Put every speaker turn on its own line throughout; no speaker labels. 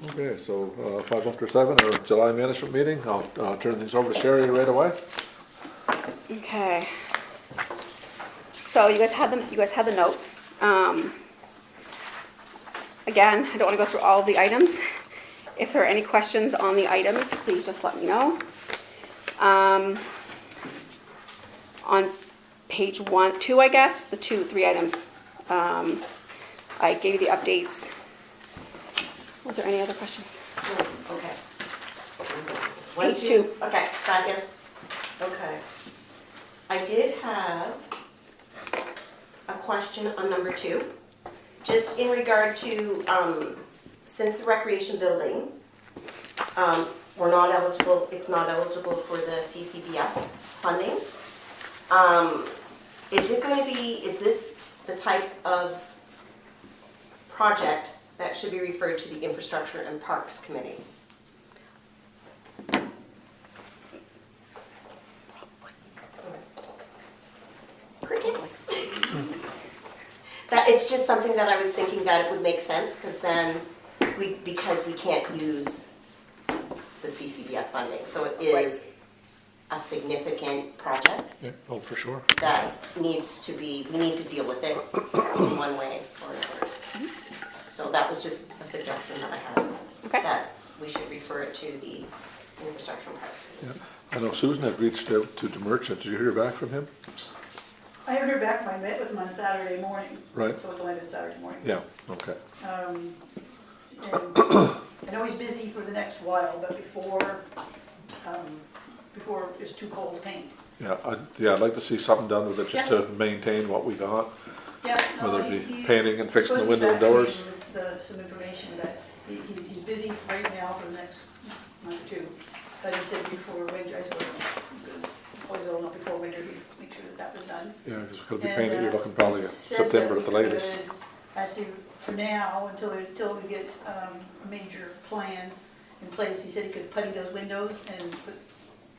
Okay, so 7:05, our July management meeting. I'll turn things over to Sherry right away.
Okay. So you guys have the notes. Again, I don't want to go through all of the items. If there are any questions on the items, please just let me know. On page 2, I guess, the 3 items, I gave you the updates. Was there any other questions?
Okay.
Page 2.
Okay, got it. Okay. I did have a question on number 2, just in regard to, since the recreation building, we're not eligible, it's not eligible for the CCBF funding. Is this the type of project that should be referred to the Infrastructure and Parks Committee? Crickets. That, it's just something that I was thinking that it would make sense, because then because we can't use the CCBF funding, so it is a significant project
Yeah. Oh, for sure.
that needs to be, we need to deal with it in one way or another. So that was just a suggestion that I had,
Okay.
that we should refer it to the Infrastructure and Parks.
Yeah. I know Susan had reached out to DeMerchant. Did you hear back from him?
I haven't heard back from him. I met with him on Saturday morning.
Right.
So it's only been Saturday morning.
Yeah, okay.
And I know he's busy for the next while, but before it's too cold to paint.
Yeah, I'd like to see something done with it just to maintain what we got,
Yeah, no,
whether it be painting and fixing the window and doors.
With some information that he's busy right now for the next month or two. But he said before winter, I suppose, always old enough before winter, he'd make sure that that was done.
Yeah, because we're gonna be
And,
painting, you're looking probably
he
at
said
September
that
at the
we
latest.
could, as to, for now, until we get a major plan in place, he said he could putty those windows and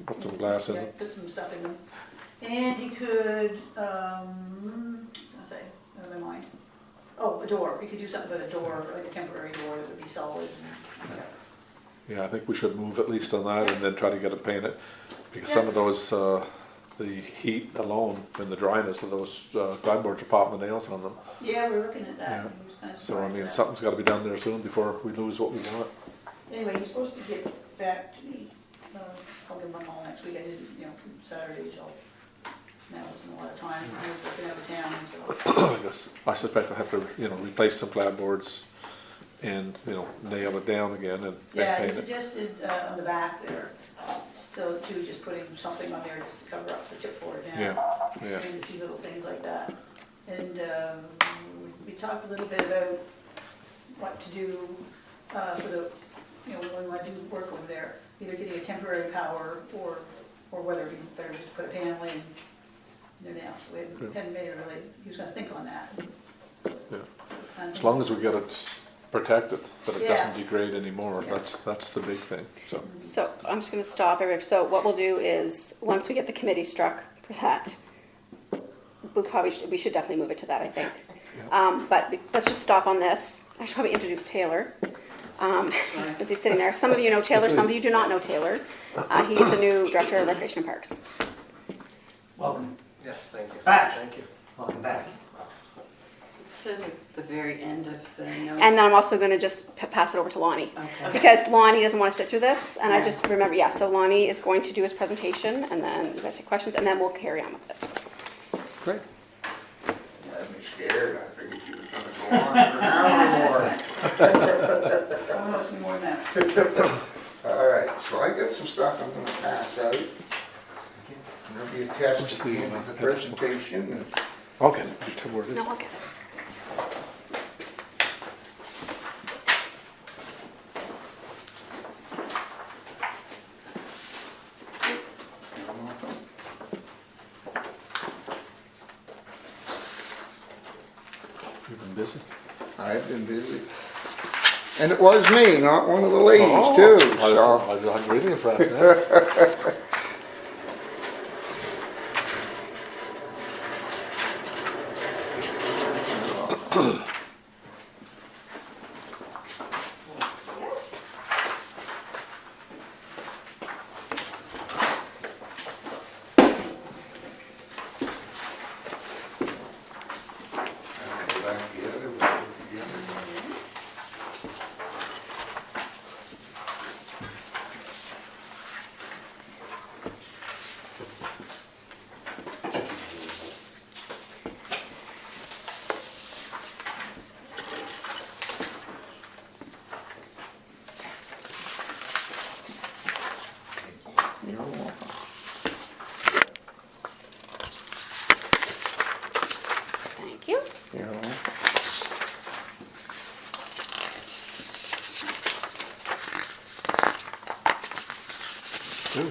Put some glass in
yeah,
it.
put some stuff in them. And he could, what's I gonna say, never mind. Oh, a door, he could do something with a door, like a temporary door that would be solid and whatever.
Yeah, I think we should move at least on that and then try to get it painted. Because some of those, the heat alone and the dryness of those guideboards are popping the nails on them.
Yeah, we're looking at that.
Yeah.
He was kinda
So I
surprised
mean,
at that.
something's gotta be done there soon before we lose what we want.
Anyway, he's supposed to get back to me, I'll give him a call next week, I didn't, from Saturday, so now wasn't a lot of time, I was working out of town, so.
I guess, I suspect I'll have to, replace some clapboards and, nail it down again and
Yeah, he
paint it.
suggested on the back there, still too, just putting something on there just to cover up the chipboard now.
Yeah.
And a few little things like that. And we talked a little bit about what to do, so that, when we want to do work over there, either getting a temporary power or whether it'd be better just to put a panel in there now. So we hadn't made it really, he was gonna think on that.
Yeah. As long as we get it protected, that it
Yeah.
doesn't degrade anymore,
Yeah.
that's the big thing, so.
So I'm just gonna stop everybody. So what we'll do is, once we get the committee struck for that, we should definitely move it to that, I think. But let's just stop on this. I should probably introduce Taylor, since he's sitting there. Some of you know Taylor, some of you do not know Taylor. He's the new Director of Recreation and Parks.
Welcome.
Yes, thank you.
Back.
Thank you.
Welcome back.
It says at the very end of the note.
And then I'm also gonna just pass it over to Lonnie.
Okay.
Because Lonnie doesn't wanna sit through this, and I
Yeah.
just remember, so Lonnie is going to do his presentation, and then you guys take questions, and then we'll carry on with this.
Great.
You had me scared. I figured you were gonna go on for an hour or more.
Oh, no, it's gonna be more than that.
All right, so I got some stuff I'm gonna pass out. There'll be a test at the end of the presentation.
Okay, just tell where it is.
No, I'll get it.
You've been busy?
I've been busy. And it was me, not one of the ladies
Oh,
too,
I
so.
was really impressed, yeah. Yep.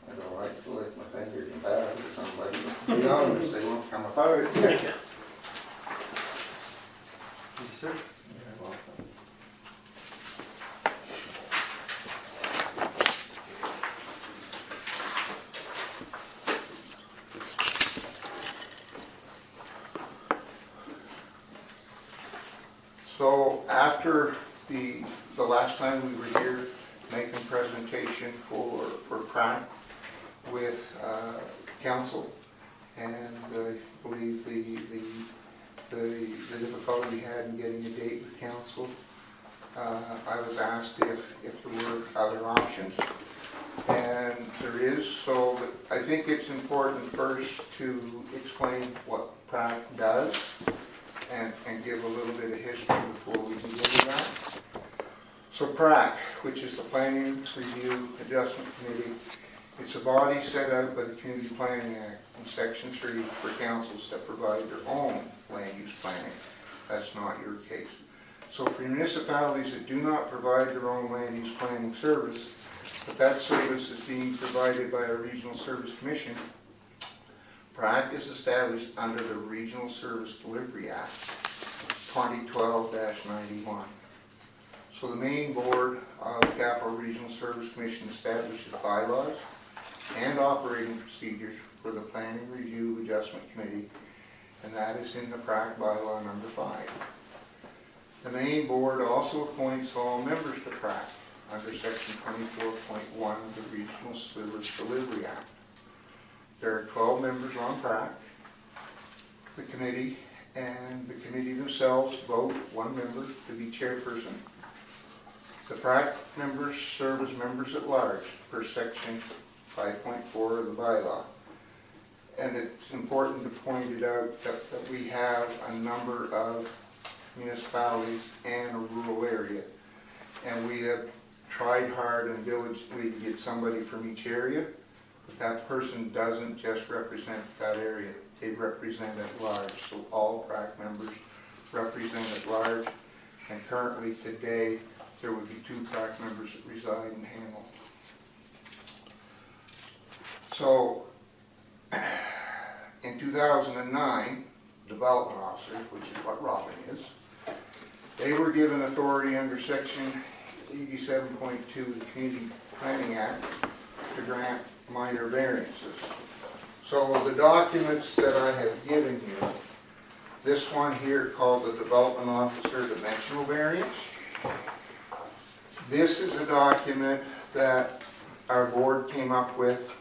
I don't like to lick my fingers in battle with somebody. To be honest, they won't come apart.
Thank you. Thank you, sir.
You're welcome. So after the last time we were here making presentation for Pratt with council, and I believe the difficulty we had in getting a date with council, I was asked if there were other options, and there is. So I think it's important first to explain what Pratt does and give a little bit of history before we begin with that. So PRAC, which is the Planning Review Adjustment Committee, it's a body set out by the Community Planning Act in Section 3 for councils that provide their own land use planning. That's not your case. So for municipalities that do not provide their own land use planning service, but that service is being provided by a Regional Service Commission, PRAC is established under the Regional Service Delivery Act, 2012-91. So the main board of the Capital Regional Service Commission establishes bylaws and operating procedures for the Planning Review Adjustment Committee, and that is in the PRAC bylaw number 5. The main board also appoints all members to PRAC under section 24.1 of the Regional Service Delivery Act. There are 12 members on PRAC. The committee and the committee themselves vote one member to be chairperson. The PRAC members serve as members at large per section 5.4 of the bylaw. And it's important to point it out that we have a number of municipalities and a rural area. And we have tried hard and diligently to get somebody from each area, but that person doesn't just represent that area, they represent at large. So all PRAC members represent at large, and currently today there would be 2 PRAC members that reside in Hamel. So in 2009, development officers, which is what Robin is, they were given authority under section 87.2 of the Community Planning Act to grant minor variances. So the documents that I have given you, this one here called the Development Officer Dimensional Variance. This is a document that our board came up with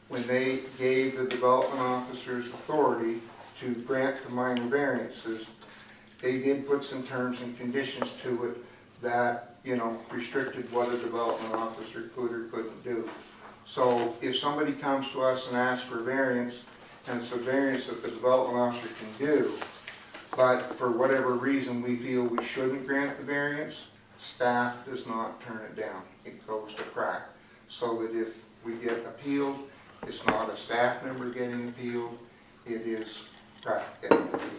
when they gave the development officers authority to grant the minor variances. They did put some terms and conditions to it that, restricted what a development officer could or couldn't do. So if somebody comes to us and asks for a variance, and it's a variance that the development officer can do, but for whatever reason we feel we shouldn't grant the variance, staff does not turn it down. It goes to PRAC. So that if we get appealed, it's not a staff member getting appealed, it is PRAC getting appealed.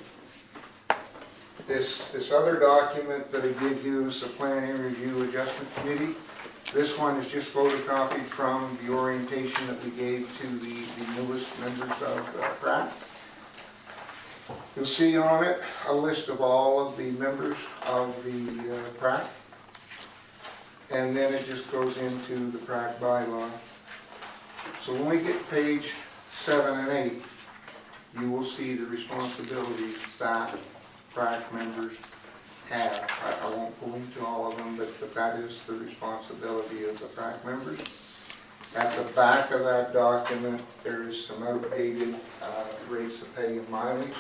This other document that I give you is the Planning Review Adjustment Committee. This one is just photocopied from the orientation that we gave to the newest members of PRAC. You'll see on it a list of all of the members of the PRAC. And then it just goes into the PRAC bylaw. So when we get page 7 and 8, you will see the responsibilities that PRAC members have. I won't go into all of them, but that is the responsibility of the PRAC members. At the back of that document, there is some outdated rates of pay and mileage.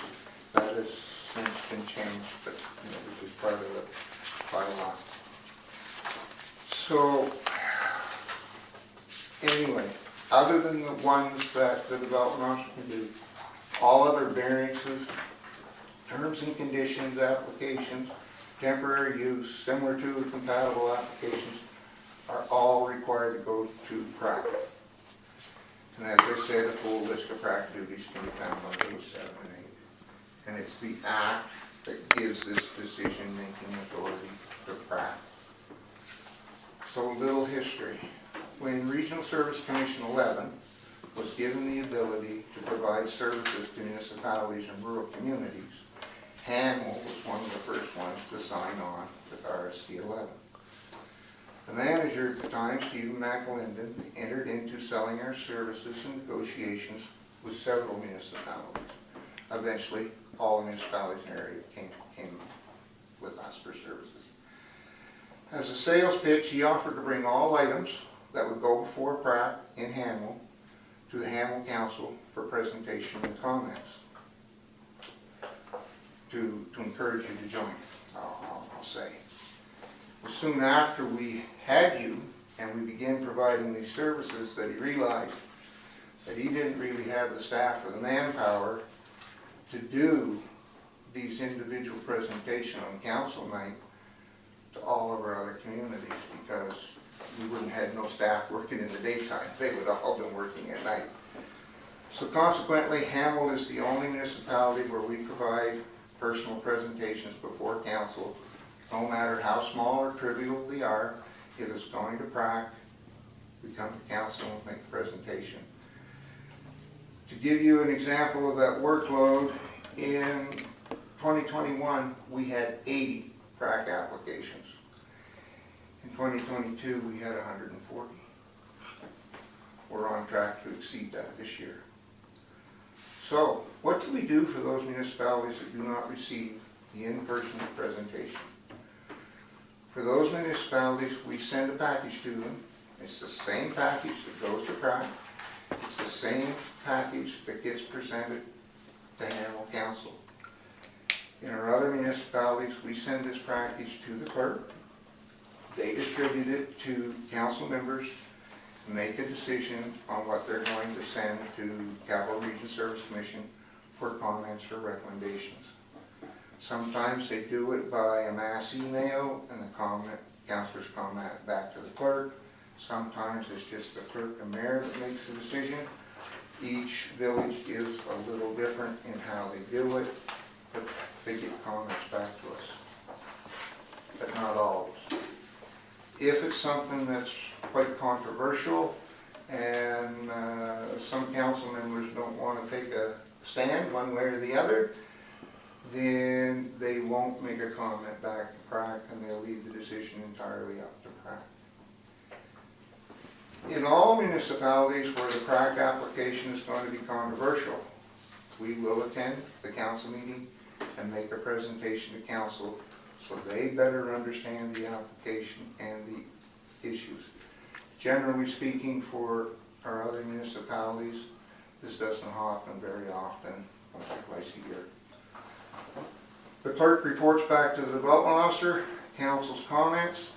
That has since been changed, but which is part of the bylaw. So, anyway, other than the ones that the development officer can do, all other variances, terms and conditions, applications, temporary use, similar to compatible applications, are all required to go to PRAC. And as I said, a full list of PRAC duties can be found on page 7 and 8. And it's the act that gives this decision-making authority to PRAC. So a little history. When Regional Service Commission 11 was given the ability to provide services to municipalities and rural communities, Hanwell was one of the first ones to sign on with RSC 11. The manager at the time, Stephen McAlinden, entered into selling our services and negotiations with several municipalities. Eventually, all municipalities in the area came with us for services. As a sales pitch, he offered to bring all items that would go before PRAC in Hanwell to the Hanwell Council for presentation and comments to encourage you to join, I'll say. Well, soon after we had you and we began providing these services, that he realized that he didn't really have the staff or the manpower to do these individual presentations on council night to all of our other communities, because we wouldn't have had no staff working in the daytime. They would have all been working at night. So consequently, Hanwell is the only municipality where we provide personal presentations before council, no matter how small or trivial they are. If it's going to PRAC, we come to council and make a presentation. To give you an example of that workload, in 2021 we had 80 PRAC applications. In 2022 we had 140. We're on track to exceed that this year. So, what do we do for those municipalities that do not receive the in-person presentation? For those municipalities, we send a package to them. It's the same package that goes to PRAC. It's the same package that gets presented to Hanwell Council. In our other municipalities, we send this package to the clerk. They distribute it to council members, make a decision on what they're going to send to Capital Region Service Commission for comments or recommendations. Sometimes they do it by a mass email and the councilors comment back to the clerk. Sometimes it's just the clerk and mayor that makes the decision. Each village is a little different in how they do it, but they get comments back to us, but not always. If it's something that's quite controversial and some council members don't want to take a stand one way or the other, then they won't make a comment back to PRAC and they'll leave the decision entirely up to PRAC. In all municipalities where the PRAC application is going to be controversial, we will attend the council meeting and make a presentation to council so they better understand the application and the issues. Generally speaking, for our other municipalities, this doesn't happen very often, once or twice a year. The clerk reports back to the development officer, council's comments.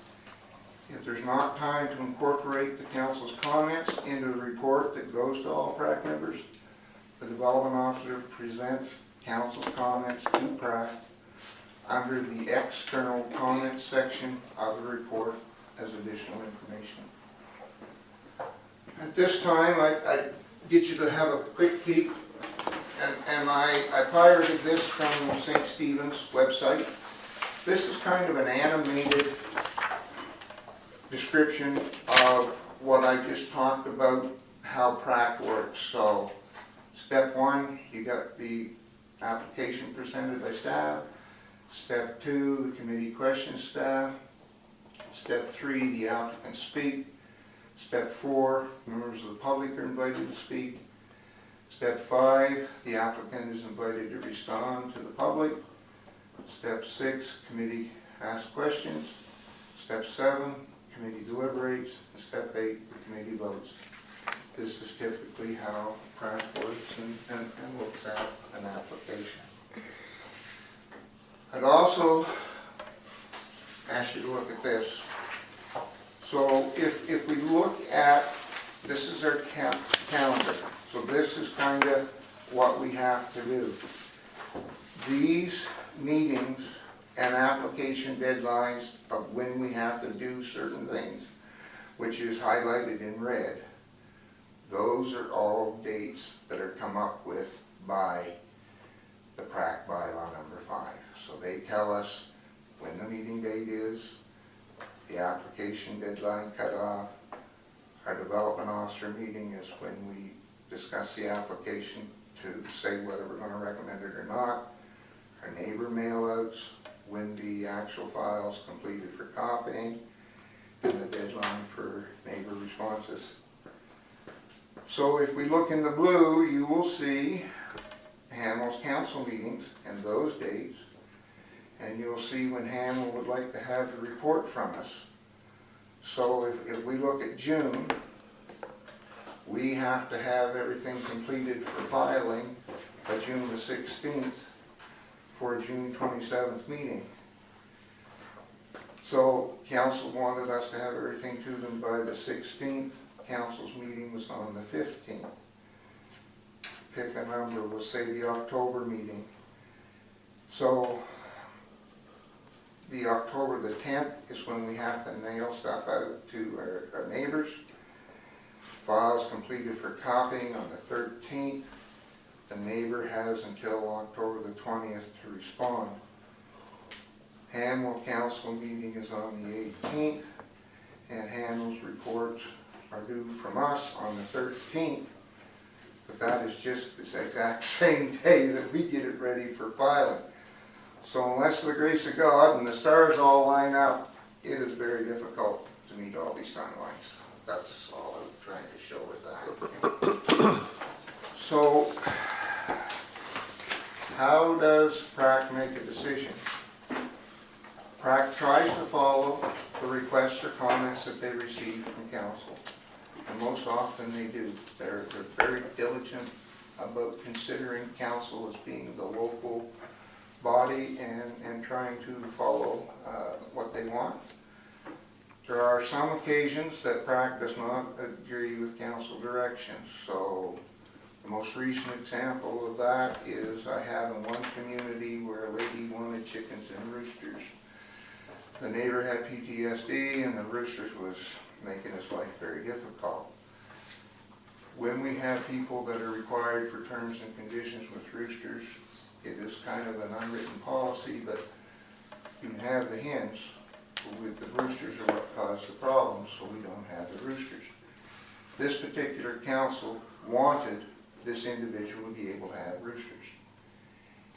If there's not time to incorporate the council's comments into the report that goes to all PRAC members, the development officer presents council's comments to PRAC under the external comments section of the report as additional information. At this time, I get you to have a quick peek, and I pirated this from St. Stephen's website. This is kind of an animated description of what I just talked about, how PRAC works. So, step 1, you got the application presented by staff. Step 2, the committee questions staff. Step 3, the applicants speak. Step 4, members of the public are invited to speak. Step 5, the applicant is invited to respond to the public. Step 6, committee asks questions. Step 7, committee deliberates. And step 8, the committee votes. This is typically how PRAC works and looks at an application. I'd also ask you to look at this. So if we look at, this is is our calendar. So this is kind of what we have to do. These meetings and application deadlines of when we have to do certain things, which is highlighted in red, those are all dates that are come up with by the PRAC bylaw number 5. So they tell us when the meeting date is, the application deadline cutoff. Our development officer meeting is when we discuss the application to say whether we're going to recommend it or not. Our neighbor mailouts, when the actual file is completed for copying, and the deadline for neighbor responses. So if we look in the blue, you will see Hamill's council meetings and those dates, and you'll see when Hamill would like to have the report from us. So if we look at June, we have to have everything completed for filing by June the 16th for a June 27th meeting. So council wanted us to have everything to them by the 16th. Council's meeting was on the 15th. Pick a number, we'll say the October meeting. So the October the 10th is when we have to mail stuff out to our neighbors. Files completed for copying on the 13th. The neighbor has until October the 20th to respond. Hamill council meeting is on the 18th, and Hamill's reports are due from us on the 13th. But that is just the exact same day that we get it ready for filing. So unless the grace of God and the stars all line up, it is very difficult to meet all these timelines. That's all I was trying to show with that. So, how does PRAC make a decision? PRAC tries to follow the requests or comments that they receive from council. And most often they do. They're very diligent about considering council as being the local body and trying to follow what they want. There are some occasions that PRAC does not agree with council directions. So the most recent example of that is I have in one community where a lady wanted chickens and roosters. The neighbor had PTSD and the roosters was making his life very difficult. When we have people that are required for terms and conditions with roosters, it is kind of an unwritten policy, but you can have the hens. With the roosters are what caused the problem, so we don't have the roosters. This particular council wanted this individual to be able to have roosters.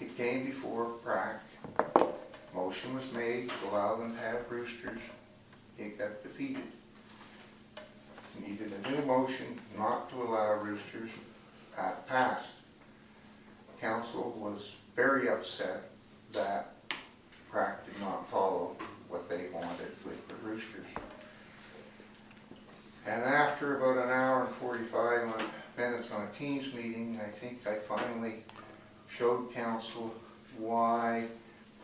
It came before PRAC. Motion was made to allow them to have roosters. It got defeated. Needed a new motion not to allow roosters. That passed. Council was very upset that PRAC did not follow what they wanted with the roosters. And after about an hour and 45 minutes on a Teams meeting, I think I finally showed council why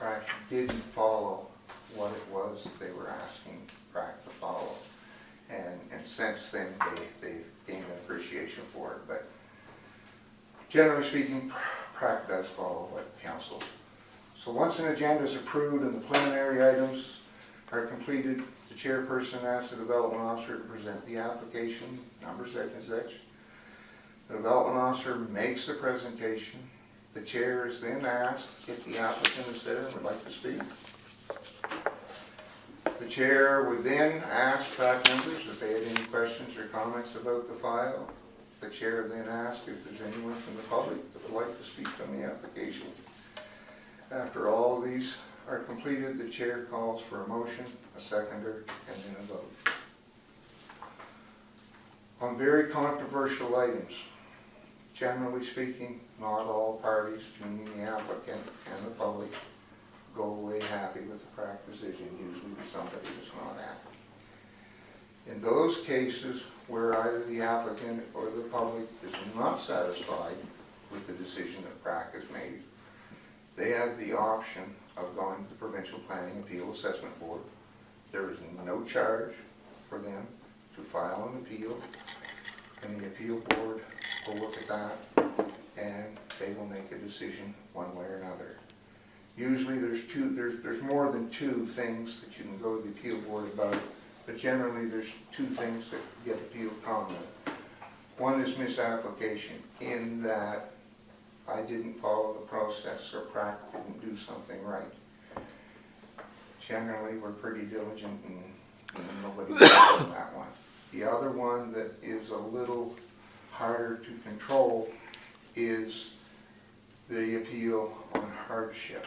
PRAC didn't follow what it was they were asking PRAC to follow. And since then, they've gained an appreciation for it. But generally speaking, PRAC does follow what council. So once an agenda is approved and the preliminary items are completed, the chairperson asks the development officer to present the application, number, such and such. The development officer makes the presentation. The chair is then asked if the applicant is there and would like to speak. The chair would then ask PRAC members if they had any questions or comments about the file. The chair then asks if there's anyone from the public that would like to speak on the application. After all of these are completed, the chair calls for a motion, a seconder, and then a vote. On very controversial items, generally speaking, not all parties, meaning the applicant and the public, go away happy with the PRAC decision. Usually somebody is not happy. In those cases where either the applicant or the public is not satisfied with the decision that PRAC has made, they have the option of going to the Provincial Planning Appeal Assessment Board. There is no charge for them to file an appeal, and appeal board will look at that, and they will make a decision one way or another. Usually there's more than two things that you can go to the appeal board about, but generally there's two things that get appealed commonly. One is misapplication, in that I didn't follow the process or Pratt didn't do something right. Generally, we're pretty diligent and nobody does that one. The other one that is a little harder to control is the appeal on hardship.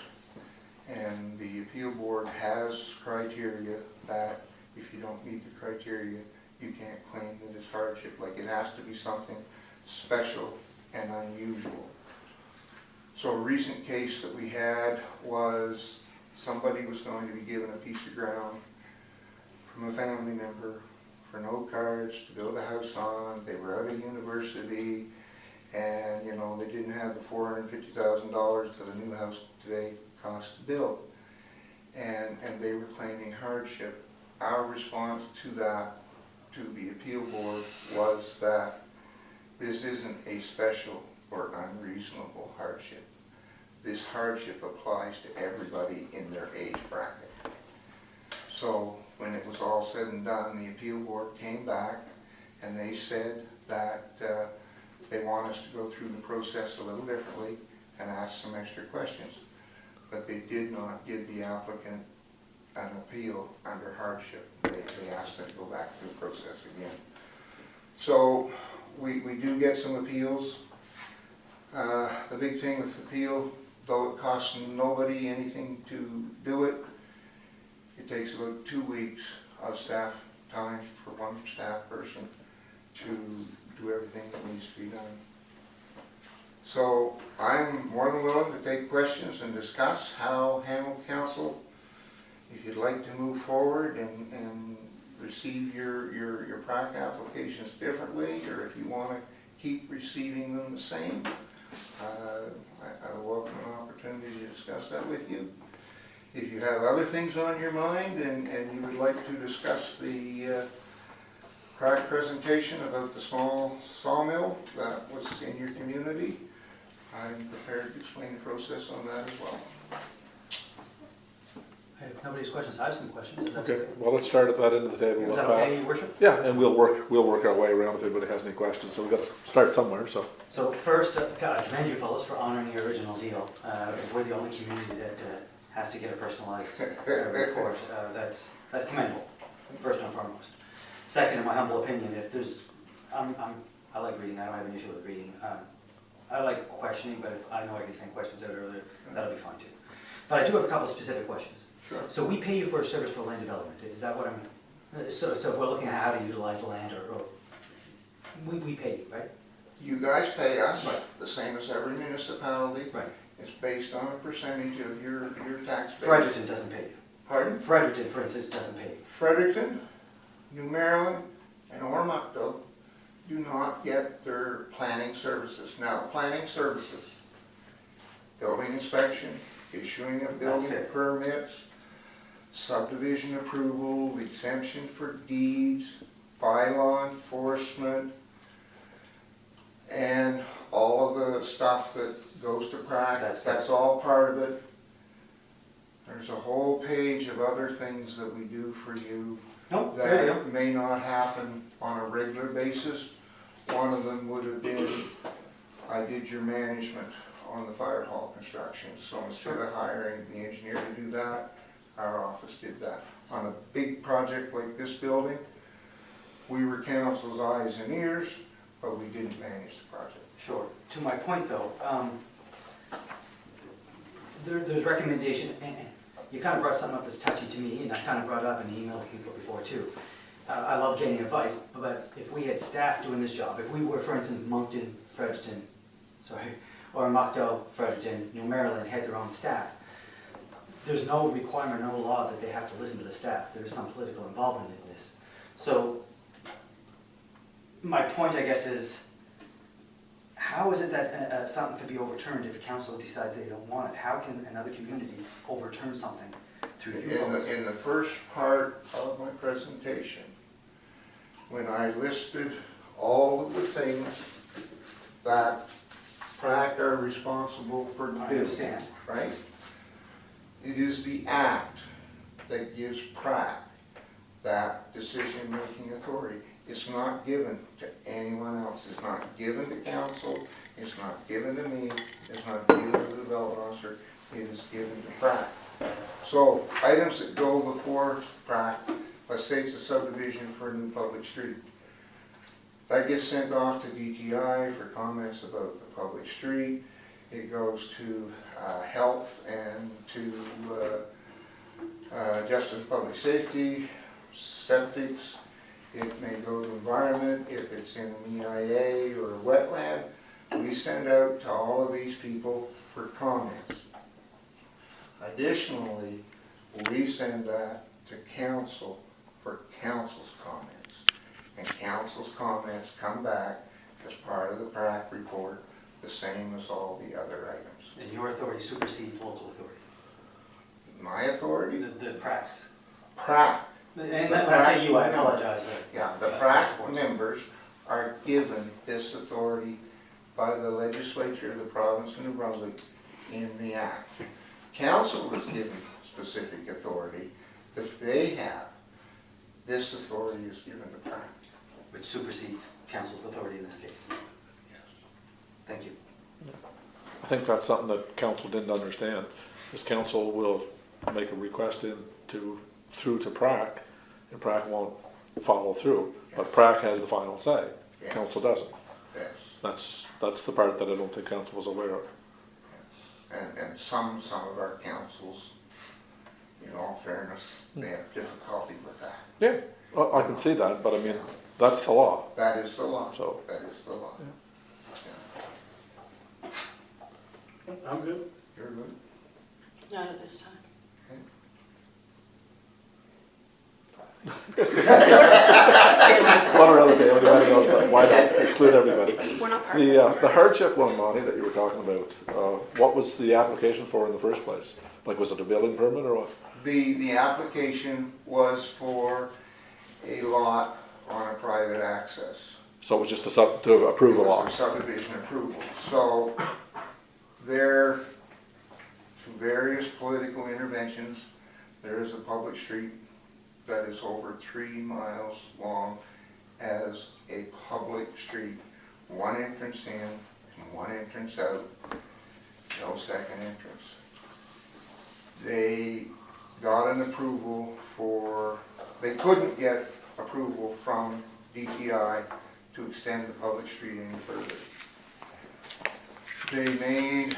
And the appeal board has criteria that if you don't meet the criteria, you can't claim that it's hardship. Like, it has to be something special and unusual. So a recent case that we had was somebody was going to be given a piece of ground from a family member for no cards to build a house on. They were out of university, and you know, they didn't have the $450,000 that a new house today costs to build, and they were claiming hardship. Our response to that, to the appeal board, was that this isn't a special or unreasonable hardship. This hardship applies to everybody in their age bracket. So when it was all said and done, the appeal board came back and they said that they want us to go through the process a little differently and ask some extra questions. But they did not give the applicant an appeal under hardship. They asked them to go back through the process again. So we do get some appeals. The big thing with appeal, though it costs nobody anything to do it, it takes about 2 weeks of staff time for one staff person to do everything that needs to be done. So I'm more than willing to take questions and discuss how Hamilton Council, if you'd like to move forward and receive your PRAC applications differently, or if you want to keep receiving them the same, I welcome an opportunity to discuss that with you. If you have other things on your mind and you would like to discuss the PRAC presentation about the small sawmill that was in your community, I'm prepared to explain the process on that as well.
If nobody's questions, I have some questions. If that's
Okay, well, let's start at that end of the table.
Is that okay, Your Worship?
Yeah, and we'll work our way around if anybody has any questions. So we've got to start somewhere, so.
So first, God, I commend you fellows for honoring your original deal. We're the only community that has to get a personalized report. That's commendable, first and foremost. Second, in my humble opinion, if there's, I like reading, I don't have an issue with reading. I like questioning, but if I know I can send questions out earlier, that'll be fine too. But I do have a couple of specific questions.
Sure.
So we pay you for a service for land development, is that what I'm, so if we're looking at how to utilize the land, or we pay you, right?
You guys pay us
Right.
the same as every municipality.
Right.
It's based on a percentage of your tax base.
Fredericton doesn't pay you.
Pardon?
Fredericton, for instance, doesn't pay you.
Fredericton, New Maryland, and Ormocto do not get their planning services. Now, planning services, building inspection, issuing of building
fair.
permits, subdivision approval, exemption for deeds, bylaw enforcement, and all of the stuff that goes to PRAC, that's all part of it. There's a whole page of other things that we do for you
No, fair deal.
that may not happen on a regular basis. One of them would have been, I did your management on the fire hall construction. So instead of hiring the engineer to do that, our office did that. On a big project like this building, we were council's eyes and ears, but we didn't manage the project.
Sure. To my point though, there's recommendation, and you kind of brought something up that's touchy to me, and I kind of brought it up in the email to people before too. I love getting advice, but if we had staff doing this job, if we were, for instance, Moncton, Fredericton, or Moncton, Fredericton, New Maryland had their own staff, there's no requirement, no law that they have to listen to the staff. There's some political involvement in this. So my point, I guess, is how is it that something could be overturned if council decides they don't want it? How can another community overturn something through you folks?
In the first part of my presentation, when I listed all of the things that PrAC are responsible for
I
doing,
understand.
right? It is the act that gives PrAC that decision-making authority. It's not given to anyone else. It's not given to council. It's not given to me. It's not given to the development officer. It is given to PrAC. So items that go before PrAC, let's say it's a subdivision for a new public street. That gets sent off to DTI for comments about the public street. It goes to health and to justice and public safety, septics. It may go to environment if it's in an EIA or a wetland. We send out to all of these people for comments. Additionally, we send that to council for council's comments. And council's comments come back as part of the PrAC report, the same as all the other items.
And your authority supersedes local authority.
My authority,
The PrAC's.
PrAC,
And when I say you, I apologize.
yeah, the PrAC members are given this authority by the legislature of the province of New Brunswick in the act. Council is given specific authority that they have. This authority is given to PrAC.
Which supersedes council's authority in this case.
Yes.
Thank you.
I think that's something that council didn't understand, is council will make a request through to PrAC, and PrAC won't follow through, but PrAC has the final say,
Yeah.
council doesn't.
Yes.
That's the part that I don't think council was aware of.
And some of our councils, in all fairness, they have difficulty with that.
Yeah, well, I can see that, but I mean, that's the law.
That is the law.
So-
That is the law. Yeah.
I'm good.
You're good?
Not at this time.
One or other day, everybody knows, why not include everybody?
We're not part of it.
The hardship one, Monty, that you were talking about, what was the application for in the first place? Like, was it a building permit or what?
The application was for a lot on a private access.
So it was just to approve a
It was
lot?
a subdivision approval. So there, through various political interventions, there is a public street that is over 3 miles long as a public street. One entrance in and one entrance out, no second entrance. They got an approval they couldn't get approval from DTI to extend the public street any further. They made,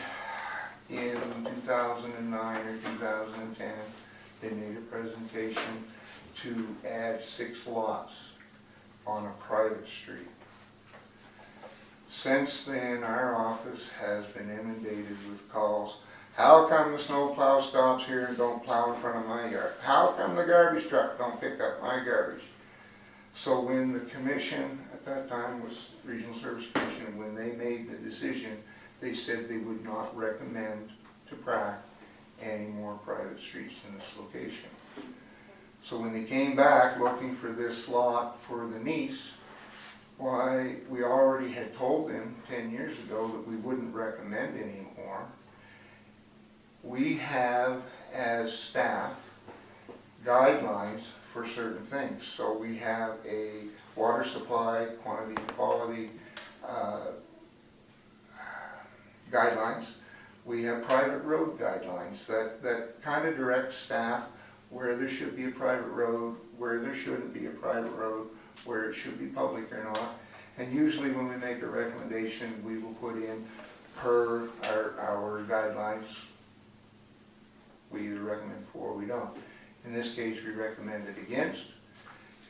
in 2009 or 2010, they made a presentation to add 6 lots on a private street. Since then, our office has been inundated with calls. How come the snowplow stops here and don't plow in front of my yard? How come the garbage truck don't pick up my garbage? So when the commission, at that time was Regional Service Commission, when they made the decision, they said they would not recommend to PrAC any more private streets in this location. So when they came back looking for this lot for the niece, why, we already had told them 10 years ago that we wouldn't recommend any more. We have, as staff, guidelines for certain things. So we have a water supply, quantity and quality guidelines. We have private road guidelines that kind of direct staff where there should be a private road, where there shouldn't be a private road, where it should be public or not. And usually when we make a recommendation, we will put in per our guidelines. We either recommend for or we don't. In this case, we recommended against,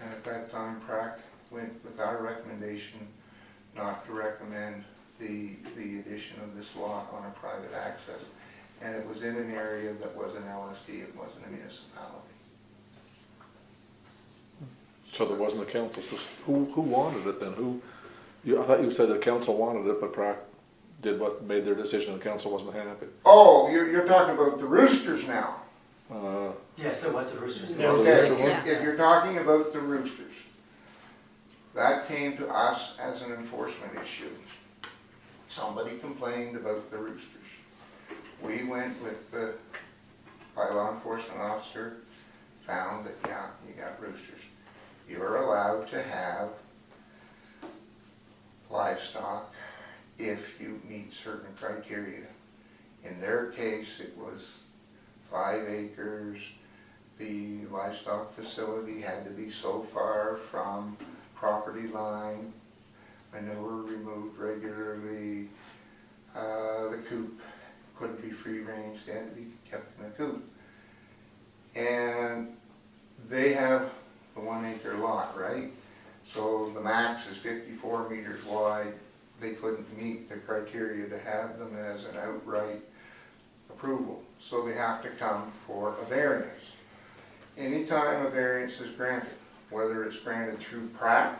and at that time, PrAC went with our recommendation not to recommend the addition of this lot on a private access. And it was in an area that was an LSD, it wasn't a municipality.
So there wasn't a council, so who wanted it then? I thought you said the council wanted it, but PrAC did made their decision and the council wasn't happy.
Oh, you're talking about the roosters now.
Yes, there was the Roosters.
Yeah.
Okay,
Roosters.
if you're talking about the roosters, That came to us as an enforcement issue. Somebody complained about the roosters. We went with the bylaw enforcement officer, found that, yeah, you got roosters. You're allowed to have livestock if you meet certain criteria. In their case, it was 5 acres. The livestock facility had to be so far from property line. Manure removed regularly. The coop couldn't be free range. They had to be kept in a coop. And they have the 1 acre lot, right? So the max is 54 meters wide. They couldn't meet the criteria to have them as an outright approval. So they have to come for a variance. Anytime a variance is granted, whether it's granted through PRAC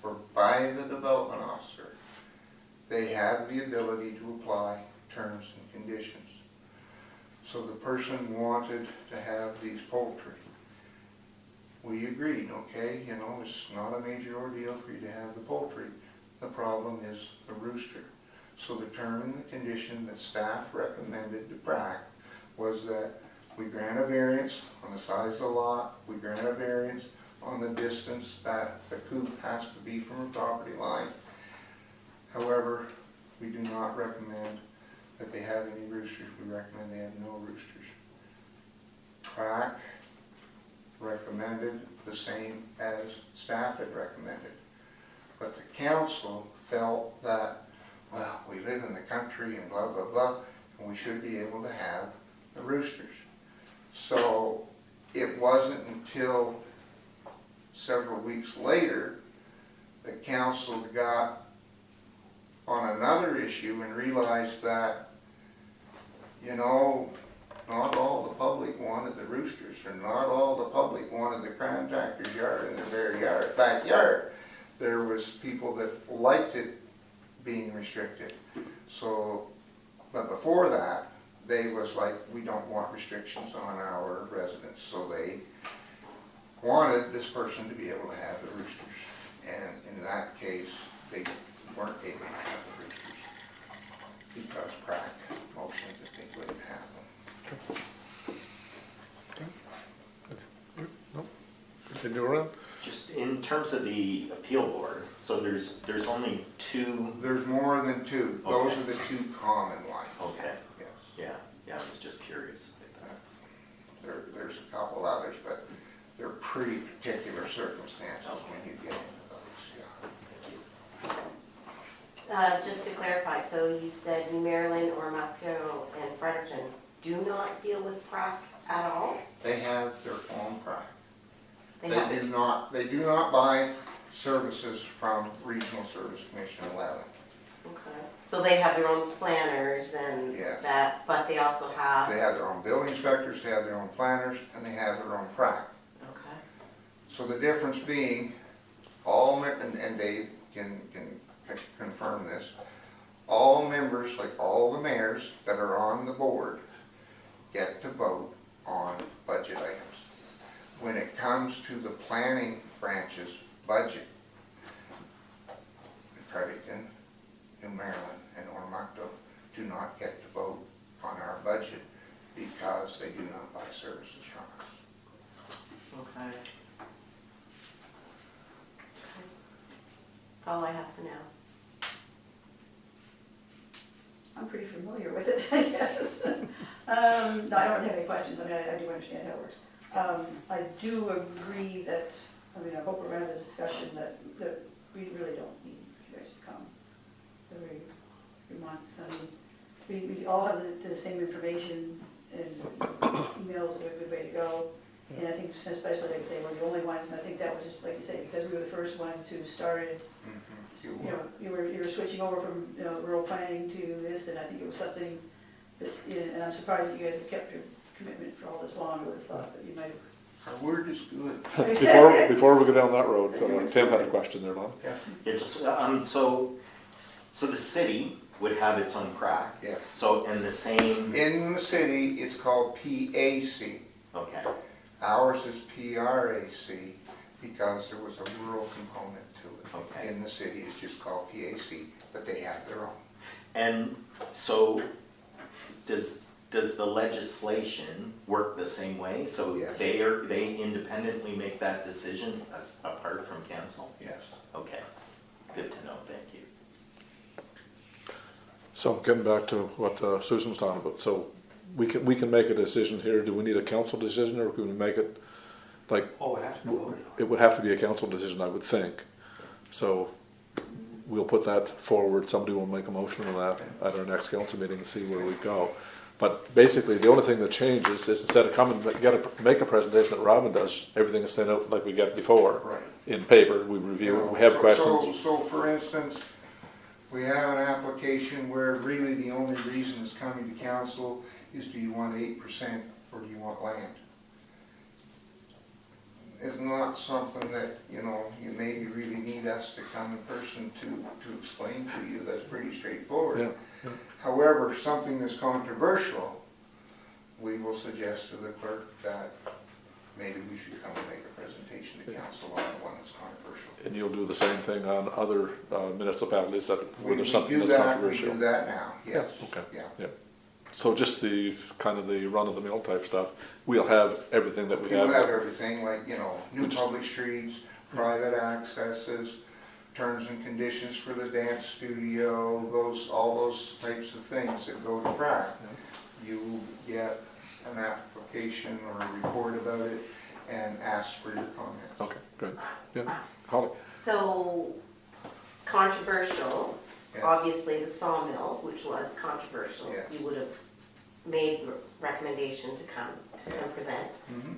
or by the development officer, they have the ability to apply terms and conditions. So the person wanted to have these poultry. We agreed, okay, you know, it's not a major ordeal for you to have the poultry. The problem is the rooster. So the term and the condition that staff recommended to PRAC was that we grant a variance on the size of the lot, we grant a variance on the distance that the coop has to be from a property line. However, we do not recommend that they have any roosters. We recommend they have no roosters. PRAC recommended the same as staff had recommended. But the council felt that, well, we live in the country and blah, blah, blah, and we should be able to have the roosters. So it wasn't until several weeks later that council got on another issue and realized that, you know, not all the public wanted the roosters, or not all the public wanted the contractor's yard in their very backyard. There was people that liked it being restricted. So, but before that, they was like, we don't want restrictions on our residents. So they wanted this person to be able to have the roosters. And in that case, they weren't able to have the roosters because PRAC motioned that they wouldn't have them.
Continue around.
Just in terms of the appeal board, so there's only 2,
There's more than 2. Those
Okay.
are the 2 common ones.
okay,
Yes.
yeah, I was just curious.
There's a couple others, but they're pretty particular circumstances when you get into those, yeah.
Just to clarify, so you said New Maryland, Oromocto, and Fredericton do not deal with PRAC at all?
They have their own PRAC.
They
They
have,
do not buy services from Regional Service Commission 11.
okay. So they have their own planners and
Yeah.
that, but they also have,
They have their own building inspectors, they have their own planners, and they have their own PRAC.
okay.
So the difference being, and Dave can confirm this, all members, like all the mayors that are on the board, get to vote on budget items. When it comes to the planning branch's budget, Fredericton, New Maryland, and Oromocto do not get to vote on our budget because they do not buy services from us.
Okay. That's all I have for now.
I'm pretty familiar with it, I guess. No, I don't have any questions, I mean, I do understand how it works. I do agree that, I mean, I hope we're having a discussion that we really don't need you guys to come every month. I mean, we all have the same information, and emails are a good way to go. And I think especially, like I say, we're the only ones, and I think that was just, like you say, because we were the first ones who started, you were switching over from, rural planning to this, and I think it was something that's, and I'm surprised that you guys have kept your commitment for all this long. I would have thought that you might have.
Our word is good.
Before we go down that road, Tim had a question there, Lon.
Yeah.
Yeah, just, so the city would have its own PRAC?
Yes.
So, and the same,
In the city, it's called PAC.
okay,
Ours is PRAC because there was a rural component to it.
Okay.
In the city, it's just called PAC, but they have their own.
And so, does the legislation work the same way? So
Yes.
they independently make that decision apart from council?
Yes.
Okay, good to know, thank you.
So getting back to what Susan was talking about, so we can make a decision here. Do we need a council decision, or can we make it like,
Oh, it has to be voted on.
it would have to be a council decision, I would think. So we'll put that forward. Somebody will make a motion on that at our next council meeting and see where we go. But basically, the only thing that changes is instead of coming, make a presentation that Robin does, everything is sent out like we get before.
Right.
In paper, we review it, we have questions.
So for instance, we have an application where really the only reason it's coming to council is, do you want 8% or do you want land? It's not something that, you maybe really need us to come in person to explain to you. That's pretty straightforward.
Yeah.
However, something that's controversial, we will suggest to the clerk that maybe we should come and make a presentation to council on the one that's controversial.
And you'll do the same thing on other municipalities that, where there's something
We
that's
do
controversial.
that now, yes.
Okay.
Yeah.
So just the, kind of the run-of-the-mill type stuff, we'll have everything that we
We'll
have.
have everything, like, new
We just-
public streets, private accesses, terms and conditions for the dance studio, all those types of things that go to PRAC. You get an application or a report about it and ask for your comments.
Okay, good, yeah. Holly?
So controversial,
Yeah.
obviously the sawmill, which was controversial,
Yeah.
you would have made recommendation to come present.
Mhm.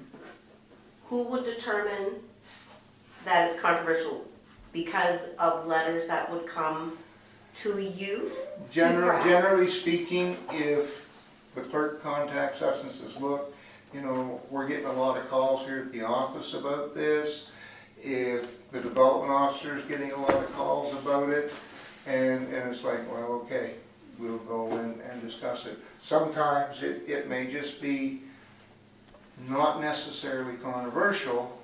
Who would determine that it's controversial because of letters that would come to you? PRAC?
Generally speaking, if the clerk contacts us and says, look, we're getting a lot of calls here at the office about this, if the development officer is getting a lot of calls about it, and it's like, well, okay, we'll go in and discuss it. Sometimes it may just be not necessarily controversial,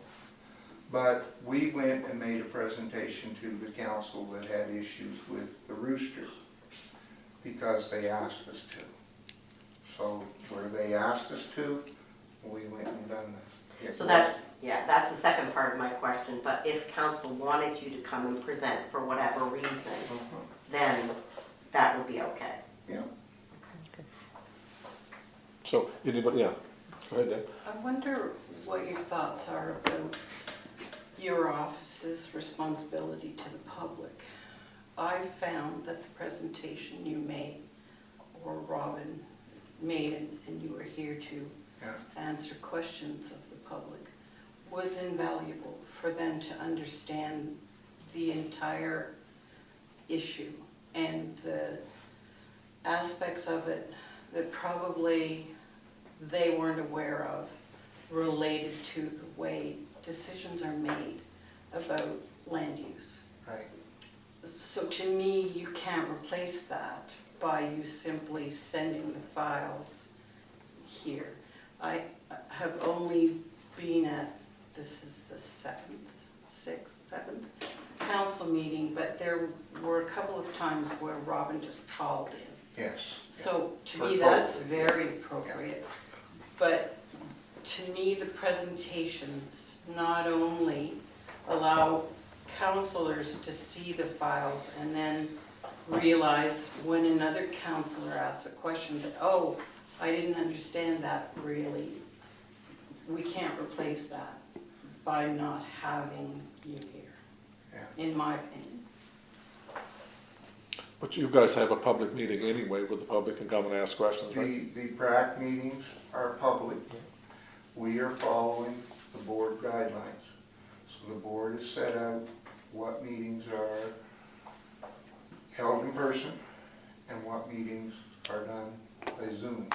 but we went and made a presentation to the council that had issues with the rooster because they asked us to. So where they asked us to, we went and done that.
So that's the second part of my question, but if council wanted you to come and present for whatever reason, then that would be okay.
Yeah.
So, anybody, yeah, go ahead, Dan.
I wonder what your thoughts are about your office's responsibility to the public. I found that the presentation you made, or Robin made, and you were here to
Yeah.
answer questions of the public, was invaluable for them to understand the entire issue and the aspects of it that probably they weren't aware of related to the way decisions are made about land use.
Right.
So to me, you can't replace that by you simply sending the files here. I have only been at, this is the sixth, seventh council meeting, but there were a couple of times where Robin just called in.
Yes.
So to
For
me, that's
both.
very appropriate. But to me, the presentations not only allow councilors to see the files and then realize when another councilor asks a question that, oh, I didn't understand that really. We can't replace that by not having you here,
Yeah.
in my opinion.
But you guys have a public meeting anyway where the public can come and ask questions, right?
The PRAC meetings are public. We are following the board guidelines. So the board has set out what meetings are held in person and what meetings are done by Zoom.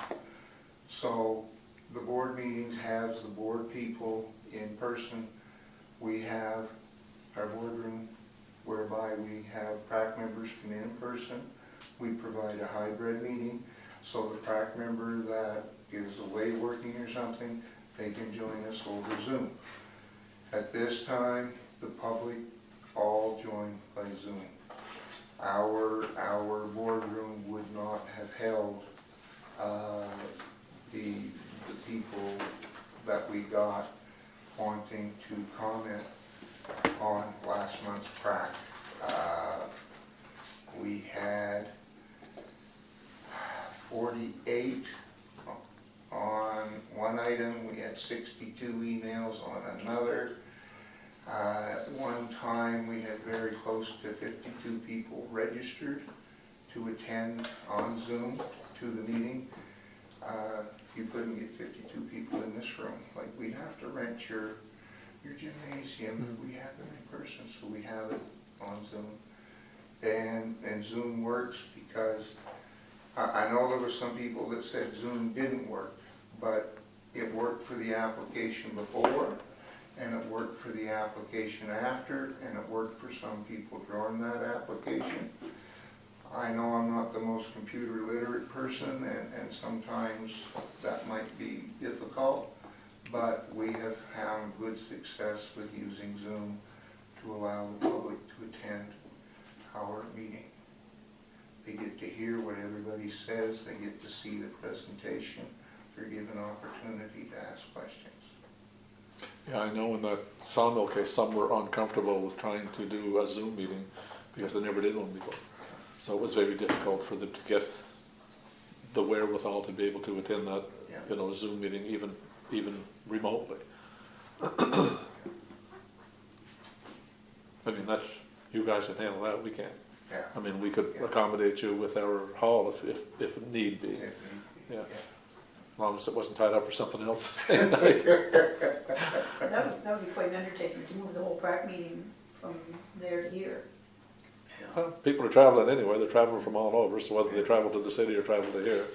So the board meetings has the board people in person. We have our boardroom whereby we have PRAC members come in person. We provide a hybrid meeting, so the PRAC member that is away working or something, they can join us over Zoom. At this time, the public all joined by Zoom. Our boardroom would not have held the people that we got wanting to comment on last month's PrAC. We had 48 on one item, we had 62 emails on another. At one time, we had very close to 52 people registered to attend on Zoom to the meeting. You couldn't get 52 people in this room. Like, we'd have to rent your gymnasium. We had them in person, so we have it on Zoom. And Zoom works because I know there were some people that said Zoom didn't work, but it worked for the application before, and it worked for the application after, and it worked for some people during that application. I know I'm not the most computer literate person, and sometimes that might be difficult, but we have found good success with using Zoom to allow the public to attend our meeting. They get to hear what everybody says, they get to see the presentation, they're given opportunity to ask questions.
Yeah, I know in that Sawmill case, some were uncomfortable with trying to do a Zoom meeting because they never did one before. So it was very difficult for them to get the wherewithal to be able to attend that,
Yeah.
you know, Zoom meeting even remotely. I mean, that's, you guys can handle that, we can't.
Yeah.
I mean, we could
Yeah.
accommodate you with our hall if need be,
If need be,
Yeah. as long as it wasn't tied up for something else the same night.
That would be quite an undertaking to move the whole PrAC meeting from there to here.
Well, people are traveling anyway, they're traveling from all over, so whether they travel to the city or travel to here,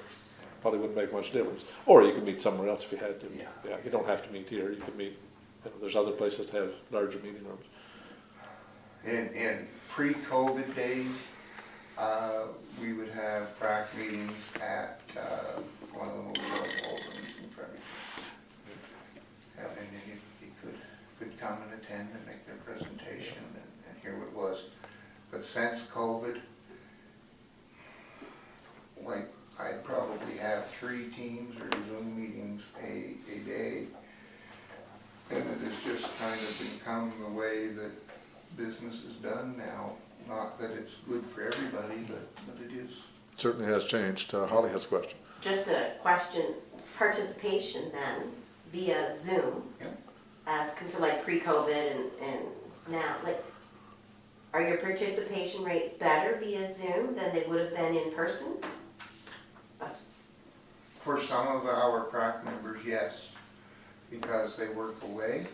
probably wouldn't make much difference. Or you could meet somewhere else if you had to.
Yeah.
You don't have to meet here, you could meet, you know, there's other places to have larger meeting rooms.
In pre-COVID days, we would have PrAC meetings at one of the movies in front of you. And then you could come and attend and make their presentation and hear what it was. But since COVID, like, I'd probably have 3 Teams or Zoom meetings a day. And it has just kind of become the way that business is done now. Not that it's good for everybody, but it is.
Certainly has changed. Holly has a question.
Just a question, participation then via Zoom,
Yeah.
as compared like pre-COVID and now, like, are your participation rates better via Zoom than they would have been in person? That's,
For some of our PrAC members, yes, because they work away.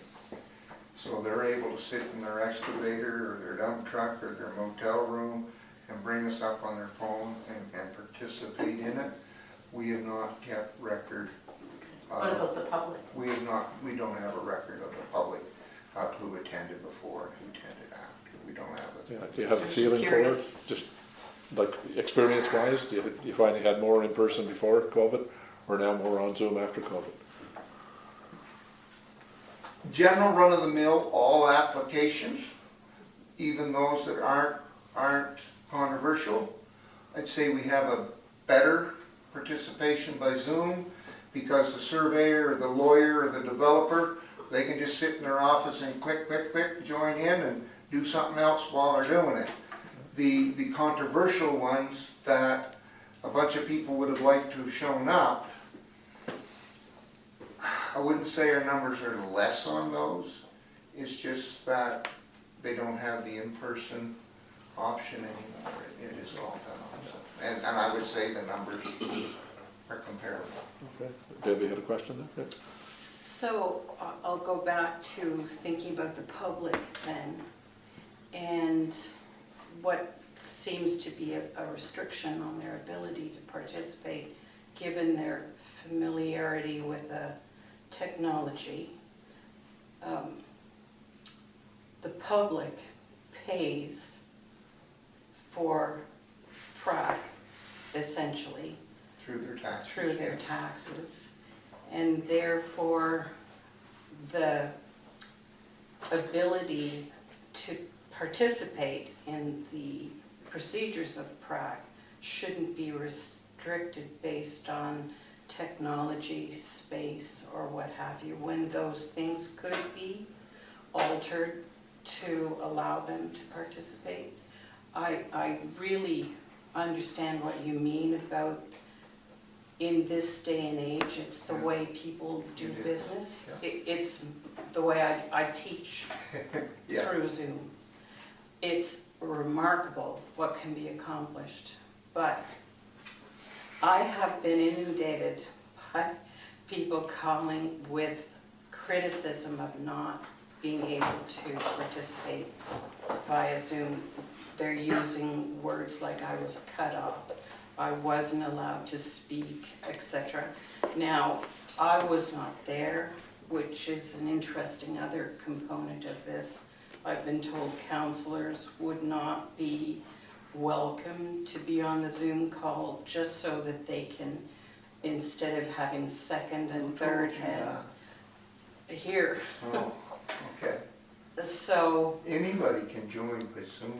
So they're able to sit in their excavator or their dump truck or their motel room and bring us up on their phone and participate in it. We have not kept record.
what about the public?
We don't have a record of the public who attended before and who attended after. We don't have it.
Yeah, do you have a
I'm just
feeling for it?
curious.
Just like experience-wise, do you find you had more in person before COVID or now more on Zoom after COVID?
General run-of-the-mill, all applications, even those that aren't controversial, I'd say we have a better participation by Zoom because the surveyor or the lawyer or the developer, they can just sit in their office and click, click, click, join in and do something else while they're doing it. The controversial ones that a bunch of people would have liked to have shown up, I wouldn't say our numbers are less on those. It's just that they don't have the in-person option anymore. It is all done on Zoom. And I would say the numbers are comparable.
Okay. Debbie had a question there? Yeah.
So I'll go back to thinking about the public then, and what seems to be a restriction on their ability to participate, given their familiarity with the technology. The public pays for PrAC, essentially,
Through their taxes.
through their taxes, and therefore the ability to participate in the procedures of PrAC shouldn't be restricted based on technology, space, or what have you, when those things could be altered to allow them to participate. I really understand what you mean about in this day and age, it's the way people do business. It's the way I teach
Yeah.
through Zoom. It's remarkable what can be accomplished, but I have been inundated by people calling with criticism of not being able to participate via Zoom. They're using words like I was cut off, I wasn't allowed to speak, etc. Now, I was not there, which is an interesting other component of this. I've been told counselors would not be welcome to be on the Zoom call just so that they can, instead of having second and third hand, here.
Oh, okay.
So,
Anybody can join by Zoom.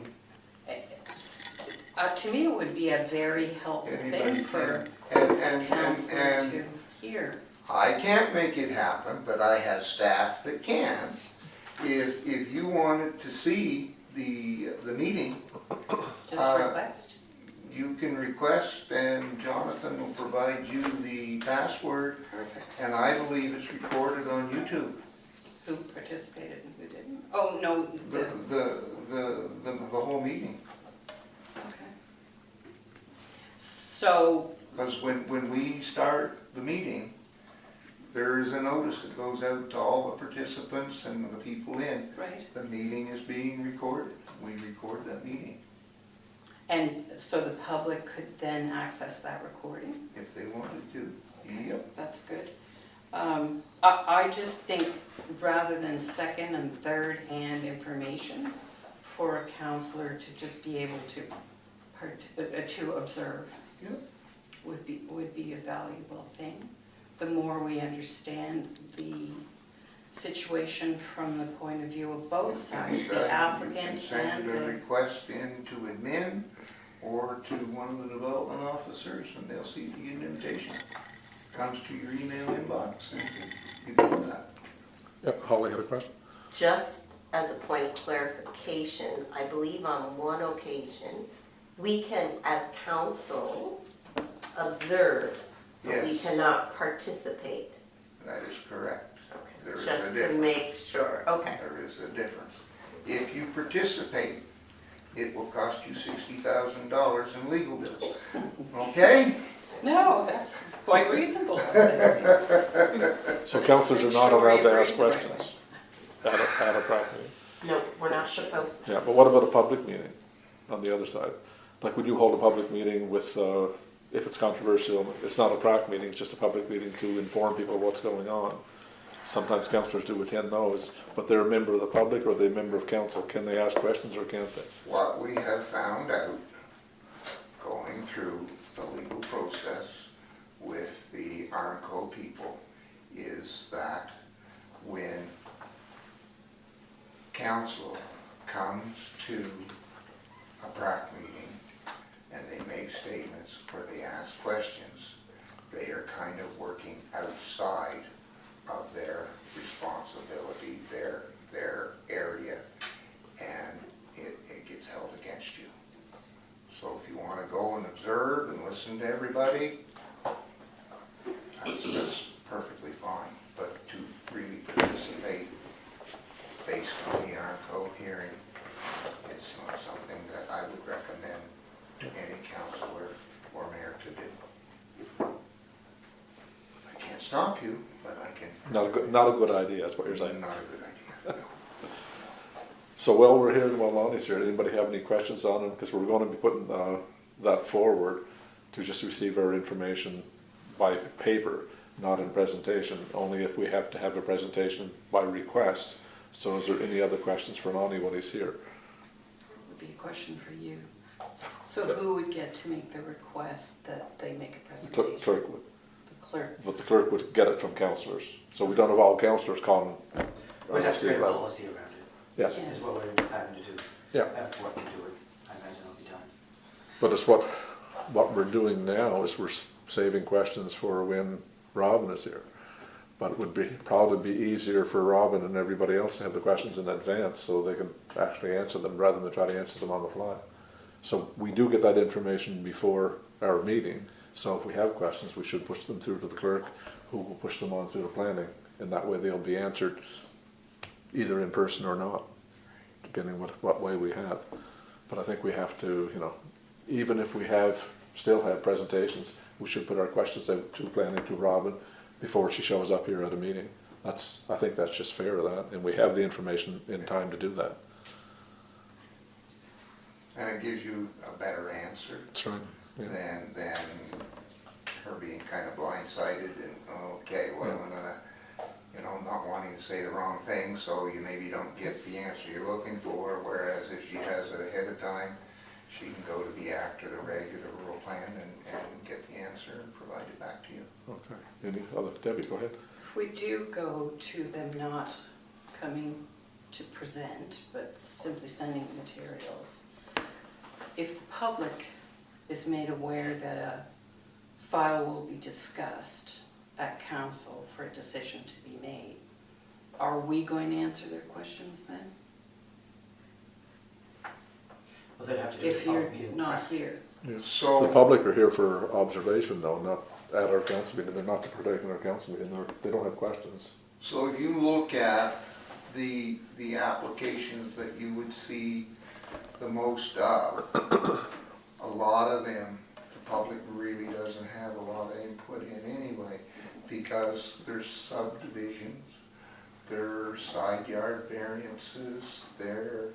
to me, it would be a very helpful
Anybody
thing for
can.
a counselor
And
to hear.
I can't make it happen, but I have staff that can. If you wanted to see the meeting,
Just request.
you can request and Jonathan will provide you the password.
Perfect.
And I believe it's recorded on YouTube.
Who participated and who didn't? Oh, no,
The whole meeting.
okay. So,
Because when we start the meeting, there is a notice that goes out to all the participants and the people in.
right,
The meeting is being recorded. We record that meeting
and so the public could then access that recording?
if they wanted to. Yep.
That's good. I just think rather than second and third hand information for a counselor to just be able to observe
Yep.
would be a valuable thing. The more we understand the situation from the point of view of both sides, the applicant
You can
and
send a
the,
request in to admin or to one of the development officers and they'll see the invitation. Comes to your email inbox and you can do that.
Yep, Holly had a question?
Just as a point of clarification, I believe on one occasion, we can, as council, observe, but we
Yes.
cannot participate.
That is correct. There
Okay,
is a
just to
difference.
make sure, okay.
There is a difference. If you participate, it will cost you $60,000 in legal bills. Okay?
no, that's quite reasonable.
So counselors are not allowed to ask questions at a PrAC meeting?
No, we're not supposed to.
Yeah, but what about a public meeting on the other side? Like, would you hold a public meeting with, if it's controversial, it's not a PrAC meeting, it's just a public meeting to inform people what's going on? Sometimes councillors do attend those, but they're a member of the public or they're a member of council. Can they ask questions or can't they?
What we have found out, going through the legal process with the Armco people, is that when council comes to a PrAC meeting and they make statements or they ask questions, they are kind of working outside of their responsibility, their area, and it gets held against you. So if you want to go and observe and listen to everybody, that's perfectly fine. But to really participate based on the Armco hearing, it's not something that I would recommend to any councillor or mayor to do. I can't stop you, but I can.
Not a good idea, that's what you're saying.
Not a good idea, no.
So while we're here, while Lonnie's here, anybody have any questions on it? Because we're going to be putting that forward to just receive our information by paper, not in presentation, only if we have to have a presentation by request. So is there any other questions for Lonnie while he's here?
Would be a question for you. So who would get to make the request that they make a
The
presentation?
clerk would,
The clerk.
but the clerk would get it from councillors. So we don't have all councillors calling.
We'd have to create a policy around it,
Yeah,
Yes.
is what we're having to do.
Yeah.
have work to do it. I imagine it'll be done.
But it's what we're doing now is we're saving questions for when Robin is here. But it would probably be easier for Robin and everybody else to have the questions in advance so they can actually answer them rather than try to answer them on the fly. So we do get that information before our meeting. So if we have questions, we should push them through to the clerk, who will push them on through the planning. And that way they'll be answered either in person or not, depending what way we have. But I think we have to, even if we still have presentations, we should put our questions out to planning, to Robin, before she shows up here at a meeting. I think that's just fair to that, and we have the information in time to do that.
And it gives you a better answer
That's right. Yeah.
than her being kind of blindsided and, okay, what am I gonna, not wanting to say the wrong thing, so you maybe don't get the answer you're looking for, whereas if she has it ahead of time, she can go to the act or the reg or the rural plan and get the answer and provide it back to you.
Okay. Any other, Debbie, go ahead.
If we do go to them not coming to present, but simply sending materials, if the public is made aware that a file will be discussed at council for a decision to be made, are we going to answer their questions then?
Well, they'd have to do
If
a
you're
public meeting.
not here?
So.
The public are here for observation though, not at our council meeting. They're not to partake in our council meeting. They don't have questions.
So if you look at the applications that you would see the most of, a lot of them, the public really doesn't have a lot of input in anyway, because there's subdivisions, there's side yard variances, there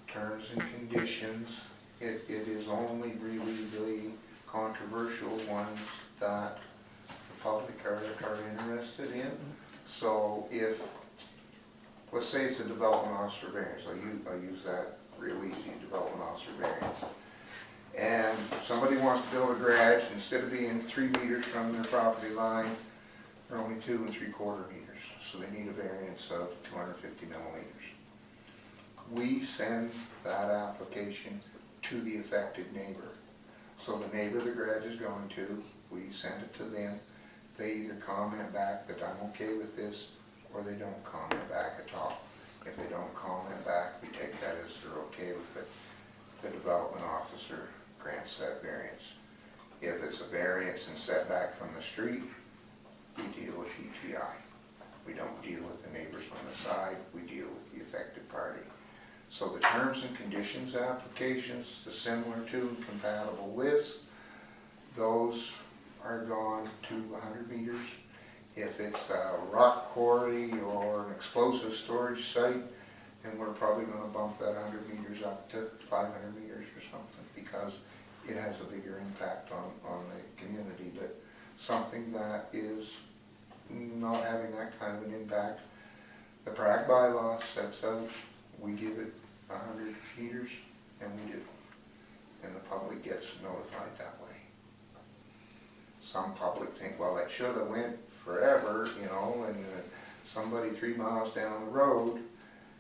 terms and conditions. It is only really the controversial ones that the public are interested in. So if, let's say it's a development officer variance, I'll use that real easy, development officer variance. And somebody wants to build a garage, instead of being 3 meters from their property line, they're only 2 3/4 meters. So they need a variance of 250 millimeters. We send that application to the affected neighbor. So the neighbor the garage is going to, we send it to them. They either comment back that I'm okay with this, or they don't comment back at all. If they don't comment back, we take that as they're okay with it. The development officer grants that variance. If it's a variance and setback from the street, we deal with ETI. We don't deal with the neighbors on the side, we deal with the affected party. So the terms and conditions applications, the similar to and compatible with, those are gone to 100 meters. If it's a rock quarry or an explosive storage site, then we're probably going to bump that 100 meters up to 500 meters or something, because it has a bigger impact on the community. But something that is not having that kind of an impact, the PRAC bylaw sets out, we give it 100 meters, and we do. And the public gets notified that way. Some public think, well, that should have went forever, and somebody 3 miles down the road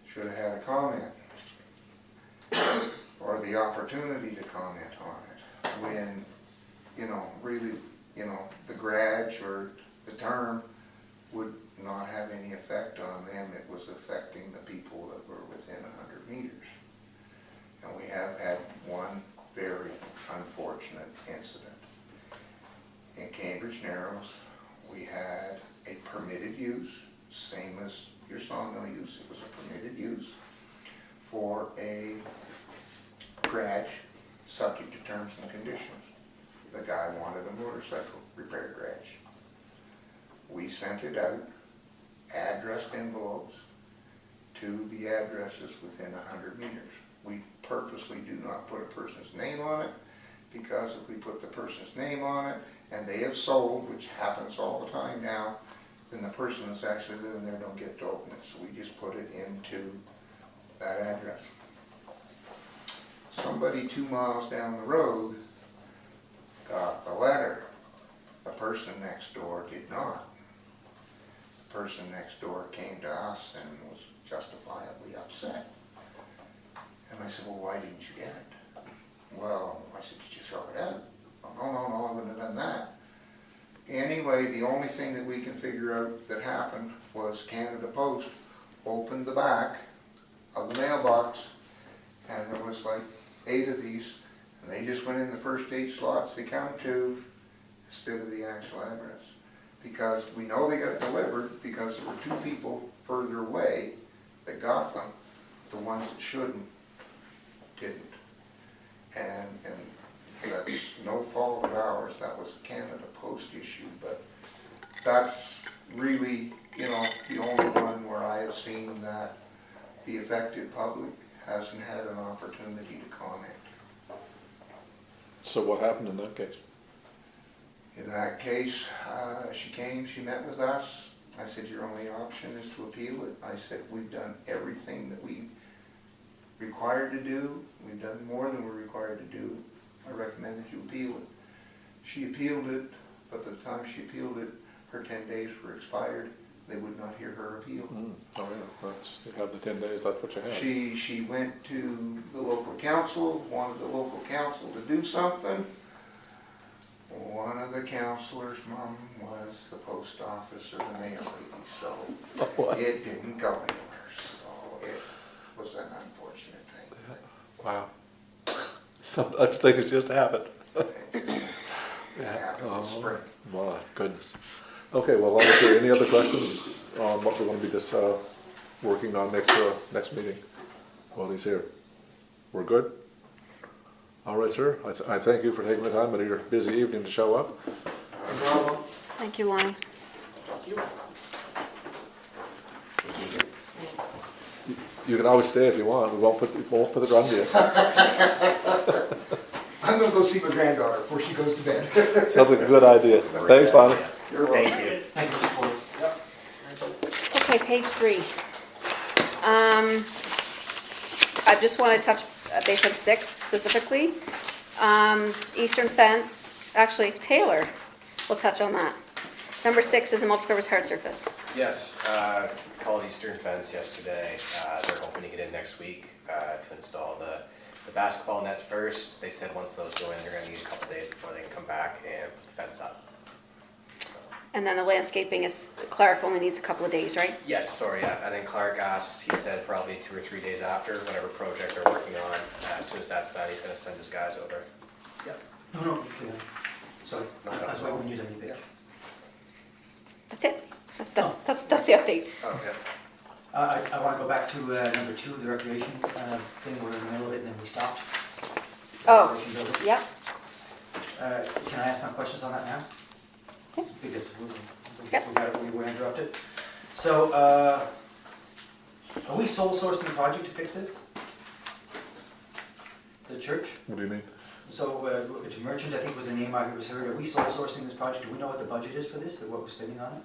should have had a comment or the opportunity to comment on it, when, really, the garage or the term would not have any effect on them. It was affecting the people that were within 100 meters. And we have had one very unfortunate incident. In Cambridge Narrows, we had a permitted use, same as your sawmill use. It was a permitted use for a garage subject to terms and conditions. The guy wanted a motorcycle repair garage. We sent it out, addressed envelopes to the addresses within 100 meters. We purposely do not put a person's name on it, because if we put the person's name on it and they have sold, which happens all the time now, then the person that's actually living there don't get to open it. So we just put it into that address. Somebody 2 miles down the road got the letter. The person next door did not. The person next door came to us and was justifiably upset. And I said, well, why didn't you get it? Well, I said, did you throw it out? Oh, no, I wouldn't have done that. Anyway, the only thing that we can figure out that happened was Canada Post opened the back of the mailbox, and there was like 8 of these, and they just went in the first 8 slots they come to instead of the actual address. Because we know they got delivered because there were 2 people further away that got them. The ones that shouldn't didn't. And that's no fault of ours, that was a Canada Post issue, but that's really, you know, the only one where I have seen that the affected public hasn't had an opportunity to comment.
So what happened in that case?
In that case, she came, she met with us. I said, your only option is to appeal it. I said, we've done everything that we required to do. We've done more than we're required to do. I recommend that you appeal it. She appealed it, but by the time she appealed it, her 10 days were expired. They would not hear her appeal.
Oh yeah, you have the 10 days, that's what you have.
She went to the local council, wanted the local council to do something. One of the councilors' mom was the post office or the mail lady, so
What?
it didn't go anywhere. So it was an unfortunate thing.
Wow. Sometimes things just happen.
It happened this spring.
My goodness. Okay, well, obviously, any other questions on what we're gonna be just, working on next meeting? While he's here. We're good? All right, sir. I thank you for taking the time out of your busy evening to show up.
No problem.
Thank you, Lonnie.
Thank you. Thanks.
You can always stay if you want. We won't put it on you.
I'm gonna go see my granddaughter before she goes to bed.
Sounds like a good idea. Thanks, Lonnie.
You're welcome.
Thank you.
Thank you for,
Okay, page 3. I just want to touch base on 6 specifically. Eastern fence, actually Taylor will touch on that. Number 6 is a multipurpose hard surface.
Yes, called Eastern Fence yesterday. They're hoping to get in next week to install the basketball nets first. They said once those go in, they're gonna need a couple days before they can come back and put the fence up.
And then the landscaping is, Clark only needs a couple of days, right?
Yes, sorry, yeah. And then Clark asked, he said probably 2 or 3 days after, whatever project they're working on. As soon as that's done, he's gonna send his guys over. Yep.
no, you can, sorry,
No,
that's why when you're done, you
Yeah.
That's it. That's the update.
Okay.
I want to go back to number 2, the recreation thing. We're in the middle of it and then we stopped.
Oh.
Recreation building.
Yep.
Can I ask my questions on that now?
Okay.
Because
Yep.
we were interrupted. So, are we sole sourcing the project to fix this? The church?
What do you mean?
So, to Merchant, I think was the name I was heard. Are we sole sourcing this project? Do we know what the budget is for this, or what we're spending on it?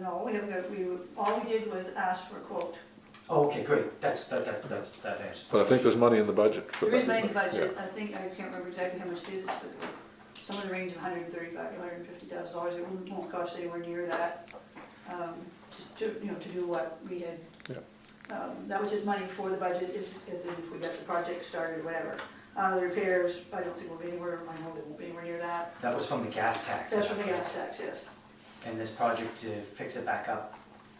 No, we haven't got, all we did was ask for a quote.
Oh, okay, great. That answers.
But I think there's money in the budget for that.
There is money in
isn't
the
it?
budget, I think, I can't remember exactly how much it is, but somewhere in the range of $135,000 to $150,000, it won't cost anywhere near that. Just to, to do what we had. That was just money for the budget, as in if we got the project started or whatever. The repairs, I don't think will be anywhere, I know they won't be anywhere near that.
That was from the gas tax.
That's from the gas tax, yes.
And this project to fix it back up,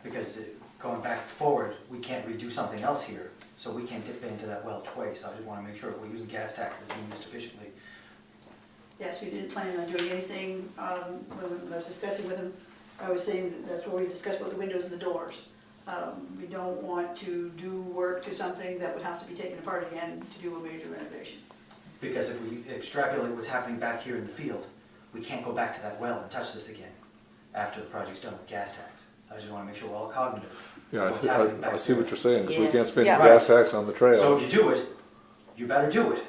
because going back forward, we can't redo something else here, so we can't dip into that well twice. I just want to make sure if we're using gas tax, it's being used efficiently.
Yes, we didn't plan on doing anything, when I was discussing with him, I was saying that that's where we discussed about the windows and the doors. We don't want to do work to something that would have to be taken apart again to do a major renovation.
Because if we extrapolate what's happening back here in the field, we can't go back to that well and touch this again after the project's done with gas tax. I just want to make sure we're all cognitive.
Yeah,
of what's happening back
I see
there.
what you're saying, because we can't
Yes.
spend
Yeah.
gas tax on the trail.
So if you do it, you better do it,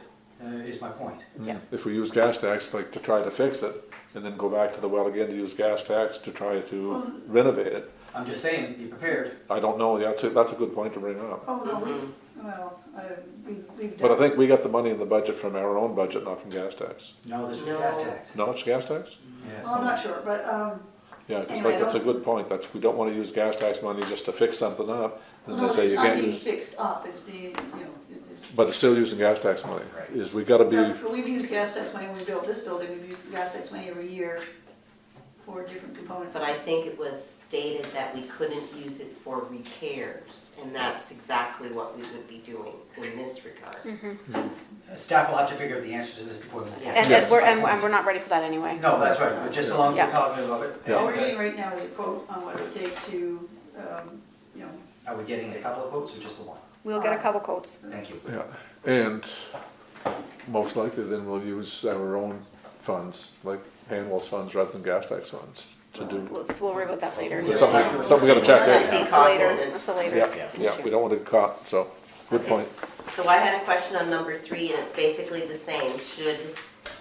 is my point.
Yeah.
If we use gas tax, like to try to fix it, and then go back to the well again to use gas tax to try to renovate it,
I'm just saying, be prepared.
I don't know, that's a good point to bring up.
Oh, no, we've done.
But I think we got the money in the budget from our own budget, not from gas tax.
No, this was
No.
gas tax.
No, it's gas tax?
Yeah,
Well, I'm not sure, but,
Yeah, because
Anyway,
like, that's a
I
good point, we don't wanna use gas tax money just to fix something up, then
no,
they say
it's
you
not
can't
being
use.
fixed up, it's being,
but it's still using gas tax money,
Right.
is we gotta be,
But we've used gas tax money when we built this building, we've used gas tax money every year for different components.
But I think it was stated that we couldn't use it for repairs, and that's exactly what we would be doing in this regard.
Staff will have to figure out the answers to this before we move forward.
And,
Yes.
and we're not ready for that anyway.
No, that's right, but just as long as
Yeah.
we're cognitive of it.
Yeah.
All we're getting right now is a quote on what it would take to, you know,
Are we getting a couple of quotes or just the one?
We'll get a couple quotes.
Thank you.
yeah, and most likely then we'll use our own funds, like Hanwell's funds rather than gas tax funds to do.
We'll worry about that later.
Something we gotta check
Just
out.
be
That's a later,
cognizant.
that's a later.
Yeah, yeah, we don't want to get caught, so, good point.
So I had a question on number 3, and it's basically the same,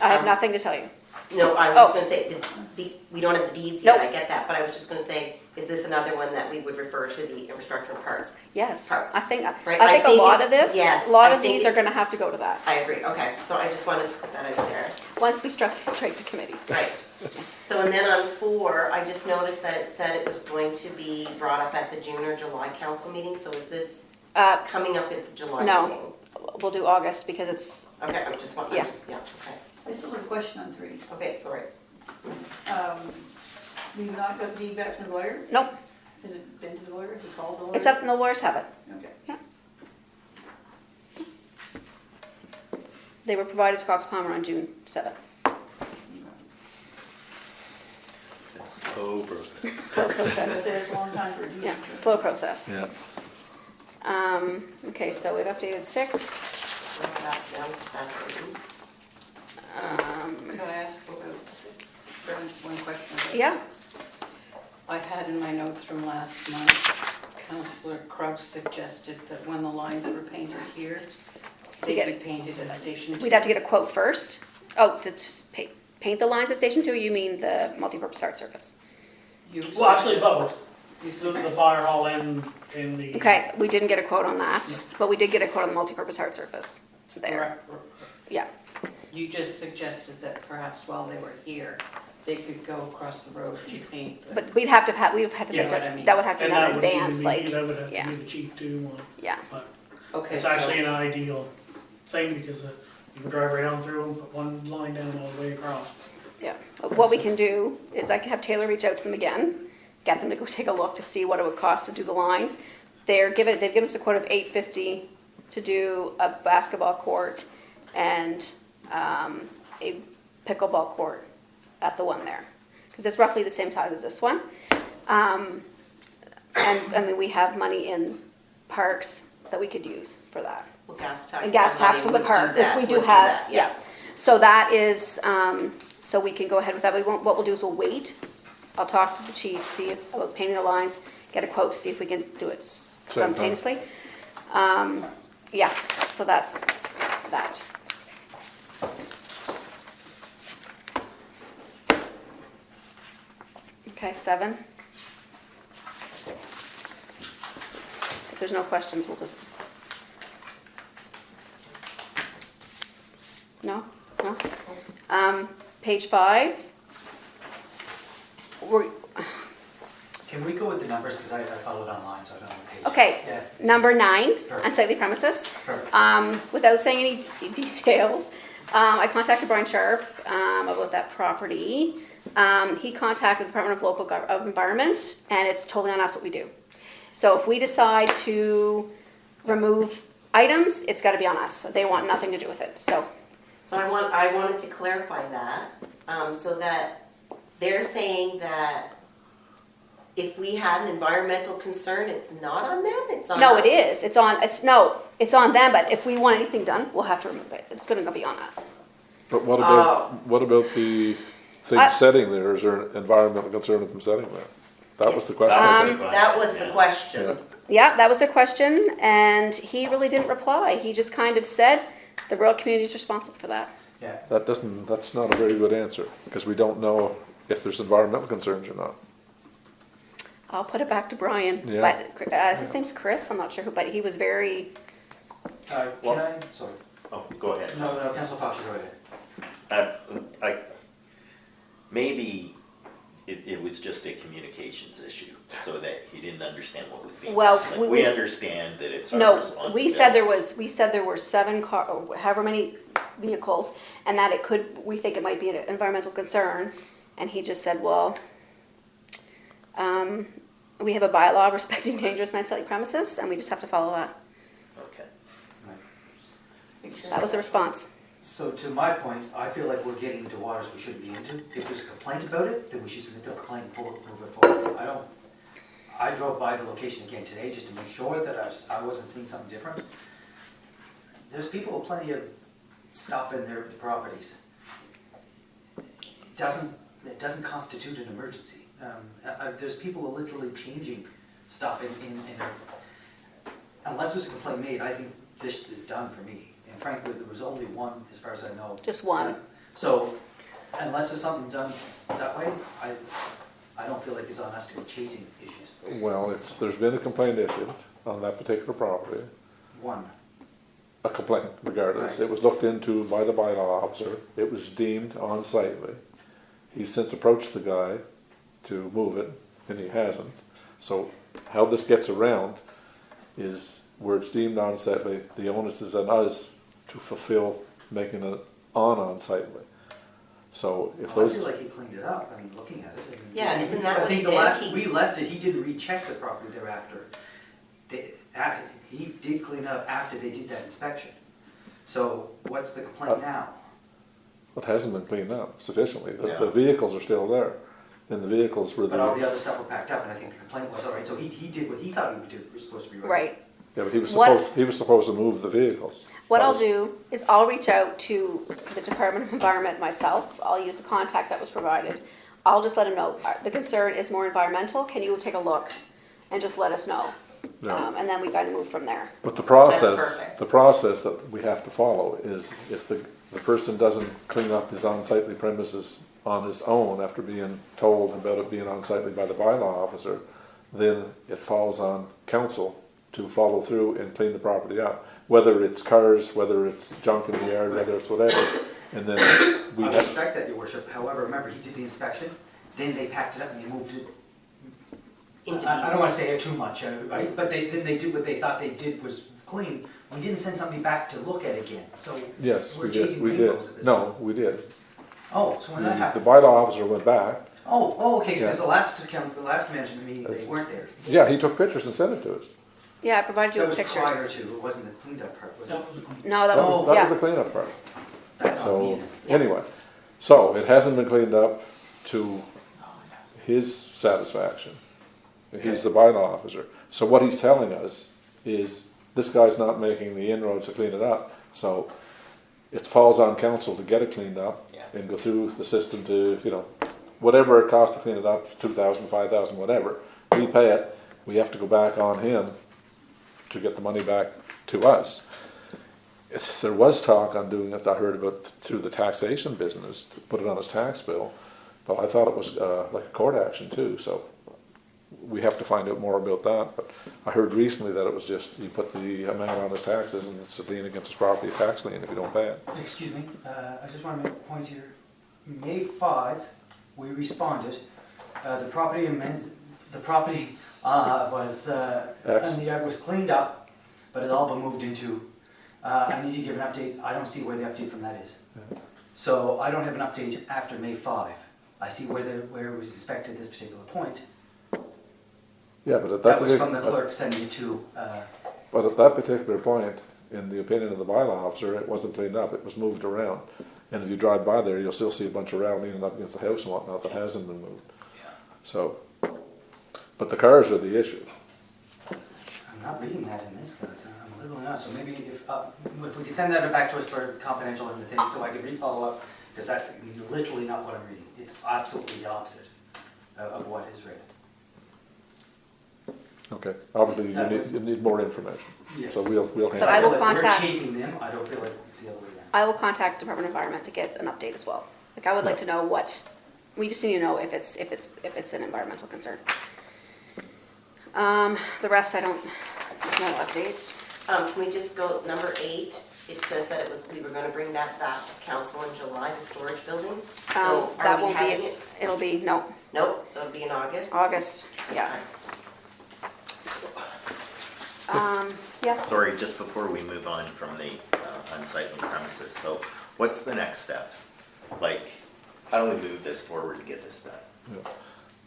I have nothing to tell you.
no, I was just
Oh.
gonna say, we don't have the deeds yet,
Nope.
I get that, but I was just gonna say, is this another one that we would refer to the infrastructure parts?
Yes,
Parks.
I think
Right,
a
I think
lot of
it's-
this,
yes,
a lot
I
of
think
these
it-
are gonna have to go to that.
I agree, okay, so I just wanted to put that out there.
Once we strike the committee.
Right. So, and then on 4, I just noticed that it said it was going to be brought up at the June or July council meeting, so is this coming up at the July
no.
meeting?
We'll do August because it's,
Okay, I just want,
Yeah.
yeah,
I still have a question on 3.
okay, sorry.
We've not got the deed back from the lawyer?
nope,
Has it been to the lawyer? Has he called the lawyer?
it's up and the lawyers have it.
Okay.
They were provided to Cox Palmer on June 7th.
Slow process.
Slow
That's
process.
it's a long time for a deed.
Yeah, slow process.
Yeah.
Okay, so we've updated 6.
We're back down to 7.
Could I ask about 6? One question about 6?
Yeah.
I had in my notes from last month, Councillor Kraus suggested that when the lines were painted here, they
get-
be painted at Station 2.
We'd have to get a quote first. Oh, to just paint the lines at Station 2, you mean the multi-purpose art surface?
You
Well, actually,
said-
both.
you
The
said-
fire hall and the.
Okay, we didn't get a quote on that, but we did get a quote on the multi-purpose art surface there. Yeah,
You just suggested that perhaps while they were here, they could go across the road and paint the.
but we'd have to have
Yeah,
make
what I
that,
mean.
that would have to be
And
done
that
in
would
advance,
be,
like,
that would have
yeah.
to be the chief too,
yeah.
but
Okay,
it's
so-
actually an ideal thing because you can drive right on through and put one line down all the way across.
Yeah, what we can do is I can have Taylor reach out to them again, get them to go take a look to see what it would cost to do the lines. They've given us a quote of $850 to do a basketball court and a pickleball court at the one there, because it's roughly the same size as this one. And I mean, we have money in parks that we could use for that.
Well, gas tax.
And gas tax
money
from the
would
park,
that,
we
would
do have,
that,
yeah. So that is, so we can go ahead with that. What we'll do is we'll wait. I'll talk to the chief, see about painting the lines, get a quote, see if we can do it simultaneously. Yeah, so that's that. Okay, 7. If there's no questions, we'll just. No? No? Page 5.
Can we go with the numbers, because I followed online, so I don't have a page.
Okay,
Yeah.
number 9,
Perfect.
unsightly premises.
Perfect.
Without saying any details, I contacted Brian Sharp about that property. He contacted the Department of Local Environment, and it's totally on us what we do. So if we decide to remove items, it's got to be on us. They want nothing to do with it. So
So I wanted to clarify that, so that they're saying that if we had an environmental concern, it's not on them, it's on us?
no, it is. It's on them. But if we want anything done, we'll have to remove it. It's going to be on us.
But what
Oh.
about the thing
I-
setting there? Is there an environmental concern with them setting there? That was the question, I think.
That was the question.
Yeah.
Yeah, that was the question, and he really didn't reply. He just kind of said the rural community is responsible for that.
Yeah,
That's not a very good answer, because we don't know if there's environmental concerns or not.
I'll put it back to Brian.
Yeah.
But his name's Chris. I'm not sure who, but he was very.
can I, sorry.
Oh, go ahead.
No, Councilor Fox, go ahead.
Maybe it was just a communications issue, so that he didn't understand what was being
Well,
asked. Like,
we-
we
we-
understand that it's our
No,
responsibility.
we said there were 7 however many vehicles, and that it could, we think it might be an environmental concern, and he just said, well, we have a bylaw respecting dangerous and unsightly premises, and we just have to follow that.
Okay.
That was the response.
So to my point, I feel like we're getting into waters we shouldn't be into. If there's a complaint about it, then we should submit the complaint and move it forward. I drove by the location again today just to make sure that I wasn't seeing something different. There's people with plenty of stuff in their properties. It doesn't constitute an emergency. There's people who are literally changing stuff in their, unless there's a complaint made, I think this is done for me. And frankly, there was only one, as far as I know.
Just one.
So, unless there's something done that way, I don't feel like it's on us to go chasing issues.
Well, there's been a complaint issued on that particular property,
One.
a complaint regardless.
Right.
It was looked into by the bylaw officer. It was deemed unsightly. He's since approached the guy to move it, and he hasn't. So how this gets around is where it's deemed unsightly, the onus is on us to fulfill making it unsightly. So if
I
those,
feel like he cleaned it up, I mean, looking at it. and-
Yeah, isn't that
I
what
think
he
the
did?
last,
He-
we left it, he didn't recheck the property thereafter. He did clean it up after they did that inspection. So what's the complaint now?
it hasn't been cleaned up sufficiently.
Yeah.
The vehicles are still there, and the vehicles were
But all the
the,
other stuff were packed up, and I think the complaint was, all right, so he did what he thought he was supposed to be right.
Right.
yeah, but he was
What-
supposed to move the vehicles.
What
That
I'll
was-
do is I'll reach out to the Department of Environment myself. I'll use the contact that was provided. I'll just let them know, the concern is more environmental, can you take a look and just let us know?
Yeah.
And then we kind of move from there.
But the
perfect.
process that we have to follow is if the person doesn't clean up his unsightly premises on his own after being told about it being unsightly by the bylaw officer, then it falls on council to follow through and clean the property up. Whether it's cars, whether it's junk in the yard, whether it's whatever, and then we
I
have,
respect that, your worship, however, remember, he did the inspection, then they packed it up and they moved it.
Into
I don't wanna say it too much, right, but then they did what they thought they did was clean. We didn't send somebody back to look at it again, so
yes,
we're
we did,
chasing
we did.
rainbows at this
No,
point.
we did.
Oh, so when that
The
happened?
bylaw officer went back.
Oh, okay, so
Yeah.
the last management meeting, they
That's-
weren't there.
Yeah, he took pictures and sent it to us.
Yeah, I provided you
That
with
was prior
pictures.
to, it wasn't the cleaned up part, was it?
That was a complaint.
No, that was,
Oh,
That was the
yeah.
cleanup part.
That's on me
So,
then.
anyway, so it hasn't been cleaned up to his satisfaction. He's the bylaw officer. So what he's telling us is, this guy's not making the inroads to clean it up. So it falls on council to get it cleaned up
Yeah.
and go through the system to, whatever it costs to clean it up, 2,000, 5,000, whatever. We pay it, we have to go back on him to get the money back to us. There was talk on doing it, I heard about through the taxation business, to put it on his tax bill, but I thought it was like a court action too, so we have to find out more about that. But I heard recently that it was just, you put the amount on his taxes and it's a lien against his property, a tax lien if you don't pay it.
Excuse me, I just want to make a point here. May 5, we responded, the property was,
X.
and the yard was cleaned up, but it's all been moved into, I need to give an update, I don't see where the update from that is. So I don't have an update after May 5. I see where it was inspected at this particular point.
Yeah, but at
That
that
was from the
particular,
clerk sending it to,
but at that particular point, in the opinion of the bylaw officer, it wasn't cleaned up, it was moved around. And if you drive by there, you'll still see a bunch of round leaning up against the house and whatnot that hasn't been moved. So, but the cars are the issue.
I'm not reading that in this, guys, I'm literally not, so maybe if we could send that back to us for confidential and the thing, so I could re-follow up, because that's literally not what I'm reading. It's absolutely the opposite of what is read.
Okay, obviously you
That
need,
was-
you need more information.
Yes.
So we'll
But
handle
I
it.
will
feel like
contact-
We're chasing them, I don't feel like it's the other way around.
I will contact Department of Environment to get an update as well. Like, I would like to know we just need to know if it's an environmental concern. The rest, I don't, no updates.
Can we just go, number 8 it says that we were gonna bring that back to council in July, the storage building. So
That
are we
won't be,
having it?
it'll be, no,
Nope, so it'll be in August?
August, yeah. Yeah,
Sorry, just before we move on from the unsightly premises, so what's the next steps? Like, how do we move this forward to get this done?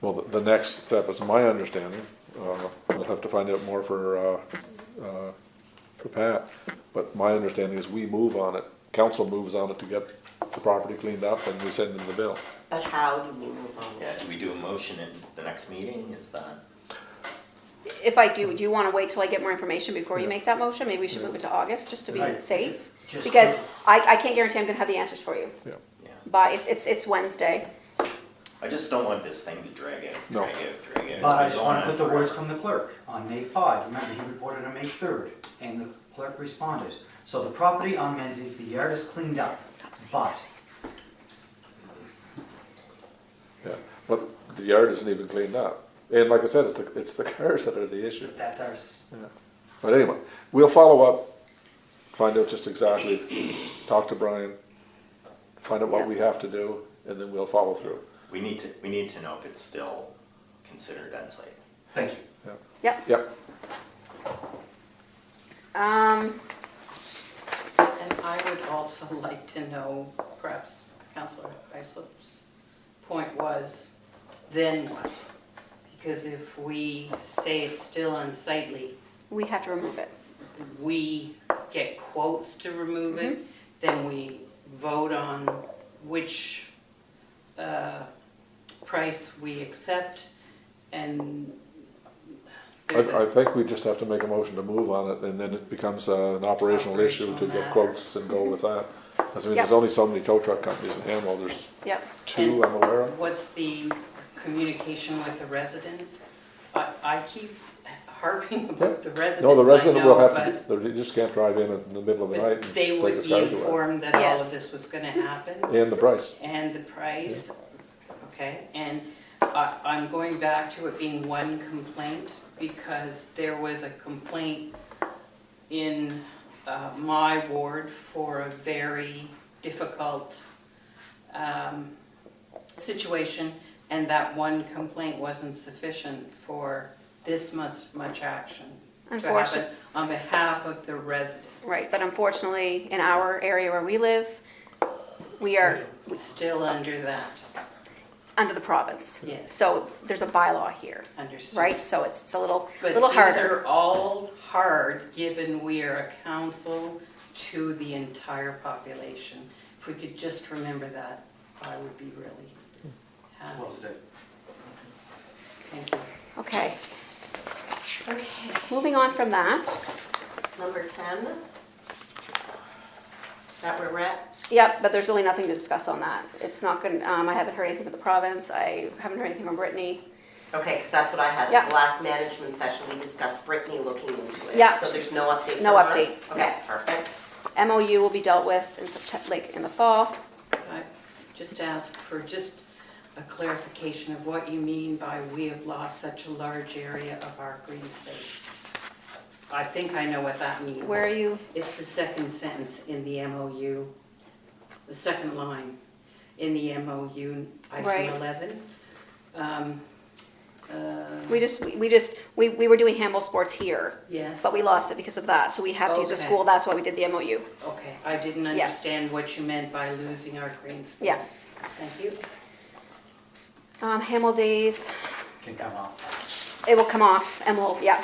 Well, the next step is my understanding, we'll have to find out more for Pat, but my understanding is we move on it, council moves on it to get the property cleaned up and we send them the bill.
But how do we move on?
Yeah, do we do a motion in the next meeting? Is that?
if I do you wanna wait till I get more information before you make that motion? Maybe we should move it to August, just to be
Right.
safe?
Just-
Because I can't guarantee I'm gonna have the answers for you,
Yeah,
Yeah.
but it's Wednesday.
I just don't want this thing to drag out,
No.
drag out, drag out.
But I
We
just
don't
want to
want
put the words
forever.
from the clerk on May 5. Remember, he reported on May 3rd, and the clerk responded. So the property on Menzies, the yard is cleaned up, but
yeah, but the yard isn't even cleaned up. And like I said, it's the cars that are the issue.
that's our, s-
Yeah. But anyway, we'll follow up, find out just exactly, talk to Brian, find out what we have to do, and then we'll follow through.
We need to know if it's still considered unsightly.
thank you.
Yep.
Yep,
Um,
And I would also like to know, perhaps Councillor Islip's point was, then what? Because if we say it's still unsightly,
we have to remove it.
we get quotes to remove it, then we vote on which price we accept, and there's
I
a,
think we just have to make a motion to move on it, and then it becomes an operational issue to
Operational
get
matter.
quotes and go with that. 'Cause I mean,
Yep.
there's only so many tow truck companies in Hanwell, there's
Yep.
two I'm aware of.
what's the communication with the resident? I keep harping about the residents,
No, the
I
resident will
know,
have to, they just can't drive in the middle of the night
but
and
they
take
would
his
be
cars away.
informed that all of
Yes.
this was gonna happen,
And the price.
and the price, okay? And I'm going back to it being one complaint, because there was a complaint in my ward for a very difficult situation, and that one complaint wasn't sufficient for this much action to happen
Unfortunate-
on behalf of the resident.
Right, but unfortunately, in our area where we live, we are
Still under that,
under the province.
Yes.
So there's a bylaw here,
understood.
right? So it's a little
But
little
these
harder.
are all hard, given we are a council to the entire population. If we could just remember that, I would be really happy.
Well said.
Thank you.
Okay,
Okay,
moving on from that.
number 10. That where we're at?
Yep, but there's really nothing to discuss on that. It's not gonna, I haven't heard anything from the province. I haven't heard anything from Brittany.
Okay, because that's what I had
Yeah.
at the last management session, we discussed Brittany looking into it.
Yeah.
So there's no update
No
from her?
update.
Okay, perfect.
MOU will be dealt with in September, like in the fall.
I just ask for just a clarification of what you mean by we have lost such a large area of our green space. I think I know what that means.
Where are you?
It's the second sentence in the MOU, the second line in the MOU,
Right.
item 11.
We were doing handball sports here,
Yes.
but we lost it because of that. So we have to use the
Okay.
school. That's why we did the MOU.
Okay, I didn't
Yeah.
understand what you meant by losing our green space.
Yeah.
Thank you.
Hamel days,
Can come off.
it will come off and we'll, yeah.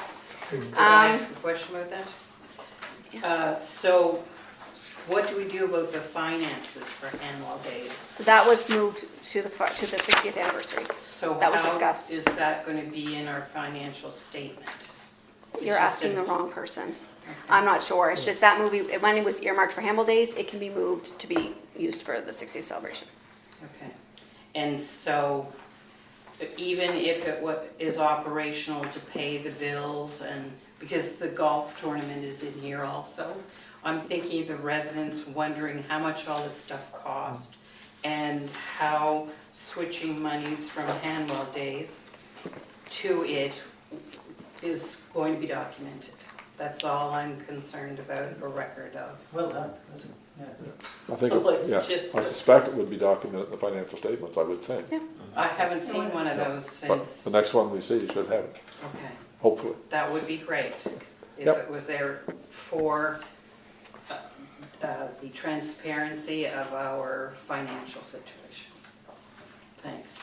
Could I ask a question about that? So what do we do about the finances for Hanwell Days?
That was moved to the 60th anniversary.
So
That was
how
discussed.
is that going to be in our financial statement? It's
You're
just
asking
a-
the wrong person.
Okay.
I'm not sure. It's just that movie, when it was earmarked for Hamel Days, it can be moved to be used for the 60th celebration.
Okay, and so even if it is operational to pay the bills and, because the golf tournament is in here also, I'm thinking the residents wondering how much all this stuff cost and how switching monies from Hanwell Days to it is going to be documented. That's all I'm concerned about, a record of.
Well done, that's, yeah.
I think,
Well, it's
yeah,
just-
I suspect it would be documented in the financial statements, I would think.
I haven't seen one of those
But
since,
the next one we see should have it,
okay,
hopefully.
that would be great. If
Yep.
it was there for the transparency of our financial situation. Thanks.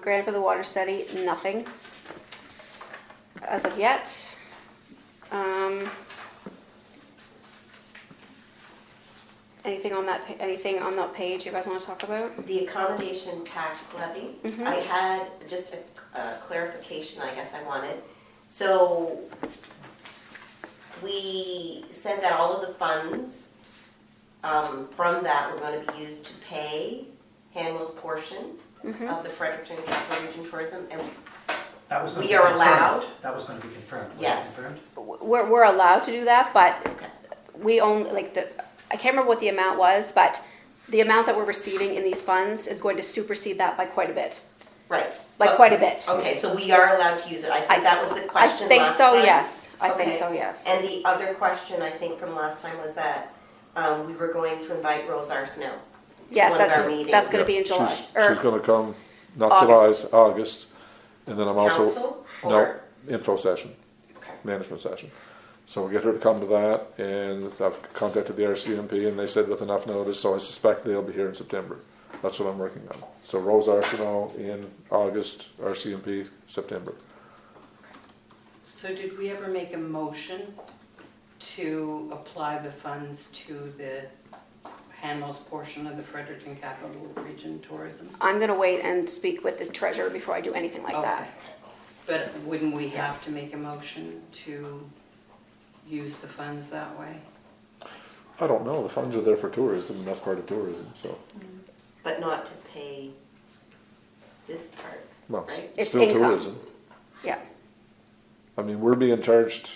Grant for the water study, nothing as of yet. Anything on that page you guys want to talk about?
The accommodation tax levy,
Mhm.
I had just a clarification I guess I wanted. So we said that all of the funds from that were going to be used to pay Hanwell's portion of the Fredericton Capital Region Tourism, and
That was going to
We
be
are
confirmed.
allowed?
That was going to be confirmed, was it
Yes.
confirmed?
We're allowed to do that, but
okay.
we only, I can't remember what the amount was, but the amount that we're receiving in these funds is going to supersede that by quite a bit.
Right.
Like
But-
quite a bit.
Okay, so we are allowed to use it. I think that was the
I
question
think
last
so,
time.
yes. I think
Okay.
so, yes.
And the other question I think from last time was that we were going to invite Rose Arsenault.
Yes,
one of our
that's
meetings.
gonna be in July.
She's gonna come, not
August.
July, August, and then I'm also,
Council
no,
or?
info session,
Okay.
management session. So we'll get her to come to that, and I've contacted the RCMP, and they said with enough notice, so I suspect they'll be here in September. That's what I'm working on. So Rose Arsenault in August, RCMP September.
So did we ever make a motion to apply the funds to the Hanwell's portion of the Fredericton Capital Region Tourism?
I'm gonna wait and speak with the treasurer before I do anything like that.
Okay. But wouldn't we have to make a motion to use the funds that way?
I don't know, the funds are there for tourism, and that's part of tourism, so,
But not to pay this part,
well,
right?
it's
It's
still
income.
tourism.
Yeah,
I mean, we're being charged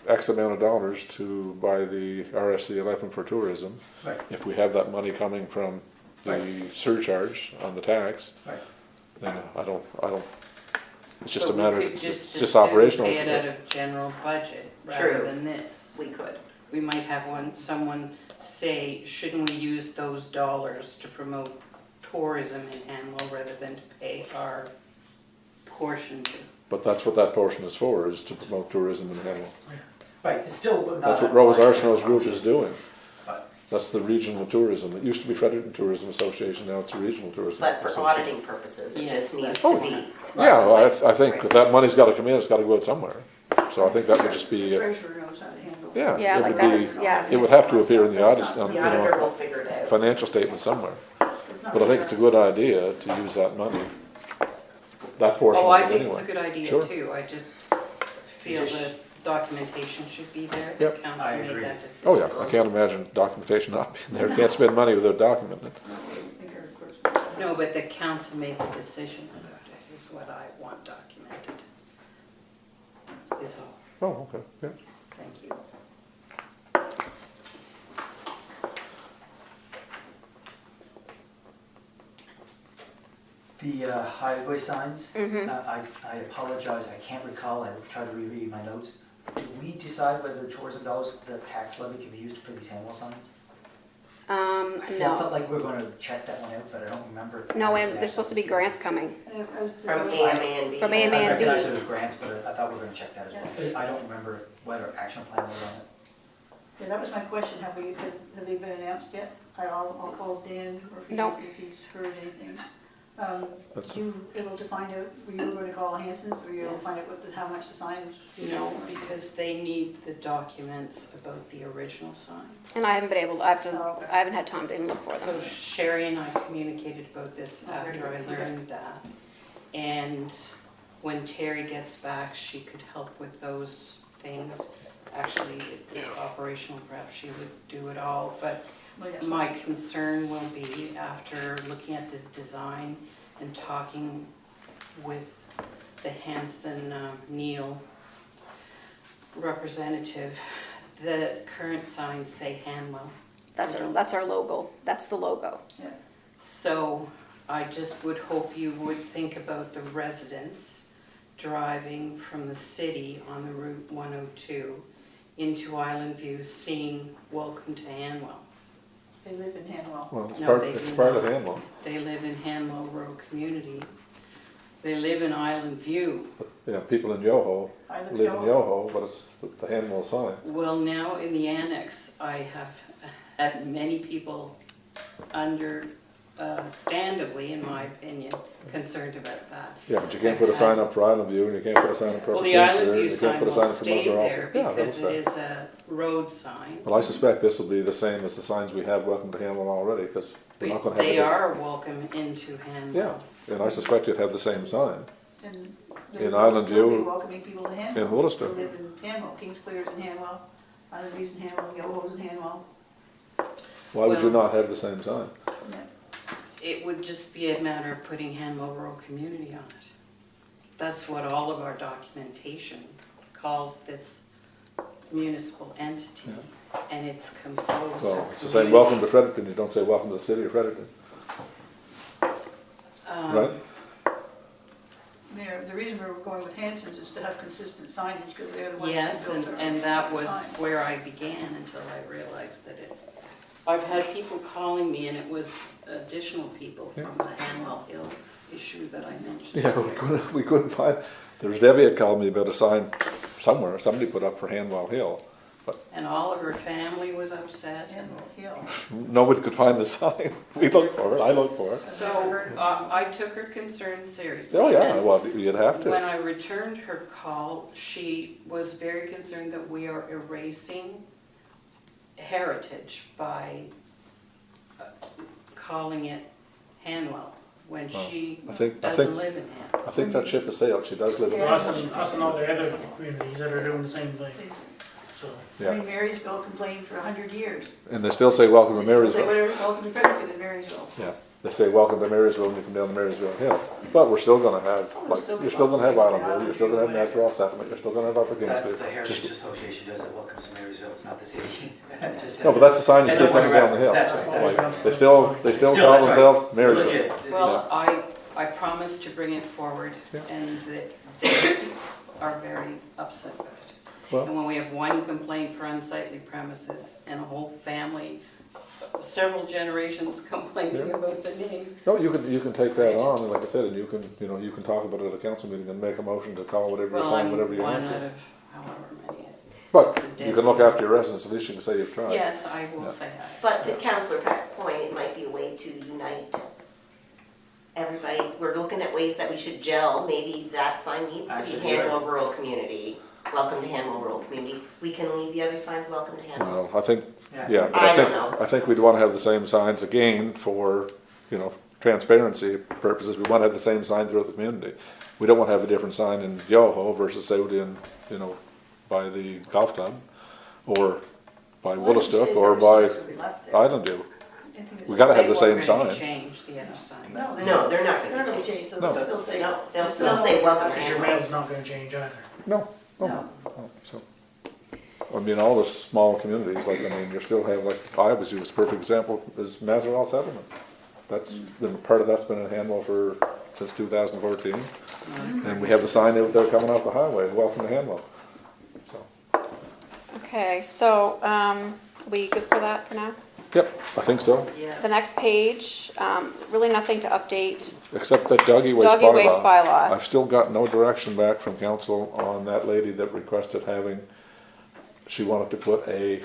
X amount of dollars to buy the RSC 11 for tourism.
Right,
If we have that money coming from the surcharge on the tax,
right.
then I don't, it's just a
But we
matter,
could
it's
just
just
assume
operational.
Pay it out of general budget rather
True.
than this.
We could.
We might have someone say, shouldn't we use those dollars to promote tourism in Hanwell rather than to pay our portion to?
But that's what that portion is for, is to promote tourism in Hanwell.
Right, it's still not.
That's what
a
Rose
large
Arsenault's group is
contribution,
doing.
but-
That's the regional tourism. It used to be Fredericton Tourism Association, now it's the Regional Tourism
But for
Association.
auditing purposes, it
Yes,
just needs
that's
to
fine.
be.
Yeah, well, I think if that money's gotta come in, it's gotta go out somewhere. So I think that would just
The
be,
treasurer knows how to handle it.
yeah,
yeah,
it
like
would
that
be,
is, yeah.
it would have to appear in the audit,
The
you
auditor
know,
will figure it out.
financial statement somewhere.
It's not
But I think it's a
fair.
good idea to use that money, that portion
Oh,
of
I
it
think it's a
anyway.
good idea
Sure.
too. I just feel the documentation should be there. The
Yep.
council
I
made
agree.
that decision.
Oh, yeah, I can't imagine documentation not being there. Can't spend money without documenting it.
No, I think our clerk's-
No, but the council made the decision about it, is what I want documented. Is all.
Oh, okay, yeah.
Thank you.
The highway signs,
Mhm.
I apologize, I can't recall, I tried to reread my notes. Did we decide whether the tourism dollars, the tax levy can be used for these Hanwell signs? I felt
No,
like we were gonna check that one out, but I don't remember.
no, and there's supposed to be grants coming.
And I was-
From AMA and B.
From
I
AMA and B.
recognize it was grants, but I thought we were gonna check that as well. I don't remember what our action plan was on it.
Yeah, that was my question, have they been announced yet? I'll call Dan Murphy
No.
and see if he's heard anything.
That's-
You able to find out, were you going to call Hanson's, or were you able to
Yes.
find out how much the signs?
No, because they need the documents about the original signs.
And I haven't been able,
Oh, okay.
I haven't had time to even look for
So
them.
Sherry and I communicated about this
Oh,
after I
very good.
learned that. And when Terry gets back, she could help with those things. Actually, it's operational, perhaps she would do it all, but
Well, yes.
my concern will be after looking at the design and talking with the Hanson Neil representative, the current signs say Hanwell.
That's our logo, that's the logo.
Yeah.
So I just would hope you would think about the residents driving from the city on the Route 102 into Island View, seeing Welcome to Hanwell.
They live in Hanwell.
Well, it's
No,
part,
they
it's
do
part
not.
of Hanwell.
They live in Hanwell Road Community. They live in Island View.
Yeah, people in Yoho
I live in
live in
Yoho.
Yoho, but it's the Hanwell sign.
Well, now in the annex, I have had many people understandably, in my opinion, concerned about that.
Yeah, but you can't put a sign up for Island View, and you can't put a sign up for
Well, the
Kingsford,
Island View
you can't
sign
put a
will
sign up for
stay
Muswell
there
also. Yeah, that'll
because
stay.
it is a road sign.
Well, I suspect this will be the same as the signs we have welcome to Hanwell already, because we're not gonna have.
They
a-
are welcome into Hanwell.
Yeah, and I suspect you'd have the same sign.
And
In
they'll
Island
still be
View,
welcoming people to Hanwell.
in Williston.
Who live in Hanwell, Kings Clear's in Hanwell, Island View's in Hanwell, Yoho's in Hanwell.
Why would you
Well-
not have the same sign?
Yeah.
It would just be a matter of putting Hanwell Rural Community on it. That's what all of our documentation calls this municipal entity, and it's composed
Well,
of
it's the same, welcome to
communities.
Fredericton, you don't say welcome to the city of Fredericton, right?
Mayor, the reason we're going with Hanson's is to have consistent signage, because they're the ones who
Yes,
built our
and that was
signs.
where I began until I realized that I've had people calling me, and it was additional people from the Hanwell Hill issue that I mentioned.
Yeah,
here.
we couldn't find, there's Debbie had called me about a sign somewhere, somebody put up for Hanwell Hill.
And all of her family was upset.
Hanwell Hill.
Nobody could find the sign. We looked for it, I looked for it.
So I took her concern seriously.
Oh, yeah,
and
well, you'd have
When
to.
I returned her call, she was very concerned that we are erasing heritage by calling it Hanwell, when she
I think-
doesn't live in Hanwell.
I think that ship has sailed, she does live in
Us
Hanwell.
and all the other communities that are doing the same thing, so.
I
Yeah,
mean, Marysville complained for 100 years.
and they still say welcome to
They still say
Marysville.
whatever, welcome to Fredericton in Marysville.
Yeah, they say welcome to Marysville when you come down the Marysville Hill. But we're still gonna have, like, you're still gonna have Island View, you're still gonna have Natural Settlement, you're still gonna have Upper
That's
Kingsford.
the Heritage
Just-
Association does it, welcome to Marysville, it's not the city. Just,
No, but that's the sign you
I
see
know what
coming down the hill.
reference, that's right, that's
Like, They still
Still,
call
that's right.
themselves Marysville.
Legit.
Well, I promised to bring it forward,
Yeah.
and they are very upset with it.
Well-
And when we have one complaint for unsightly premises and a whole family, several generations complaining
Yeah.
about the name.
No, you can take that on, and like I said, and you can talk about it at a council meeting and make a motion to call whatever you
Well,
sign,
I'm
whatever you
one
want
out
to.
of however many.
But
it's a
you
dead
can look
end.
after your residents, at least you can say you've tried.
Yes, I will
Yeah.
say that.
But to Councillor Pratt's point, it might be a way to unite everybody. We're looking at ways that we should gel. Maybe that sign needs to
Actually,
be
you're
Hanwell Rural Community, welcome to Hanwell Rural Community. We can leave the other signs, welcome to Hanwell.
Well, I think,
Yeah.
yeah, but
I
I think,
don't know.
I think we'd wanna have the same signs again for, transparency purposes. We wanna have the same sign throughout the community. We don't wanna have a different sign in Yoho versus out in, by the golf club, or by Woolastook, or by Island View. We gotta have the same
They were gonna
sign.
change the other sign.
No, they're not
They're
gonna
not gonna
change.
change, so
No.
they'll still say.
No, they'll still say welcome to
Because your
Hanwell.
mail's not gonna change either.
No, no,
No.
no, so. I mean, all the small communities, you still have, I always use a perfect example, is Mazarell Settlement. That's been, part of that's been in Hanwell since 2014. And we have the sign out there coming off the highway, welcome to Hanwell. So,
Okay, so, we good for that for now?
yep, I think so,
Yeah.
The next page, really nothing to update.
except that doggy waste
Doggy waste
bylaw.
bylaw.
I've still got no direction back from council on that lady that requested she wanted to put a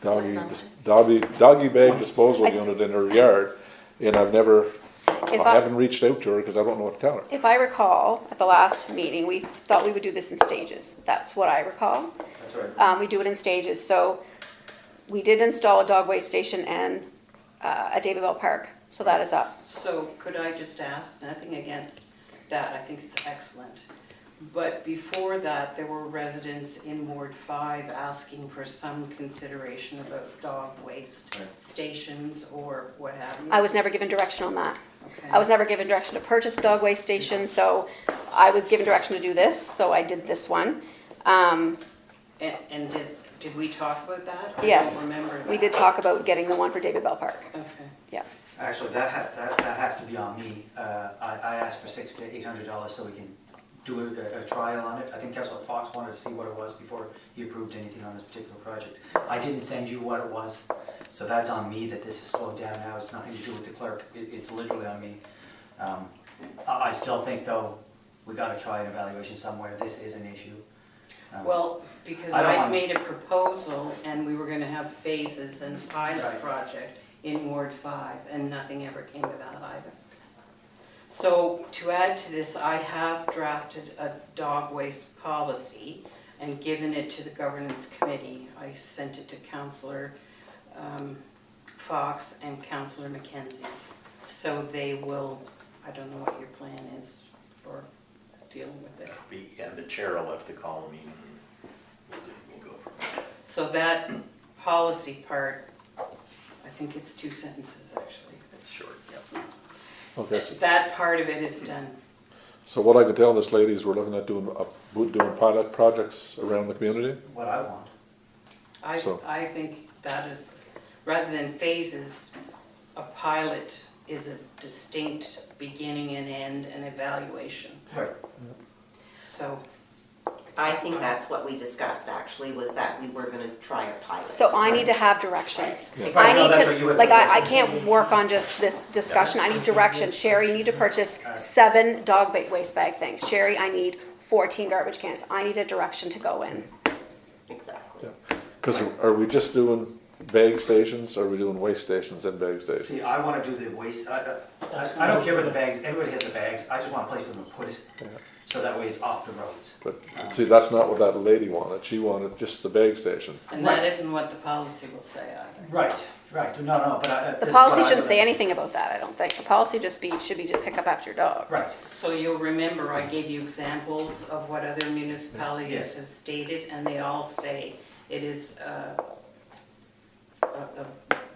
doggy bag disposal unit in her yard, and I haven't reached out to her because I don't know what to tell her.
If I recall, at the last meeting, we thought we would do this in stages. That's what I recall.
That's right.
We do it in stages, so we did install a dog waste station and at Davidville Park, so that is up.
So could I just ask, nothing against that, I think it's excellent. But before that, there were residents in Ward 5 asking for some consideration about dog waste stations or what have you.
I was never given direction on that.
Okay.
I was never given direction to purchase a dog waste station, so I was given direction to do this, so I did this one.
And did we talk about that?
Yes,
I don't remember that.
we did talk about getting the one for Davidville Park,
Okay.
yeah.
Actually, that has to be on me. I asked for $600 to $800 so we can do a trial on it. I think Councilor Fox wanted to see what it was before he approved anything on this particular project. I didn't send you what it was, so that's on me that this has slowed down now. It's nothing to do with the clerk. It's literally on me. I still think, though, we gotta try an evaluation somewhere. This is an issue.
Well, because
I don't
I
want-
made a proposal and we were gonna have phases and a pilot
Right.
project in Ward 5, and nothing ever came of that either. So to add to this, I have drafted a dog waste policy and given it to the governance committee. I sent it to Councillor Fox and Councillor McKenzie. So they will, I don't know what your plan is for dealing with it.
Yeah, the chair will have to call a meeting and we'll go from there.
So that policy part, I think it's 2 sentences actually.
It's short, yep.
Okay,
That part of it is done.
so what I can tell this lady is we're looking at doing pilot projects around the community.
What I want.
So-
I think that is, rather than phases, a pilot is a distinct beginning and end and evaluation.
Right.
So,
I think that's what we discussed actually, was that we were gonna try a pilot.
So I need to have direction.
Right.
I
Right, no,
need
that's what you
to,
had
like, I
proposed.
can't work on just this discussion, I need direction. Sherry, you need to purchase 7 dog waste bag things. Sherry, I need 14 garbage cans. I need a direction to go in.
Exactly.
Because are we just doing bag stations, or are we doing waste stations and bag stations?
See, I wanna do the waste, I don't care where the bags, everybody has the bags, I just want a place for them to put it.
Yeah.
So that way it's off the roads.
But see, that's not what that lady wanted. She wanted just the bag station.
and that isn't what the policy will say either.
Right, no, but
The
this is
policy
what I
shouldn't say
would-
anything about that, I don't think. The policy should be to pick up after your dog.
Right,
So you'll remember I gave you examples of what other municipalities
Yes.
have stated, and they all say it is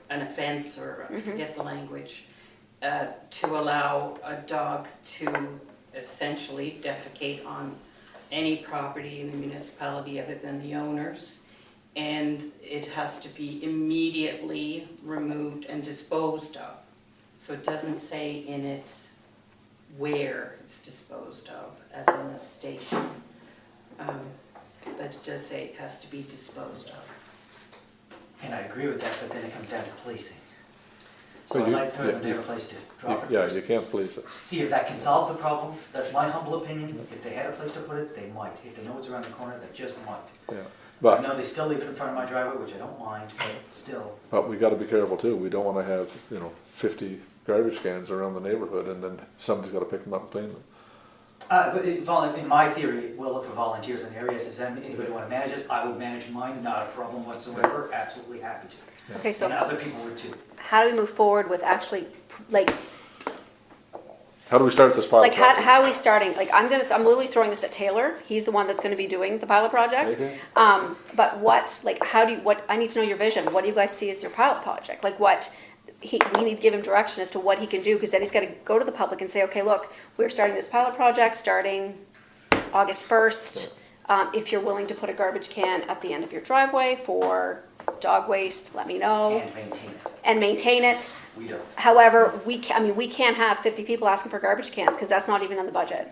an offense, or I forget the language, to allow a dog to essentially defecate on any property in the municipality other than the owners. And it has to be immediately removed and disposed of. So it doesn't say in it where it's disposed of, as in a station. But it does say it has to be disposed of.
and I agree with that, but then it comes down to policing.
So
So I'd
you-
like for them to
yeah,
have a place to drop it
Yeah,
first.
you can't police it.
See if that can solve the problem, that's my humble opinion. If they had a place to put it, they might. If they know it's around the corner, they just might.
Yeah,
I
but,
know they still leave it in front of my driveway, which I don't mind, but still.
but we gotta be careful too. We don't wanna have, 50 garbage cans around the neighborhood and then somebody's gotta pick them up and clean them.
But in my theory, we'll look for volunteers in areas. Does anybody want to manage it? I would manage mine, not a problem whatsoever, absolutely happy to.
Okay, so
And other people would too.
how do we move forward with actually, like,
How do we start this pilot
like how
project?
are we starting? Like, I'm literally throwing this at Taylor. He's the one that's gonna be doing the pilot project.
Okay.
But I need to know your vision. What do you guys see as your pilot project? Like we need to give him direction as to what he can do, because then he's gotta go to the public and say, okay, look, we're starting this pilot project starting August 1st. If you're willing to put a garbage can at the end of your driveway for dog waste, let me know.
And maintain it.
And maintain it.
We don't.
However, we can't have 50 people asking for garbage cans, because that's not even in the budget.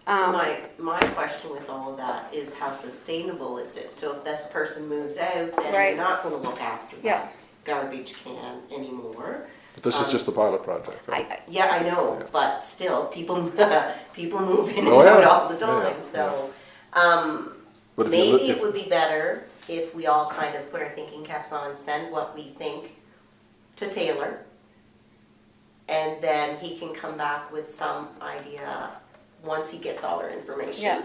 So my question with all of that is, how sustainable is it? So if this person moves out, then
Right.
they're not gonna look after
Yeah.
that garbage can anymore.
But this is just the pilot project, right?
Yeah, I know, but still, people, people move in and
Oh, yeah.
out all the
Yeah, yeah,
time, so.
But if you
Maybe
look-
it
if-
would be better if we all kind of put our thinking caps on and send what we think to Taylor. And then he can come back with some idea once he gets all our information.
Yeah.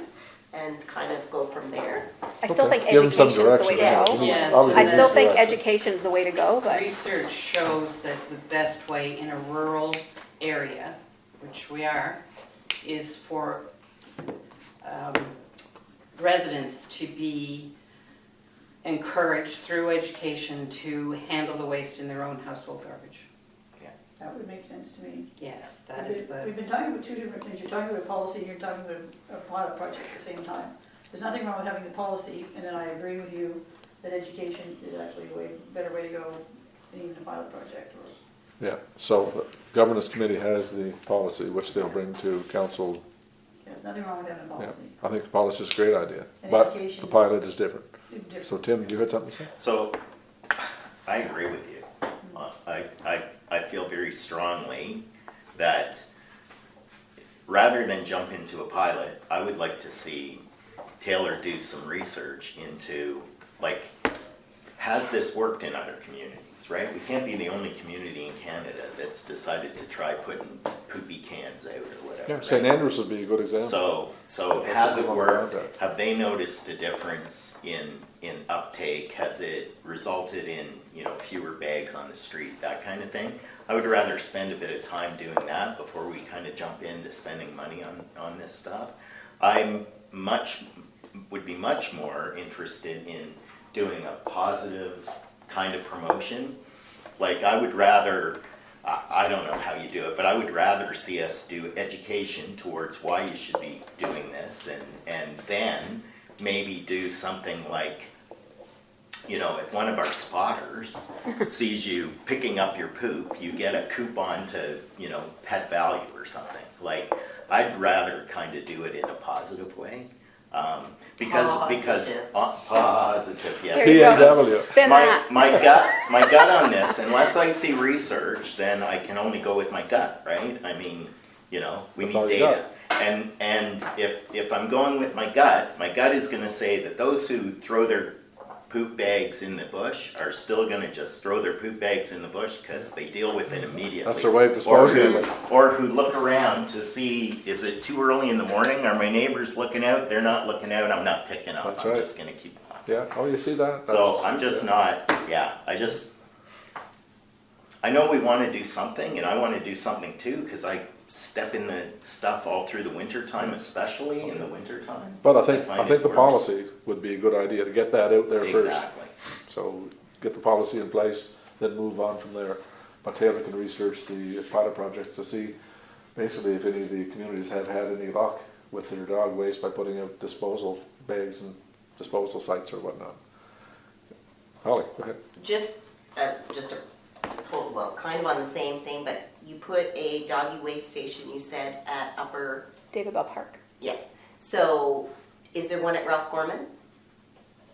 And kind of go from there.
I still
Okay.
think
Give him some
education's the way to
direction.
go.
We need-
Yes.
obviously
I
we
still
need
think
direction.
education's the way to go, but
Research shows that the best way in a rural area, which we are, is for residents to be encouraged through education to handle the waste in their own household garbage.
That would make sense to me.
Yes, that is
We've
the,
been talking about two different things. You're talking about policy, you're talking about a pilot project at the same time. There's nothing wrong with having the policy, and then I agree with you that education is actually a better way to go than even a pilot project.
Yeah, so the governance committee has the policy, which they'll bring to council
There's nothing wrong with having a
Yeah,
policy.
I think the policy is a great idea,
And
but
education.
the pilot is different.
It's different.
So Tim, you had something to say?
So, I agree with you. I feel very strongly that rather than jump into a pilot, I would like to see Taylor do some research into, like, has this worked in other communities, right? We can't be the only community in Canada that's decided to try putting poopy cans out or whatever.
Yeah, St.
right?
Andrews would be a good example.
So
That's
has
the
it
one
worked?
around that.
Have they noticed a difference in uptake? Has it resulted in, fewer bags on the street, that kind of thing? I would rather spend a bit of time doing that before we kind of jump into spending money on this stuff. Would be much more interested in doing a positive kind of promotion. Like, I would rather, I don't know how you do it, but I would rather see us do education towards why you should be doing this, and then maybe do something like, if one of our spotters sees you picking up your poop, you get a coupon to, Pet Value or something. Like, I'd rather kind of do it in a positive way. Because positive, yes.
There you go.
PAW.
Spin that.
My gut on this, unless I see research, then I can only go with my gut, right? I mean, we
That's
need
all you
data. And if I'm going with my gut is gonna say that those who throw their poop bags in the bush are still gonna just throw their poop bags in the bush because they deal with it immediately.
That's their way of disposing of it.
Or who look around to see, is it too early in the morning? Are my neighbors looking out? They're not looking out, I'm not picking up.
That's
I'm
right.
just gonna keep walking.
Yeah, oh, you see that?
So
That's-
I'm just not, I know we wanna do something, and I wanna do something too, cause I step in the stuff all through the winter time, especially in the winter time.
But I think
find
the
it works.
policy would be a good idea to get that out there first.
Exactly.
So get the policy in place, then move on from there. But Taylor can research the pilot projects to see basically if any of the communities have had any luck with their dog waste by putting out disposal bags and disposal sites or whatnot. Holly, go ahead.
Just well, kind of on the same thing, but you put a doggy waste station, you said, at Upper,
David Bell Park.
yes. So is there one at Ralph Gorman?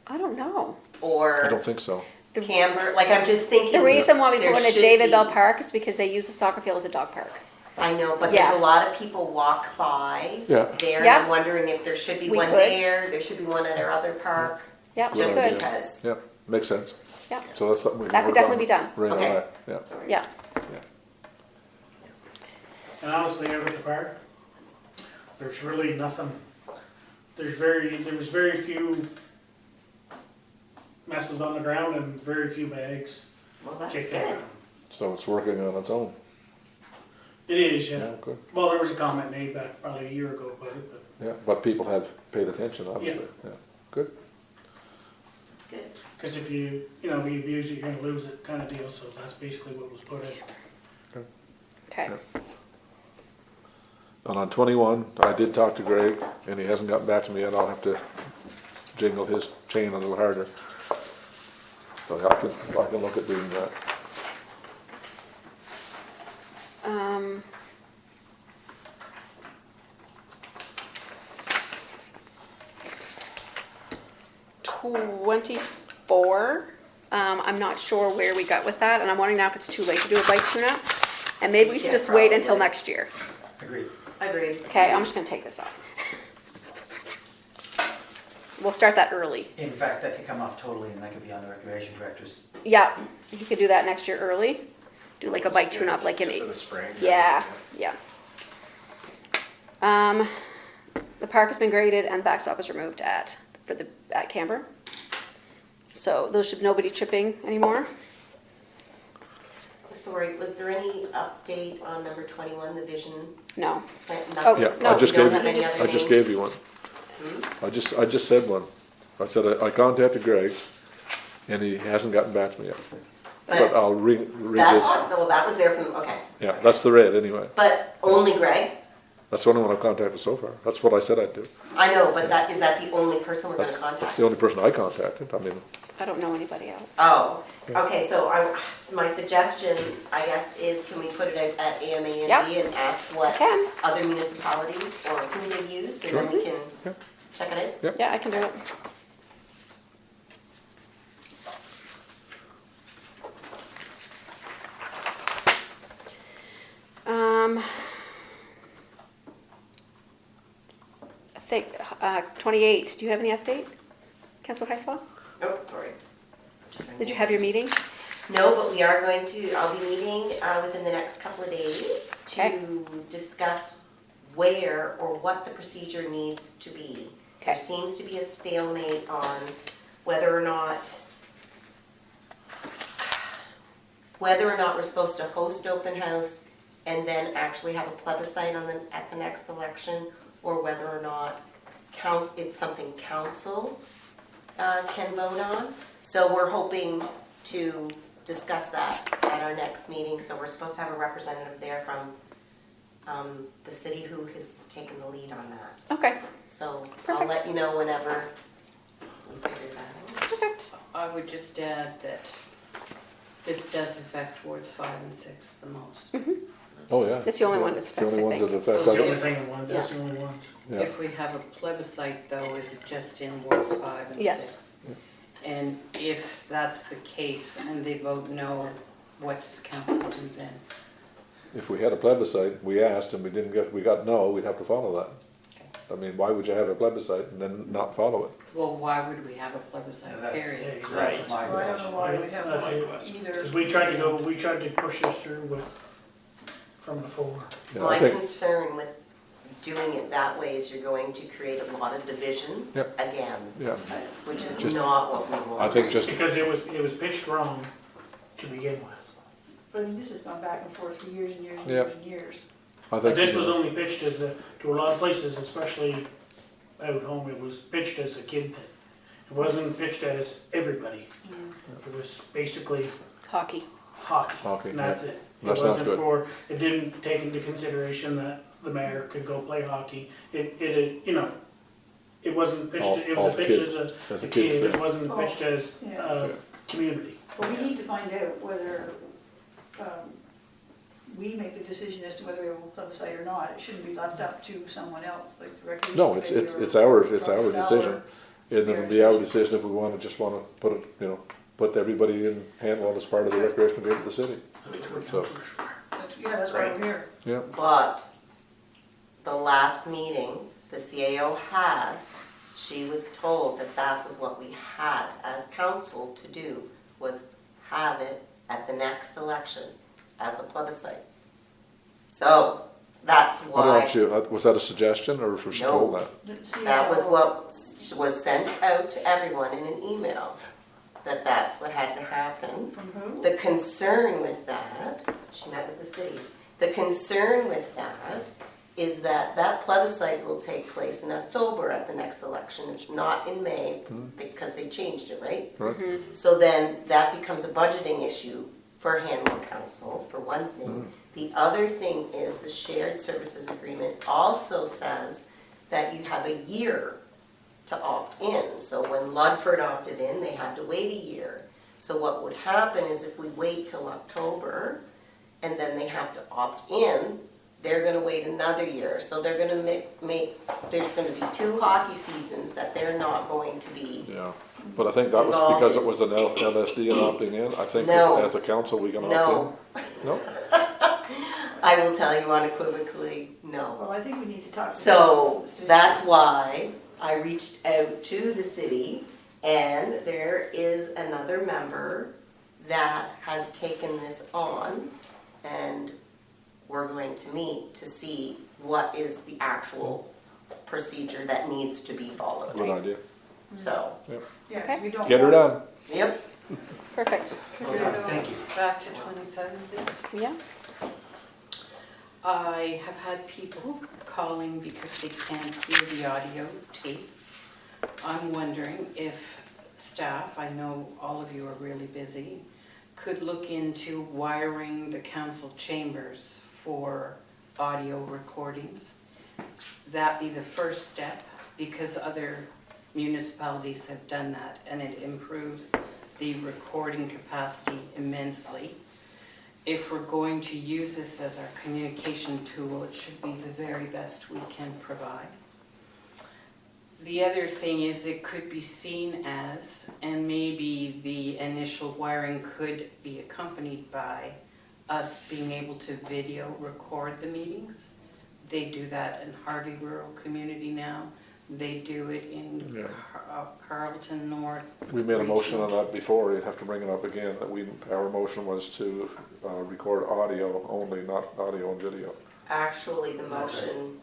I don't know.
I
Or
don't think so.
Camber? Like, I'm just thinking.
The reason why we
there
put one at
should
David
be-
Bell Park is because they use the soccer field as a dog park.
I know, but
Yeah.
there's a lot of people walk by
Yeah.
there, and
Yeah.
I'm wondering if there should be
We
one
could.
there should be one at our other park,
Yeah, we
just
could.
because.
Yeah, makes sense.
Yeah,
So that's something we can
That could
work on.
definitely be done.
Right on
Okay.
that, yeah.
Sorry.
yeah.
And honestly, over at the park, there's really nothing, there's very few messes on the ground and very few bags
Well, that's
kicking
good.
around.
So it's working on its own.
It is,
Yeah,
yeah.
good.
Well, there was a comment made back probably a year ago about it, but
Yeah, but people have paid attention, obviously. Yeah, good.
That's good.
because if you abuse it, you're gonna lose it kind of deal, so that's basically what was put in.
Okay.
Yeah. And on 21, I did talk to Greg, and he hasn't gotten back to me yet. I'll have to jingle his chain a little harder. So I can look at doing that.
Um, $24. I'm not sure where we got with that, and I'm wondering now if it's too late to do a bike tune-up. And maybe we should
Yeah,
just wait until
probably.
next year.
Agreed.
Agreed.
Okay, I'm just gonna take this off. We'll start that early.
In fact, that could come off totally and that could be on the recreation director's.
Yeah, you could do that next year early. Do like a bike tune-up, like in
Just in the spring?
Yeah, yeah. The park has been graded and the backstop is removed at Camber. So those should, nobody chipping anymore.
Sorry, was there any update on number 21, the vision
No.
plan?
Oh,
Nothing?
Yeah,
no,
I just
We don't
gave
have any other
I just
names?
gave you one. I just said one. I said I contacted Greg, and he hasn't gotten back to me yet. But I'll read
That's,
this.
well, that was there from, okay.
Yeah, that's the red anyway.
But only Greg?
That's the only one I've contacted so far. That's what I said I'd do.
I know, but is that the only person we're gonna contact?
That's the only person I contacted. I mean,
I don't know anybody else.
Oh, okay, so my suggestion, I guess, is can we put it at AMA and
Yep.
B and ask what
Can.
other municipalities or who they've used, and then we can
Yeah.
check it out?
Yep.
Yeah, I can do it. I think, 28, do you have any update, Councillor Heislaw?
Oh, sorry. Just
Did you have your meeting?
No, but we are going to, I'll be meeting within the next couple of days
Okay.
to discuss where or what the procedure needs to be. There
Okay.
seems to be a stalemate on whether or not we're supposed to host open house and then actually have a plebiscite at the next election, or whether or not it's something council can vote on. So we're hoping to discuss that at our next meeting. So we're supposed to have a representative there from the city who has taken the lead on that.
Okay,
So I'll
Perfect.
let you know whenever we figure that out.
perfect.
I would just add that this does affect wards 5 and 6 the most.
oh yeah.
It's the only one that
It's the
affects,
only
I
ones
think.
that affect.
That's the only thing I want, that's
Yeah.
the only one.
Yeah.
If we have a plebiscite though, is it just in wards 5 and 6?
Yes.
And if that's the case and they vote no, what does council do then?
If we had a plebiscite, we asked and we got no, we'd have to follow that.
Okay.
I mean, why would you have a plebiscite and then not follow it?
Well, why would we have a plebiscite, period?
That's my
Well, I don't know why we have
That's it.
one either.
Because we tried to push this through from before.
Yeah,
My
I think,
concern with doing it that way is you're going to create a lot of division
Yep.
again,
yeah,
which is
Just-
not what we want.
I think just,
Because it was pitched wrong to begin with.
But I mean, this has gone back and forth for years and years and
Yeah.
years and years.
I
But
think.
this was only pitched as to a lot of places, especially out home, it was pitched as a kid thing. It wasn't pitched as everybody. It was basically
Hockey.
hockey,
Hockey,
and that's it. It
That's not
wasn't
good.
it didn't take into consideration that the mayor could go play hockey. It wasn't pitched,
All-
it
all
was pitched
kids.
as
As
a
a kid's
kid, it
thing.
wasn't
Oh,
pitched as
yeah.
community.
But we need to find out whether we make the decision as to whether we will plebiscite or not. It shouldn't be left up to someone else, like the recreation.
No, it's our decision. And it'll be our decision if we just wanna put it, put everybody in Handle as part of the recreation group of the city.
That's what
So-
councillors were.
That's why we're here.
Yeah,
But the last meeting the CAO had, she was told that that was what we had as council to do, was have it at the next election as a plebiscite. So that's
I don't know if
why,
was that a suggestion or was she told
No.
that?
that was what was sent out to everyone in an email, that that's what had to happen.
From who?
The concern with that, she met with the city, the concern with that is that that plebiscite will take place in October at the next election. It's not in May because they changed it, right?
Right.
So then that becomes a budgeting issue for Hanwell Council, for one thing. The other thing is the shared services agreement also says that you have a year to opt in. So when Ludford opted in, they had to wait a year. So what would happen is if we wait till October and then they have to opt in, they're gonna wait another year. So they're gonna there's gonna be 2 hockey seasons that they're not going to be.
Yeah, but I think that was because it was an LSD and opting in. I think
No.
as a council, we can opt
No,
in. No?
I will tell you unequivocally, no.
Well, I think we need to talk to.
So
the city.
that's why I reached out to the city, and there is another member that has taken this on, and we're going to meet to see what is the actual procedure that needs to be followed.
Good idea.
So,
Yeah,
Okay.
we don't
Get her
want-
done.
yep,
Perfect.
Can we go
Thank you.
back to 27, please?
Yeah?
I have had people calling because they can't hear the audio tape. I'm wondering if staff, I know all of you are really busy, could look into wiring the council chambers for audio recordings. that be the first step, because other municipalities have done that, and it improves the recording capacity immensely. If we're going to use this as our communication tool, it should be the very best we can provide. The other thing is it could be seen as, and maybe the initial wiring could be accompanied by us being able to video record the meetings. They do that in Harvey Rural Community now. They do it in
Yeah.
Carlton North.
We made a motion on
Regional.
that before, you'd have to bring it up again, that our motion was to record audio only, not audio and video.
Actually, the motion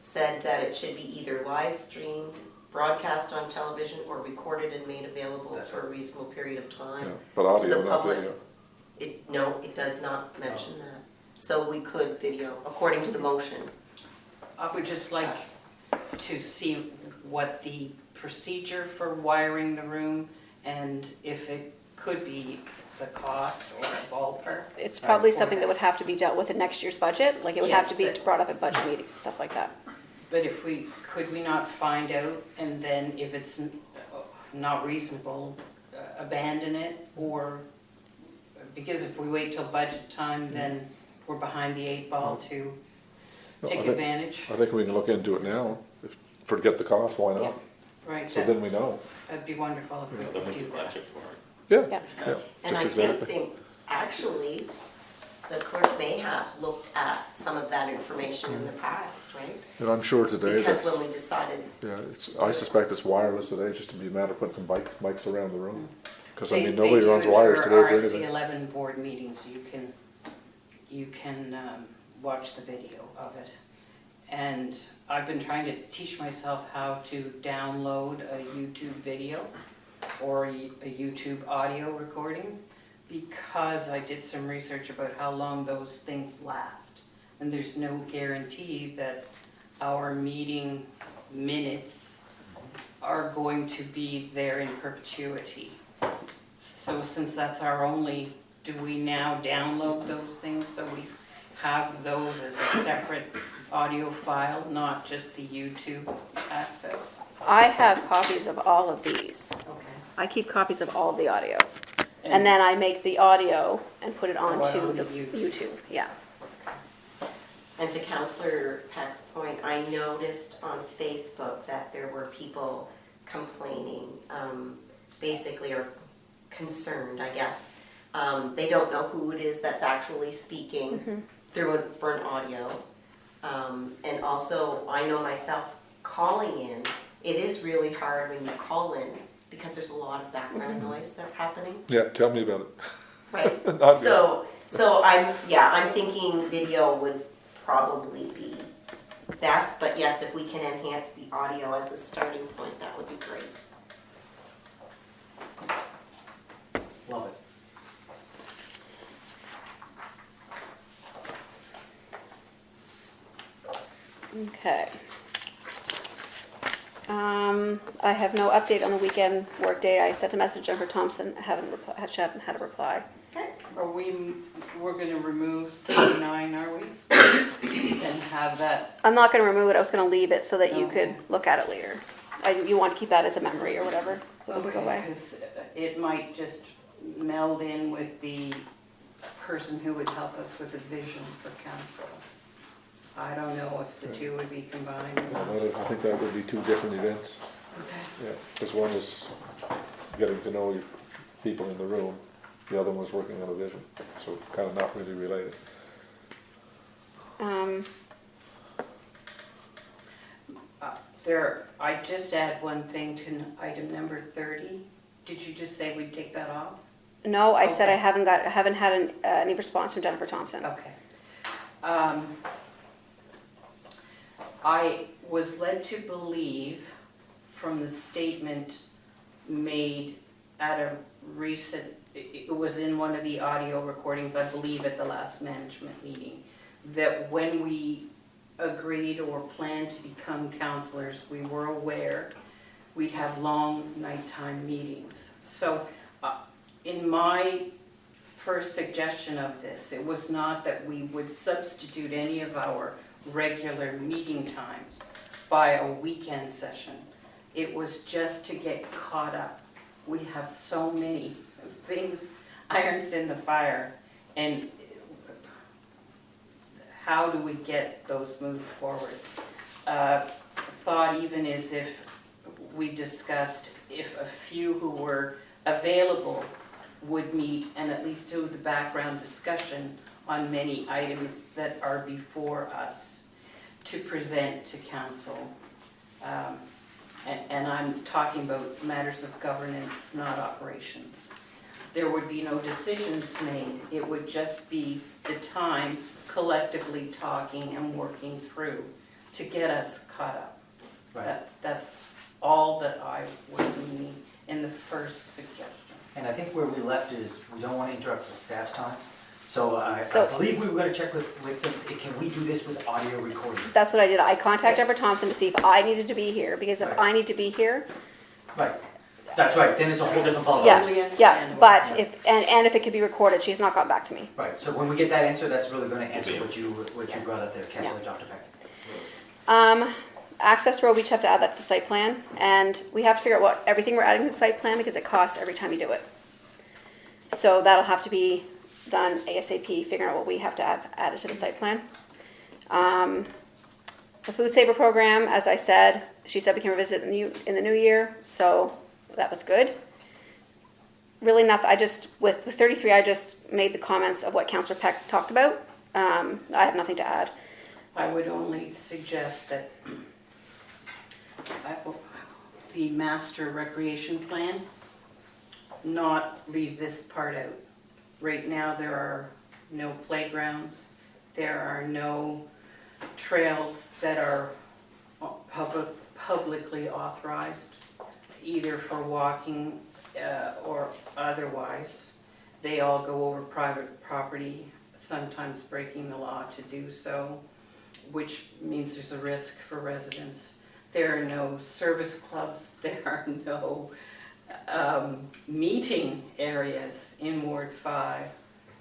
said that it should be either live streamed, broadcast on television, or recorded and made available for a reasonable period of
Yeah,
time.
but
the
audio, not
public.
video.
No, it does not mention that. So we could video, according to the motion.
I would just like to see what the procedure for wiring the room, and if it could be the cost or a ballpark.
It's probably
for
something that would have to be dealt with in next year's budget, like it would have
Yes,
to be
but-
brought up at budget meetings and stuff like that.
But if we, could we not find out, and then if it's not reasonable, abandon it? Or, because if we wait till budget time, then we're behind the 8 ball to
No, I
take
think-
advantage.
I think we can look into it now, forget the cost, why
Yeah.
not?
Right,
So then we know.
that'd be wonderful if we
Then we
could
do
do that.
budget for it.
Yeah,
Yeah.
yeah,
And
just
I
exactly.
think, actually, the clerk may have looked at some of that information in the past, right?
And I'm sure today
Because
that's,
when we decided,
yeah, I suspect it's wireless today, just to be a matter of putting some mics around the room. Cause I
They-
mean,
they
nobody
do
runs
it
wires
for
today for
RC
anything.
11 board meetings, you can watch the video of it. And I've been trying to teach myself how to download a YouTube video or a YouTube audio recording, because I did some research about how long those things last. And there's no guarantee that our meeting minutes are going to be there in perpetuity. So since that's our only, do we now download those things so we have those as a separate audio file, not just the YouTube access?
I have copies of all of these.
Okay.
I keep copies of all of the audio. And then I make the audio and put it onto
on
the
YouTube.
YouTube, yeah.
and to Counselor Peck's point, I noticed on Facebook that there were people complaining, basically, or concerned, I guess. They don't know who it is that's actually speaking for an audio. And also, I know myself calling in, it is really hard when you call in because there's a lot of background noise that's happening.
Yeah, tell me about it.
Right.
Not good.
So I'm thinking video would probably be best, but yes, if we can enhance the audio as a starting point, that would be great.
Love it.
Okay. I have no update on the weekend workday. I sent a message to Jennifer Thompson, haven't had a reply.
Okay.
We're gonna remove 39, are we? And have that,
I'm not gonna remove it, I was gonna leave it so that you could
Okay.
look at it later. You want to keep that as a memory or whatever, so it doesn't go away.
because it might just meld in with the person who would help us with the vision for council. I don't know if the two would be combined or
Yeah,
not.
I think that would be two different events.
Okay.
Yeah, because one is getting to know people in the room, the other one's working on a vision, so kind of not really related.
I just add one thing to item number 30. Did you just say we'd take that off?
No, I said I
Okay.
haven't had any response from Jennifer Thompson.
Okay. I was led to believe from the statement made at a recent, it was in one of the audio recordings, I believe at the last management meeting, that when we agreed or planned to become counselors, we were aware we'd have long nighttime meetings. So in my first suggestion of this, it was not that we would substitute any of our regular meeting times by a weekend session. It was just to get caught up. We have so many things, irons in the fire, and how do we get those moved forward? Thought even is if we discussed if a few who were available would meet and at least do the background discussion on many items that are before us to present to council. And I'm talking about matters of governance, not operations. There would be no decisions made. It would just be the time collectively talking and working through to get us caught up.
Right.
That's all that I was meaning in the first suggestion.
And I think where we left is, we don't want to interrupt the staff's time. So I
So-
believe we were going to check with them, can we do this with audio recording?
That's what I did. I contacted Deborah Thompson to see if I needed to be here, because if
Right.
I need to be here,
Right, that's right, then it's a whole different ballgame.
yeah,
Totally
yeah.
understandable.
But and if it could be recorded, she's not gotten back to me.
Right, so when we get that answer, that's really going to answer what you brought up there, Councilor Dr. Peck.
Access road, we just have to add that to the site plan, and we have to figure out what everything we're adding to the site plan because it costs every time you do it. So that'll have to be done ASAP, figuring out what we have to add it to the site plan. The food saver program, as I said, she said we can revisit in the new year, so that was good. Really nothing. With 33, I just made the comments of what Councillor Peck talked about. I have nothing to add.
I would only suggest that the master recreation plan not leave this part out. Right now, there are no playgrounds, there are no trails that are publicly authorized, either for walking or otherwise. They all go over private property, sometimes breaking the law to do so, which means there's a risk for residents. There are no service clubs, there are no meeting areas in Ward 5.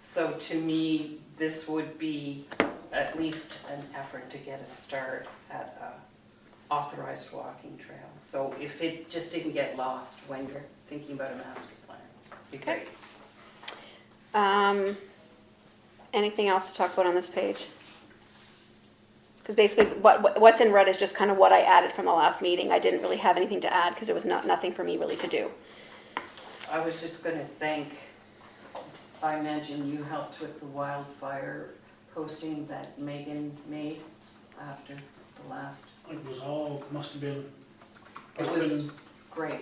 So to me, this would be at least an effort to get a start at a authorized walking trail. So if it just didn't get lost when you're thinking about a master plan, it'd be
Okay.
great.
Anything else to talk about on this page? Because basically what's in red is just kind of what I added from the last meeting. I didn't really have anything to add because there was nothing for me really to do.
I was just going to thank, I imagine you helped with the wildfire posting that Megan made after the last.
It was all, must have been
Great.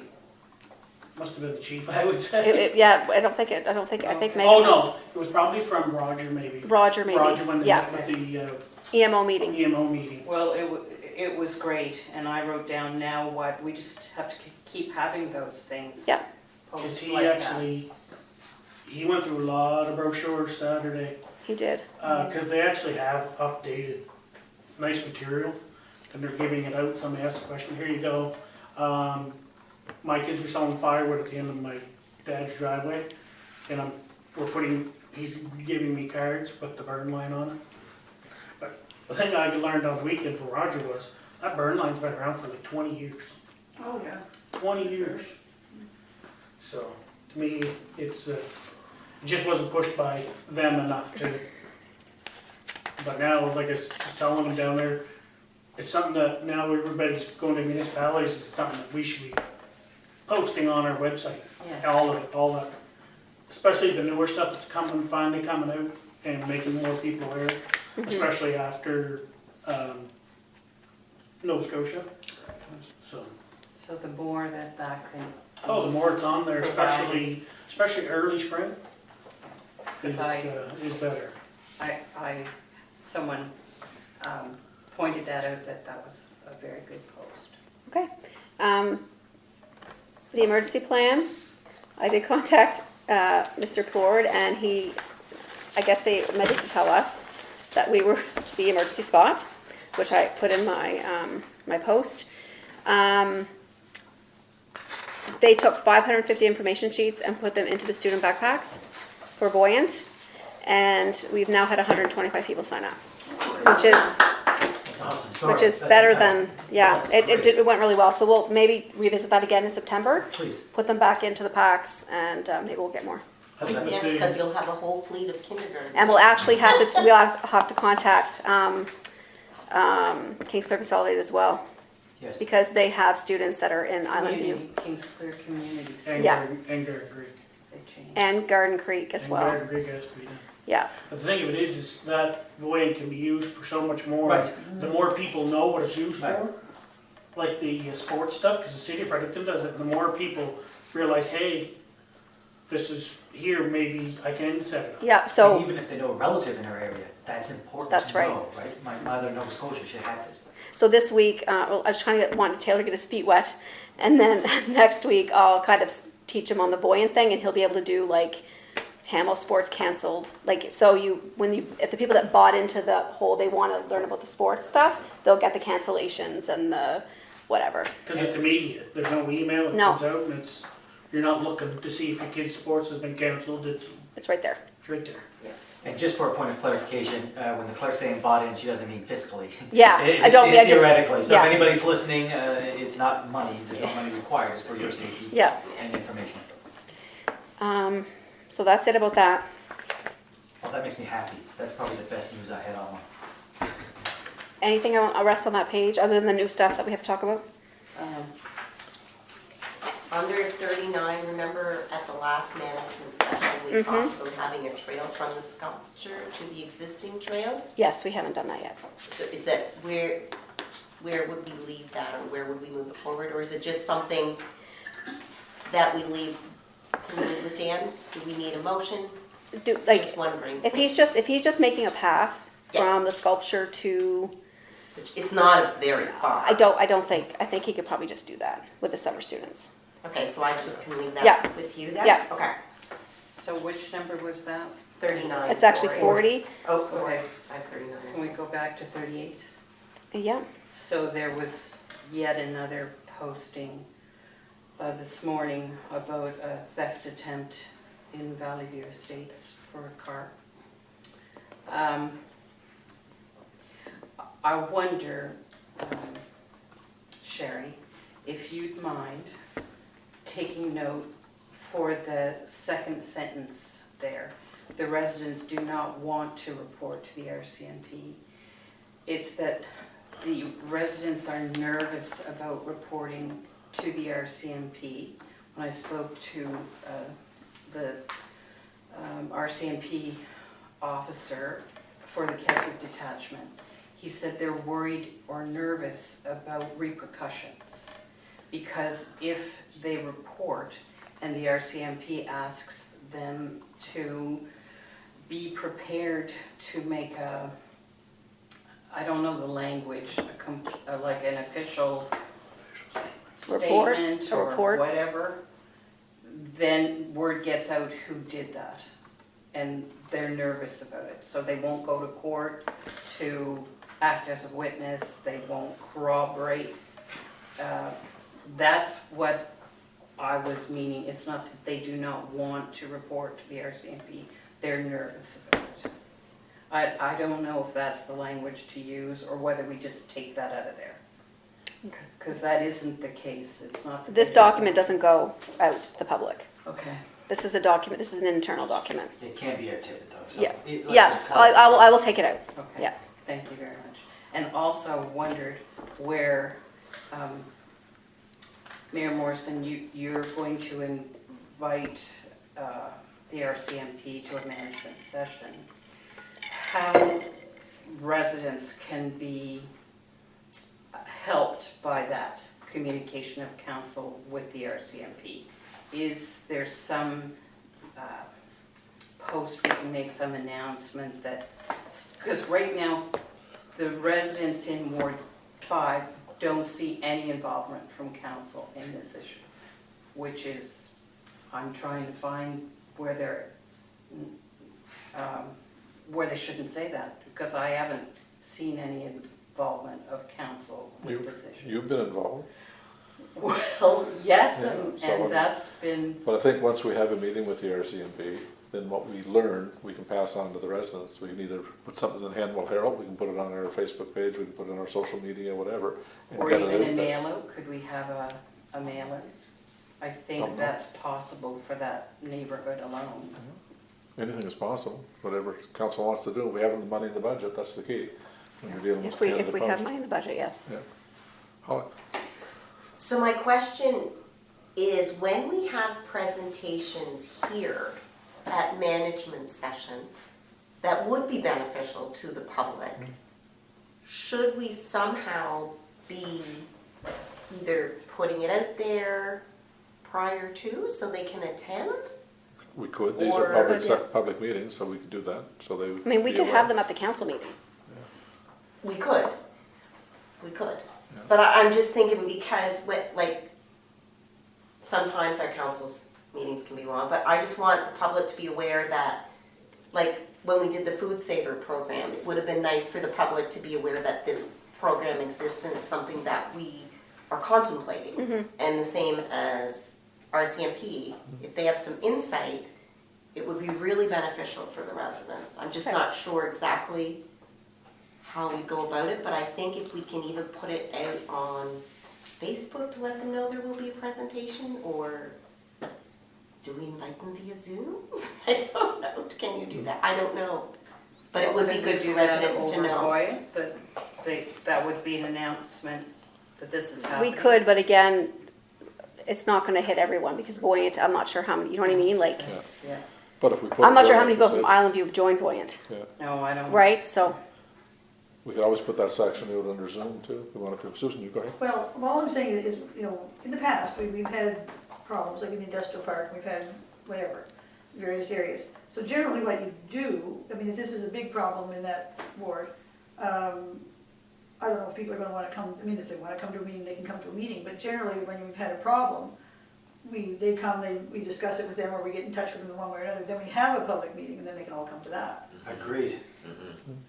the chief, I would say.
Yeah, I think Megan.
Oh, no, it was probably from Roger maybe.
Roger maybe,
Roger when they
yeah.
met with the
EMO meeting.
EMO meeting.
Well, it was great, and I wrote down now what, we just have to keep having those things.
Yeah.
Because
Posts
he
like that.
actually, he went through a lot of brochures Saturday,
He did.
because they actually have updated nice material, and they're giving it out. Somebody asked a question, here you go. My kids are selling firewood at the end of my dad's driveway, and he's giving me cards with the burn line on it. But the thing I learned on the weekend for Roger was, that burn line's been around for like 20 years.
Oh, yeah.
20 years. So, to me, it just wasn't pushed by them enough to. But now, like I was telling them down there, it's something that now everybody's going to municipalities, it's something that we should be posting on our website.
Yes.
All that, especially the newer stuff that's finally coming out and making more people aware, especially after Nova Scotia.
So the more that can.
Oh, the more it's on there,
Provide.
especially early spring, is
Because
better.
Someone pointed that out, that was a very good post.
Okay. The emergency plan, I did contact Mr. Pord, and I guess they meant to tell us that we were the emergency spot, which I put in my post. They took 550 information sheets and put them into the student backpacks for Buoyant, and we've now had 125 people sign up, which is
That's awesome, sorry.
which is
That's
better
exciting.
than, yeah,
That's
it
great.
it went really well. So we'll maybe revisit that again in September,
Please.
put them back into the packs, and maybe we'll get more.
I think
Yes,
with
because
the,
you'll have a whole fleet of kindergartners.
And we'll actually we'll have to contact Kings Clear Consolidated as well,
Yes.
because they have students that are in Island View
Community, Kings Clear Community School,
and
Yeah.
Garden Creek.
they changed.
and Garden Creek as
And
well.
Garden Creek has to be done.
Yeah,
But the thing of it is that void can be used for so much more.
Right.
The more people know what it's used
Right.
for, like the sports stuff, because the city of Fredericton does it, the more people realize, hey, this is here, maybe I can set it up.
yeah.
And
So
even if they know a relative in our area, that's important
That's
to
right.
know, right? My mother in Nova Scotia, she had this.
so this week, well, I was trying to want Taylor to get his feet wet, and then next week I'll kind of teach him on the buoyant thing, and he'll be able to do like Hamo Sports canceled. Like, so if the people that bought into the whole, they want to learn about the sports stuff, they'll get the cancellations and the whatever.
Because it's immediate, there's no email, it
No.
comes out and you're not looking to see if your kid's sports has been canceled, it's
It's right there.
right there.
And just for a point of clarification, when the clerk's saying bought in, she doesn't mean fiscally.
Yeah, I don't-
It's
yeah, just-
theoretically, so if
yeah.
anybody's listening, it's not money, there's no money required, it's for your safety
Yeah.
and information.
So that's it about that.
Well, that makes me happy, that's probably the best news I had on one.
Anything I'll rest on that page other than the new stuff that we have to talk about?
Under 39, remember at the last management session, we talked about having a trail from the sculpture to the existing trail?
Yes, we haven't done that yet.
So is that, where would we leave that, or where would we move it forward? Or is it just something that we leave, can we meet with Dan? Do we need a motion?
Do like
Just wondering.
if he's just making a path
Yeah.
from the sculpture to
It's not very far.
I think he could probably just do that with the summer students.
Okay, so I just can leave
Yeah.
that with you then?
Yeah.
Okay.
So which number was that?
39.
It's actually 40.
Oh, sorry,
Okay.
I have 39.
Can we go back to 38?
Yeah.
So there was yet another posting this morning about a theft attempt in Valley View Estates for a car. I wonder, Sherry, if you'd mind taking note for the second sentence there. The residents do not want to report to the RCMP. It's that the residents are nervous about reporting to the RCMP. When I spoke to the RCMP officer for the Keswick detachment, he said they're worried or nervous about repercussions. Because if they report and the RCMP asks them to be prepared to make a, I don't know the language, like an official
Report,
statement
a
or
report.
whatever, then word gets out who did that. And they're nervous about it, so they won't go to court to act as a witness, they won't corroborate. That's what I was meaning. It's not that they do not want to report to the RCMP, they're nervous about it. I don't know if that's the language to use or whether we just take that out of there. Because that isn't the case, it's not. that
This
they don't-
document doesn't go out to the public.
Okay.
This is a document. This is an internal document.
It can be a tippet though, so.
Yeah.
let's
Yeah.
just clarify.
I will take it out.
Okay.
Yeah.
Thank you very much. And also wondered where, Mayor Morrison, you're going to invite the RCMP to a management session. How residents can be helped by that communication of council with the RCMP? Is there some post we can make, some announcement that, because right now, the residents in Ward 5 don't see any involvement from council in this issue, which is, I'm trying to find where they shouldn't say that, because I haven't seen any involvement of council with this issue.
You've been involved,
Well, yes,
Yeah,
and
so-
that's been,
but I think once we have a meeting with the RCMP, then what we learn, we can pass on to the residents. We can either put something in Handwell Herald, we can put it on our Facebook page, we can put it on our social media, whatever. and
Or
get it
even a
out there.
mail out, could we have a mailer? I
Don't
think
know.
that's possible for that neighborhood alone.
Anything is possible, whatever council wants to do. We have the money in the budget, that's the key. When you're dealing with
If we
Canada
have
Post.
money in the budget, yes.
Yeah. Holly?
So my question is, when we have presentations here at management session that would be beneficial to the public, should we somehow be either putting it out there prior to so they can attend?
We could, these are
Or-
public meetings, so we could do that, so they.
I mean, we could have them at the council meeting.
We could.
Yeah.
But I'm just thinking because sometimes our council's meetings can be long, but I just want the public to be aware that, like, when we did the Food Saver program, it would have been nice for the public to be aware that this program exists and it's something that we are contemplating. And the same as RCMP, if they have some insight, it would be really beneficial for the residents. I'm just
Okay.
not sure exactly how we go about it, but I think if we can even put it out on Facebook to let them know there will be a presentation, or do we invite them via Zoom? I don't know, can you do that? I don't know, but it would be
Could
good
we
for
do that
residents to
over
know.
Voyant, that would be an announcement that this is
We
happening?
could, but again, it's not gonna hit everyone because Voyant, I'm not sure how many, you know what I mean? Like,
Yeah,
But if we put.
I'm not sure how
it
many
there,
people from
like
Island View have joined Voyant,
I said, Yeah,
no, I don't.
right? So,
we could always put that section out under Zoom too, if we wanted to. Susan, you go ahead.
Well, all I'm saying is, in the past, we've had problems, like in the industrial park, we've had whatever, various areas. So generally what you do, I mean, if this is a big problem in that ward, I don't know if people are gonna wanna come, I mean, if they wanna come to a meeting, they can come to a meeting, but generally, when we've had a problem, they come, we discuss it with them, or we get in touch with them in one way or another, then we have a public meeting, and then they can all come to that.
Agreed.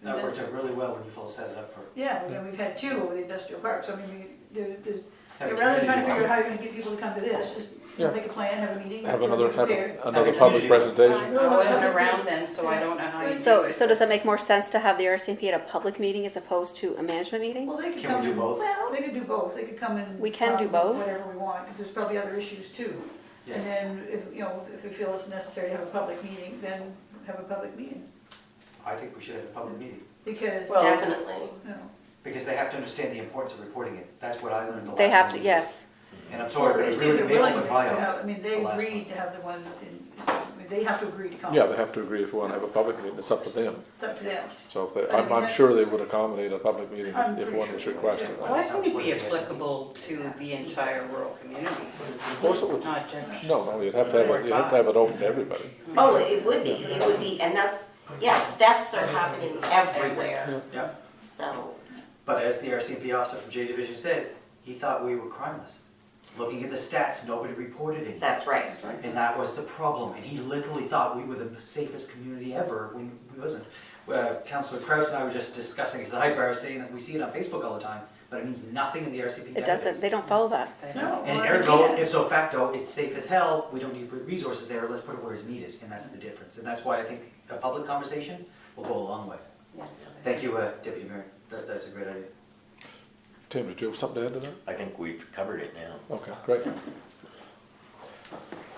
That worked out really well when you folks set it up for.
Yeah, and we've had two over the industrial park, so I mean, there's,
Have
rather than trying to
community
figure out how you're gonna get people to come to this, just
Yeah.
make a plan, have a meeting.
Have another
prepare.
public
community.
presentation.
I wasn't around then, so I don't know how you do it.
so does it make more sense to have the RCMP at a public meeting as opposed to a management meeting?
Well, they could
Can we
come,
do both?
well, they could do both, they could come and.
We can
talk
do
about
both.
Whatever we want, because there's probably other issues too. And
Yes.
then, if we feel it's necessary to have a public meeting, then have a public meeting,
I think we should have a public meeting,
because,
Well,
Definitely.
you know.
because they have to understand the importance of reporting it. That's what I learned the last
They have
time
to,
we did.
yes.
And I'm sorry, but
Well,
it
if
really
they're
made
willing
open
to
my
have-
eyes.
I mean,
the
they
last
agreed
one.
to have the one, I mean, they have to agree to come.
Yeah, they have to agree if we want to have a public meeting. It's up to them.
It's up to them.
So if they,
I mean,
I'm
that-
sure they would accommodate a public meeting
I'm
if
pretty
one was
sure they would,
requested.
too.
Why couldn't it be applicable to the entire rural community,
Of course it would.
not just?
No, you'd have to have it open to everybody.
Oh, it would be, and that's, yes, thefts are happening everywhere,
Yeah,
so.
but as the RCMP officer from J Division said, he thought we were crimeless. Looking at the stats, nobody reported anything.
That's right.
And that was the problem, and he literally thought we were the safest community ever when we wasn't. Councillor Kraus and I were just discussing his sidebar, saying that we see it on Facebook all the time, but it means nothing in the RCMP database.
It doesn't, they don't follow that.
They
No.
don't.
And
Well,
ergo,
yeah.
ipso facto, it's safe as hell, we don't need to put resources there, let's put it where it's needed, and that's the difference. And that's why I think a public conversation will go a long way.
Yeah.
Thank you, Deputy Mayor, that's a great idea.
Tim, did you have something to add to that?
I think we've covered it now.
Okay, great.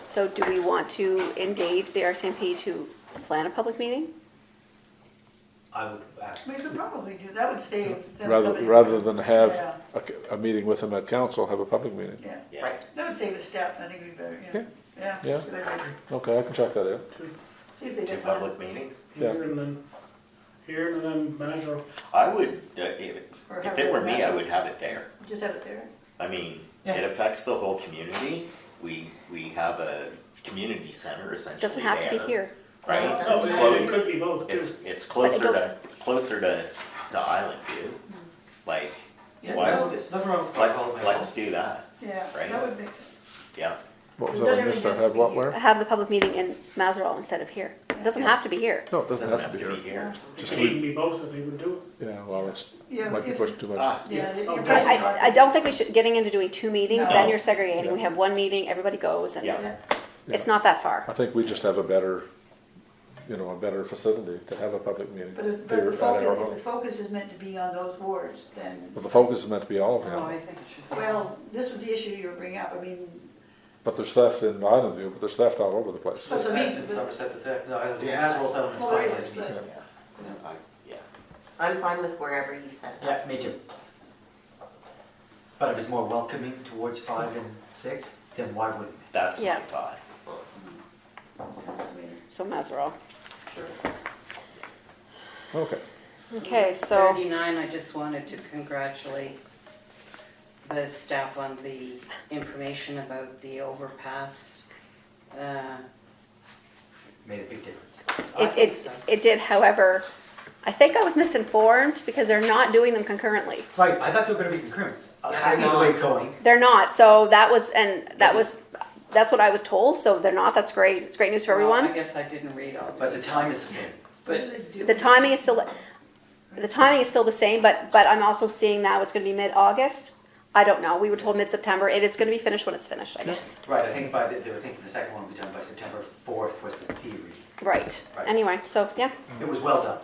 So do we want to engage the RCMP to plan a public meeting?
I would ask.
We could probably do, that would save them
Rather,
coming.
rather than have
Yeah.
a meeting with them at council, have a public meeting.
Yeah,
Yeah.
Right.
that would save a step, I think it'd be better, yeah. Yeah.
Yeah.
good idea.
Okay, I can check that out.
See if they
Two
get one.
public meetings?
Yeah.
Here and then Mazzaro.
I would,
Or
if
have
it were
it
me, I
at-
would have it there.
Just have it there.
I mean,
Yeah.
it affects the whole community. We have a community center essentially
Doesn't have to be
there,
here.
Right?
No,
Oh,
It's
it
close,
could be both too.
it's closer
don't-
to, to Island View. Like,
Yeah,
Why-
there's nothing wrong with
let's do that,
Yeah,
Right.
that would make sense.
yeah.
What was that I missed? I have what, where?
Have the public meeting in Mazzarell instead of here. It doesn't have to be here.
No, it
Doesn't have to be here.
It
Just
could even
leave,
be both if they would do it.
yeah, well, it's,
Yeah,
might be
if-
pushing too much.
Ah,
Yeah,
Oh,
you're
okay.
pressing
I don't think we should, getting into doing two meetings,
No.
then you're segregating.
Yeah.
We have one meeting, everybody goes, and
Yeah.
Yeah.
it's not that far.
I think we just have a better you know, a better facility to have a public meeting.
But if,
here at our
if the
home.
focus is meant to be on those wards, then.
But the focus is meant to be all of
No,
them.
I think it should be.
Well, this was the issue you were bringing up, I mean,
But there's theft in Island View, but there's theft all over the place.
But
There's
so we-
theft in Somerset, the theft, no, the Maswell settlement is
Oh,
fine,
yes,
like,
but-
Yeah. Yeah.
I'm fine with wherever you set it up.
yeah, me too. But if it's more welcoming towards 5 and 6, then why wouldn't it?
That's my
Yeah.
thought.
I mean,
So Maseral.
Okay.
Okay, so,
39, I just wanted to congratulate the staff on the information about the overpass.
Made a big difference.
I think so.
it did, however, I think I was misinformed because they're not doing them concurrently.
Right, I thought they were gonna be concurrent.
Yeah, they're
Either way
not.
it's going.
They're not, so that was, that's what I was told, so they're not, that's great, it's great news for
Well, I
everyone.
guess I didn't read all the
But the time is the same.
what do
But
they do?
The timing is still, the same, but I'm also seeing now it's gonna be mid-August. I don't know, we were told mid-September, it is gonna be finished when it's finished, I guess.
Right, I think they were thinking the second one would be done by September 4th was the theory.
Right,
Right.
anyway, so, yeah,
It was well done.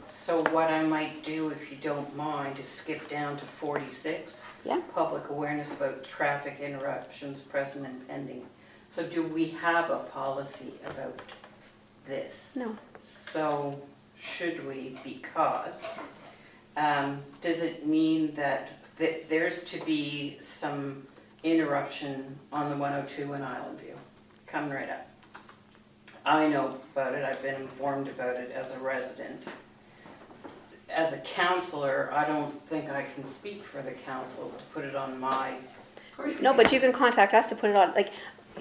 so what I might do, if you don't mind, is skip down to 46.
yeah.
Public awareness about traffic interruptions present and pending. So do we have a policy about this?
No,
So should we, because, does it mean that there's to be some interruption on the 102 in Island View? Coming right up. I know about it, I've been informed about it as a resident. As a counselor, I don't think I can speak for the council to put it on my,
no, but you can contact us to put it on,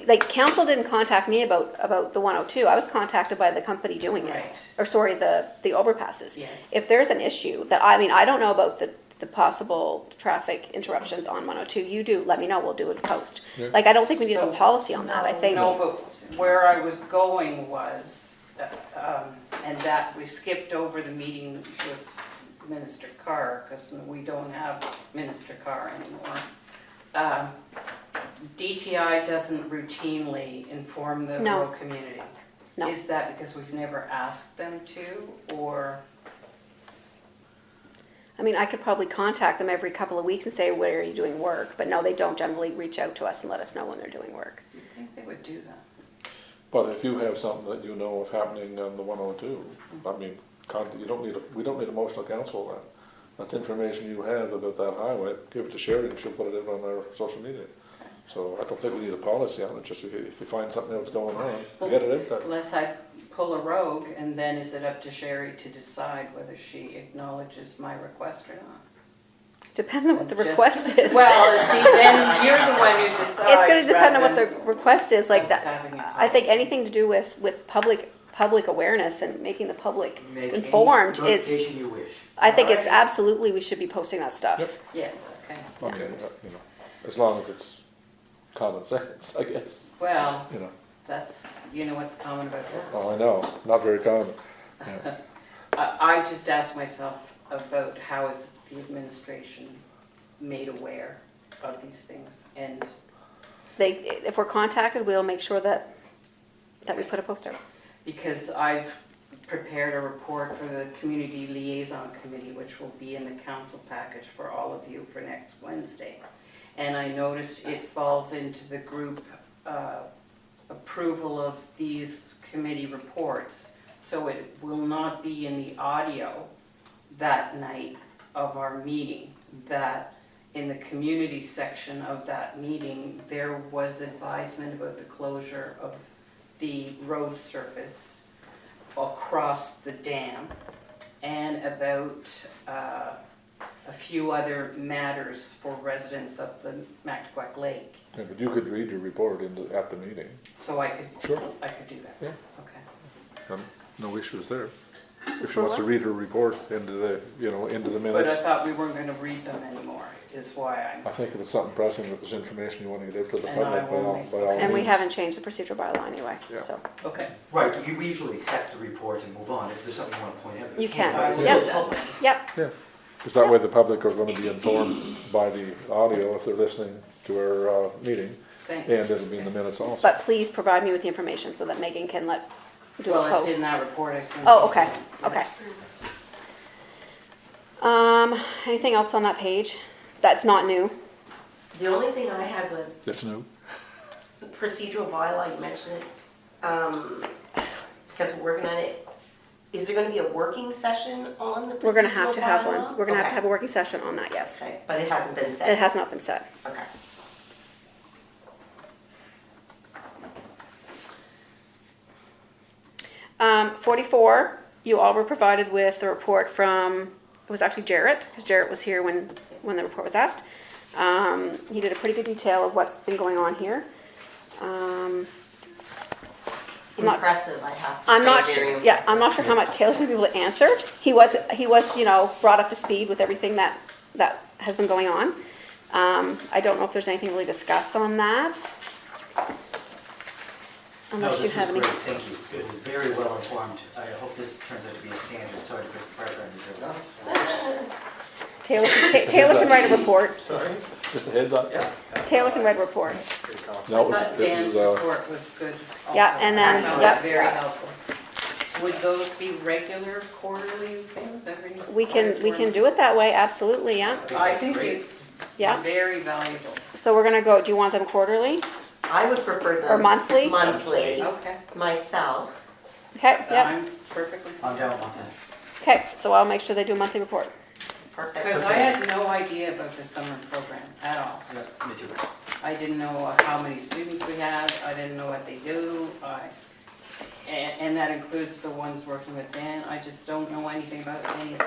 like council didn't contact me about the 102, I was contacted by the company doing it.
Right.
Or sorry, the overpasses.
Yes.
If there's an issue that, I don't know about the possible traffic interruptions on 102, you do, let me know, we'll do it post.
Yeah.
Like, I don't think we need a
So-
policy on that, I think.
no, but where I was going was, and that we skipped over the meeting with Minister Carr, because we don't have Minister Carr anymore. DTI doesn't routinely inform the
No.
rural community.
No.
Is that because we've never asked them to, or?
I mean, I could probably contact them every couple of weeks and say, where are you doing work? But no, they don't generally reach out to us and let us know when they're doing work.
You think they would do that?
But if you have something that you know of happening on the 102, I mean, we don't need emotional counsel on that. That's information you have about that highway, give it to Sherry and she'll put it out on our social media. So I don't think we need a policy on it, just if you find something else going on, get it out there.
Unless I pull a rogue, and then is it up to Sherry to decide whether she acknowledges my request or not?
Depends on what the
Just-
request is.
Well, see, then you're the one who decides.
It's gonna depend on what the
rather
request is, like
us
that.
having a
I think
policy.
anything to do with public awareness and making the public
Make any
informed is,
notification you wish.
I think it's
Alright.
absolutely, we should be posting that stuff.
Yep.
Yes, okay.
Okay, you know, as long as it's common sense, I guess,
Well,
you know.
that's, you know what's common about that.
Oh, I know, not very common. Yeah.
I just asked myself about how is the administration made aware of these things? And
If we're contacted, we'll make sure that we put a post out.
because I've prepared a report for the Community Liaison Committee, which will be in the council package for all of you for next Wednesday. And I noticed it falls into the group approval of these committee reports. So it will not be in the audio that night of our meeting, that in the community section of that meeting, there was advisement about the closure of the road surface across the dam and about a few other matters for residents of the Mactaquac Lake.
Yeah, but you could read your report at the meeting,
So I could
Sure.
do that?
Yeah.
Okay.
no issues there. If she wants to read her report into the
But I
minutes,
thought we weren't gonna read them anymore, is why
I think if it's something pressing, that there's information you want to get out to the
And I
public, by
will
all
make-
by all means.
And we haven't changed the procedural bylaw anyway,
Yeah.
so.
Okay.
Right, we usually accept the report and move on. If there's something you want to point out.
You can,
But it's
yeah.
still public.
Yep,
Yeah, because that way the public are going to be informed by the audio if they're listening to our meeting,
Thanks.
and it'll be in the minutes also.
but please provide me with the information so that Megan can let do a
Well,
post.
it's in that report I sent.
Oh,
you.
okay, okay. Anything else on that page that's not new?
The only thing I had was
That's new.
procedural bylaw, you mentioned it, because we're working on it. Is there gonna be a working session on the procedural bylaw?
We're gonna have to have one. We're gonna have to
Okay.
have a working session on that, yes.
Okay, but it hasn't been set?
It has not been set.
Okay.
44, you all were provided with the report from, it was actually Jarrett, because Jarrett was here when the report was asked. He did a pretty good detail of what's been going on here. I'm not-
Impressive, I have to
I'm not
say,
sure,
very
yeah,
impressive.
I'm not sure how much Taylor's gonna be able to answer. He was, you know, brought up to speed with everything that has been going on. I don't know if there's anything really discussed on that.
No,
Unless you
this
have
was
any.
great, thank you. It was very well informed. I hope this turns out to be a standard. Sorry to put the pressure on you.
Taylor can write a report.
Sorry?
Just a heads up.
Taylor can write a report.
No,
I thought Dan's report was good also.
Yeah, and then-
I found
yep.
it very helpful. Would those be regular quarterly things every?
We can do it that way, absolutely, yeah,
I think it's
yeah.
very valuable.
So we're gonna go, do you want them quarterly
I would prefer them.
or monthly?
Monthly,
Okay.
myself.
Okay, yep,
I'm perfectly
I'm
fine.
down with that.
okay, so I'll make sure they do a monthly report.
Perfect.
Because I had no idea about the summer program at all.
Yeah, me too.
I didn't know how many students we had, I didn't know what they do, and that includes the ones working with Dan, I just don't know anything about any of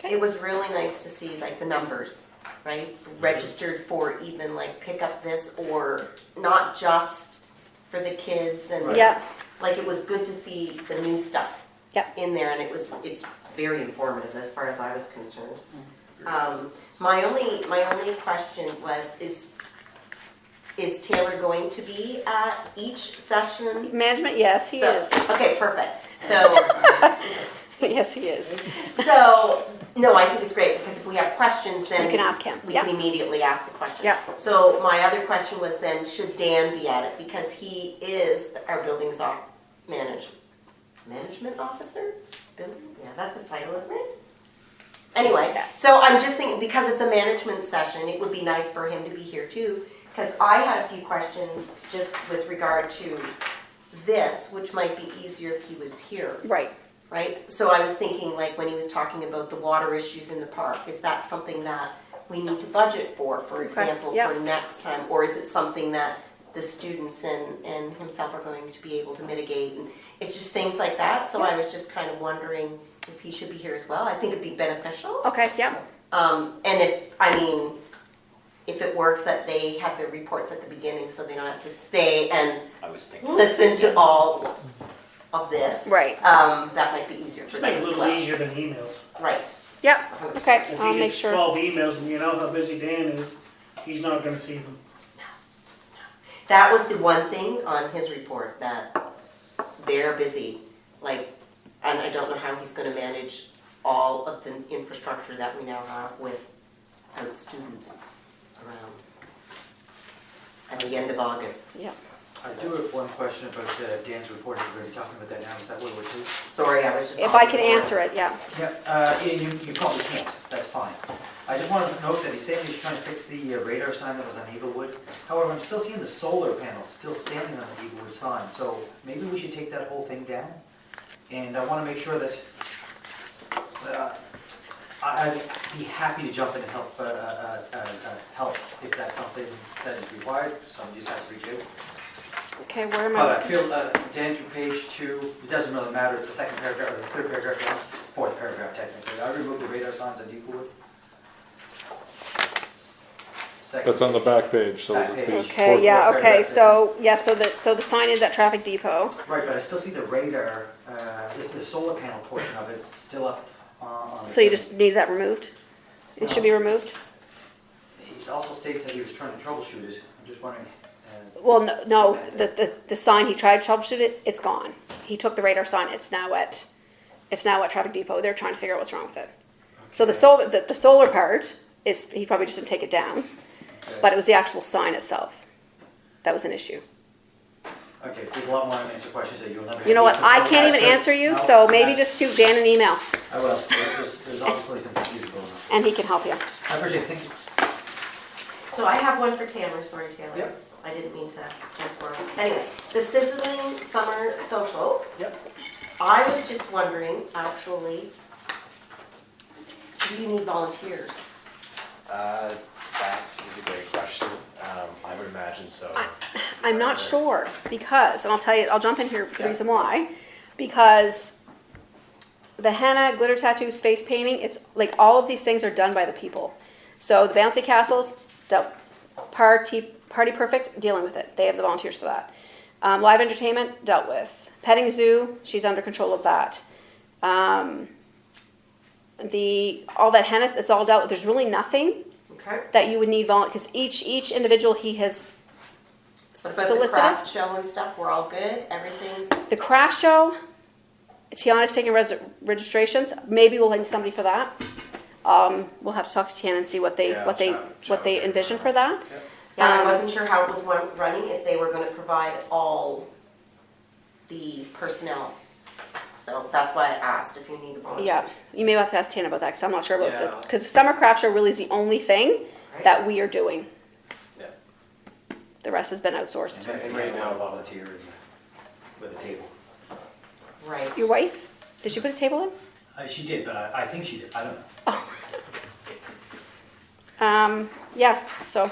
it.
It was really nice to see like the numbers, right? Registered for even like pick up this or not just for the kids and.
Yeah.
Like it was good to see the new stuff.
Yeah.
In there and it's very informative as far as I was concerned. My only question was, is Taylor going to be at each session?
Management, yes, he
So-
is.
Okay, perfect. So,
Yes, he is.
no, I think it's great because if we have questions, then.
You can ask him,
We
yeah.
can immediately ask the question.
Yeah.
So my other question was then, should Dan be at it? Because he is our buildings management officer? Yeah, that's his title, isn't it? Anyway, so I'm just thinking, because it's a management session, it would be nice for him to be here too. Because I had a few questions just with regard to this, which might be easier if he was here.
Right.
Right, so I was thinking, like, when he was talking about the water issues in the park, is that something that we need to budget for example,
yeah.
for next time? Or is it something that the students and himself are going to be able to mitigate? And it's just things like that, so I was just kind of wondering if he should be here as well. I think it'd be beneficial.
Okay, yeah,
And if it works that they have their reports at the beginning, so they don't have to stay and
I was thinking.
listen to all of this.
Right.
That might be easier for
Just
them
make it a
as
little
well.
easier than emails.
Right.
yeah, okay,
If
I'll
he
make
gets
sure.
12 emails and you know how busy Dan is, he's not gonna see them.
That was the one thing on his report, that they're busy, like, and I don't know how he's gonna manage all of the infrastructure that we now have without students around at the end of August.
Yeah,
I do have one question about Dan's report. We're going to be talking about that now. Is that what we're doing?
Sorry, I was just.
if I can answer it, yeah.
Yeah, you probably can't. That's fine. I just want to note that he's saying he's trying to fix the radar sign that was on Eaglewood. However, I'm still seeing the solar panels still standing on the Eaglewood sign, so maybe we should take that whole thing down. And I want to make sure that I'd be happy to jump in and help if that's something that is required. Somebody just has to reach out.
Okay, where am
But I
I?
feel, Dan, to page 2, it doesn't really matter, it's the second paragraph, or the third paragraph, fourth paragraph technically. I removed the radar signs on Eaglewood. Second
That's on the
page.
back page, so.
Back page.
Okay, yeah,
Fourth
okay,
paragraph.
so, yeah, so the sign is at Traffic Depot.
Right, but I still see the radar, the solar panel portion of it still up on.
So you just need that removed? It should be removed?
He also states that he was trying to troubleshoot it. I'm just wondering.
Well, no, the sign, he tried to troubleshoot it, it's gone. He took the radar sign, it's now at Traffic Depot, they're trying to figure out what's wrong with it. So the solar part is, he probably just didn't take it down, but it was the actual sign itself that was an issue.
Okay, there's a lot more unanswered questions that you'll never.
You know what,
get to
I can't even
ask her.
answer you,
No,
so maybe
that's-
just shoot Dan an email,
I will, there's obviously some confusion going on.
and he can help you.
I appreciate it, thank you.
So I have one for Taylor, sorry Taylor.
Yep.
I didn't mean to jump forward. Anyway, the Sizzling Summer Social.
Yep.
I was just wondering, actually, do you need volunteers?
That is a great question. I would imagine so.
I'm not sure, because, and I'll tell you, I'll jump in here for the reason why, because the henna, glitter tattoos, face painting, it's like all of these things are done by the people. So the bouncy castles, Party Perfect, dealing with it. They have the volunteers for that. Live entertainment, dealt with. Petting zoo, she's under control of that. All that henna, it's all dealt with. There's really nothing
Okay.
that you would need because each individual he has
What about the
solicited.
craft show and stuff? We're all good? Everything's,
The craft show, Tiana's taking registrations. Maybe we'll need somebody for that. We'll have to talk to Tiana and see what they
Yeah,
what they
chat
what they
with her.
envision for that.
yeah, I
Um,
wasn't sure how it was running, if they were gonna provide all the personnel. So that's why I asked if you needed volunteers.
Yeah, you may have to ask Tiana about that because I'm not sure about
Yeah.
because the summer craft show really is the only thing
Right.
that we are doing.
Yeah.
The rest has been outsourced.
And right now,
volunteer with a table.
Right.
Your wife? Did she put a table in?
She did, but I think she did, I don't know.
Yeah. So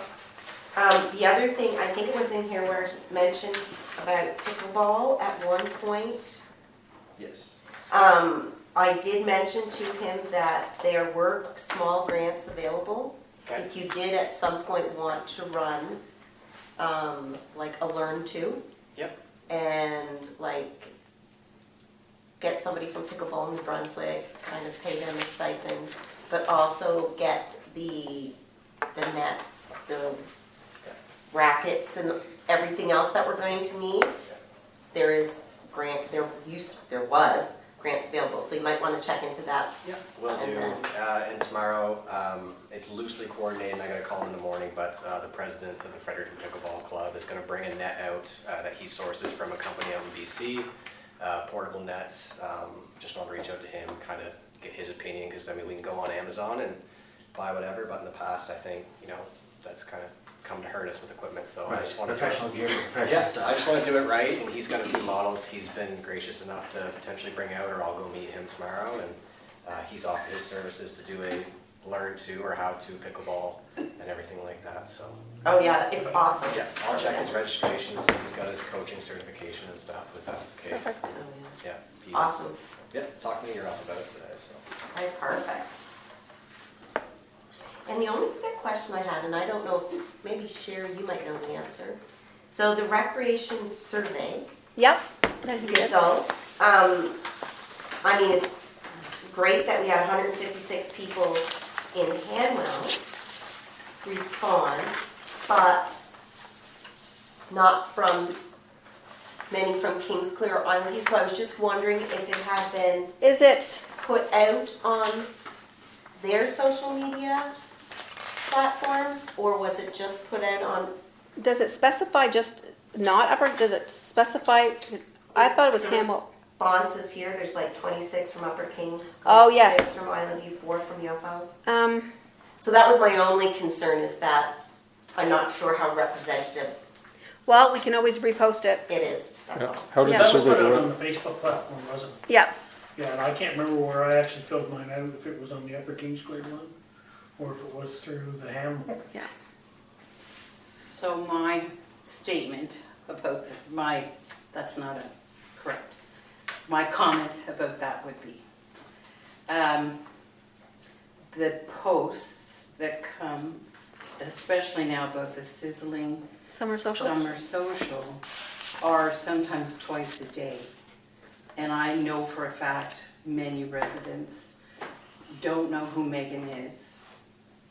The other thing, I think it was in here where he mentions about pickleball at one point.
yes.
I did mention to him that there were small grants available.
Okay.
If you did at some point want to run, like a learn to,
Yep.
and like get somebody from Pickleball New Brunswick, kind of pay them a stipend, but also get the nets, the rackets and everything else that we're going to need. There is there was grants available, so you might want to check into that.
Will
And
do.
then-
And tomorrow, it's loosely coordinated, I gotta call him in the morning, but the president of the Fredericton Pickleball Club is gonna bring a net out that he sources from a company out in BC, portable nets. Just want to reach out to him, kind of get his opinion, because I mean, we can go on Amazon and buy whatever, but in the past, I think, that's kind of come to hurt us with equipment, so I just want to.
Professional gear for professional
Yeah,
stuff.
I just want to do it right, and he's got a few models he's been gracious enough to potentially bring out, or I'll go meet him tomorrow, and he's offered his services to do a learn to or how to pickleball and everything like that, so.
Oh yeah, it's awesome.
Yeah, I'll check his registration, see if he's got his coaching certification and stuff, if that's the case.
Perfect.
Oh, yeah.
Yeah. he is.
Awesome.
Yeah, talk to me, you're off about it today, so.
Okay, perfect. And the only other question I had, and I don't know if, maybe Sherry, you might know the answer. So the recreation survey
yep. That'd be good.
results, I mean, it's great that we had 156 people in Hanwell respond, but not many from Kingsclear or Islandview. So I was just wondering if it had been
Is it?
put out on their social media platforms, or was it just put out on?
Does it specify just not upper? Does it specify? I thought it was
There's
Hamwell.
Responses here, there's like 26 from Upper Kingsclear.
Oh, yes.
6 from Islandview, 4 from Yopal.
Um,
So that was my only concern, is that I'm not sure how representative
well, we can always repost it.
it is, that's
Yeah.
all.
How does
Yeah.
the
That was
survey
put out
work?
on the Facebook platform, wasn't it?
Yeah.
Yeah, and I can't remember where I actually filled mine out, if it was on the Upper Kingsclear one, or if it was through the Ham.
Yeah.
So my statement about that's not correct. My comment about that would be, the posts that come, especially now about the sizzling
Summer social.
summer social, are sometimes twice a day. And I know for a fact, many residents don't know who Megan is,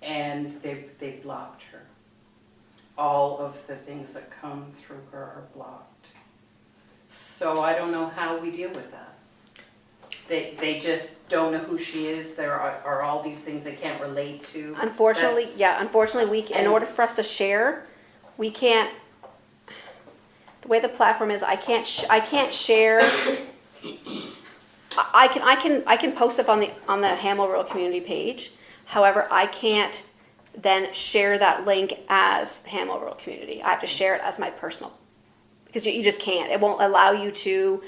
and they've blocked her. All of the things that come through her are blocked. So I don't know how we deal with that. They just don't know who she is. There are all these things they can't relate to.
Unfortunately,
That's-
yeah. Unfortunately, in
And-
order for us to share, we can't. the way the platform is, I can't share. I can post up on the Hamel Rural Community page. However, I can't then share that link as Hamel Rural Community. I have to share it as my personal, because you just can't. It won't allow you to,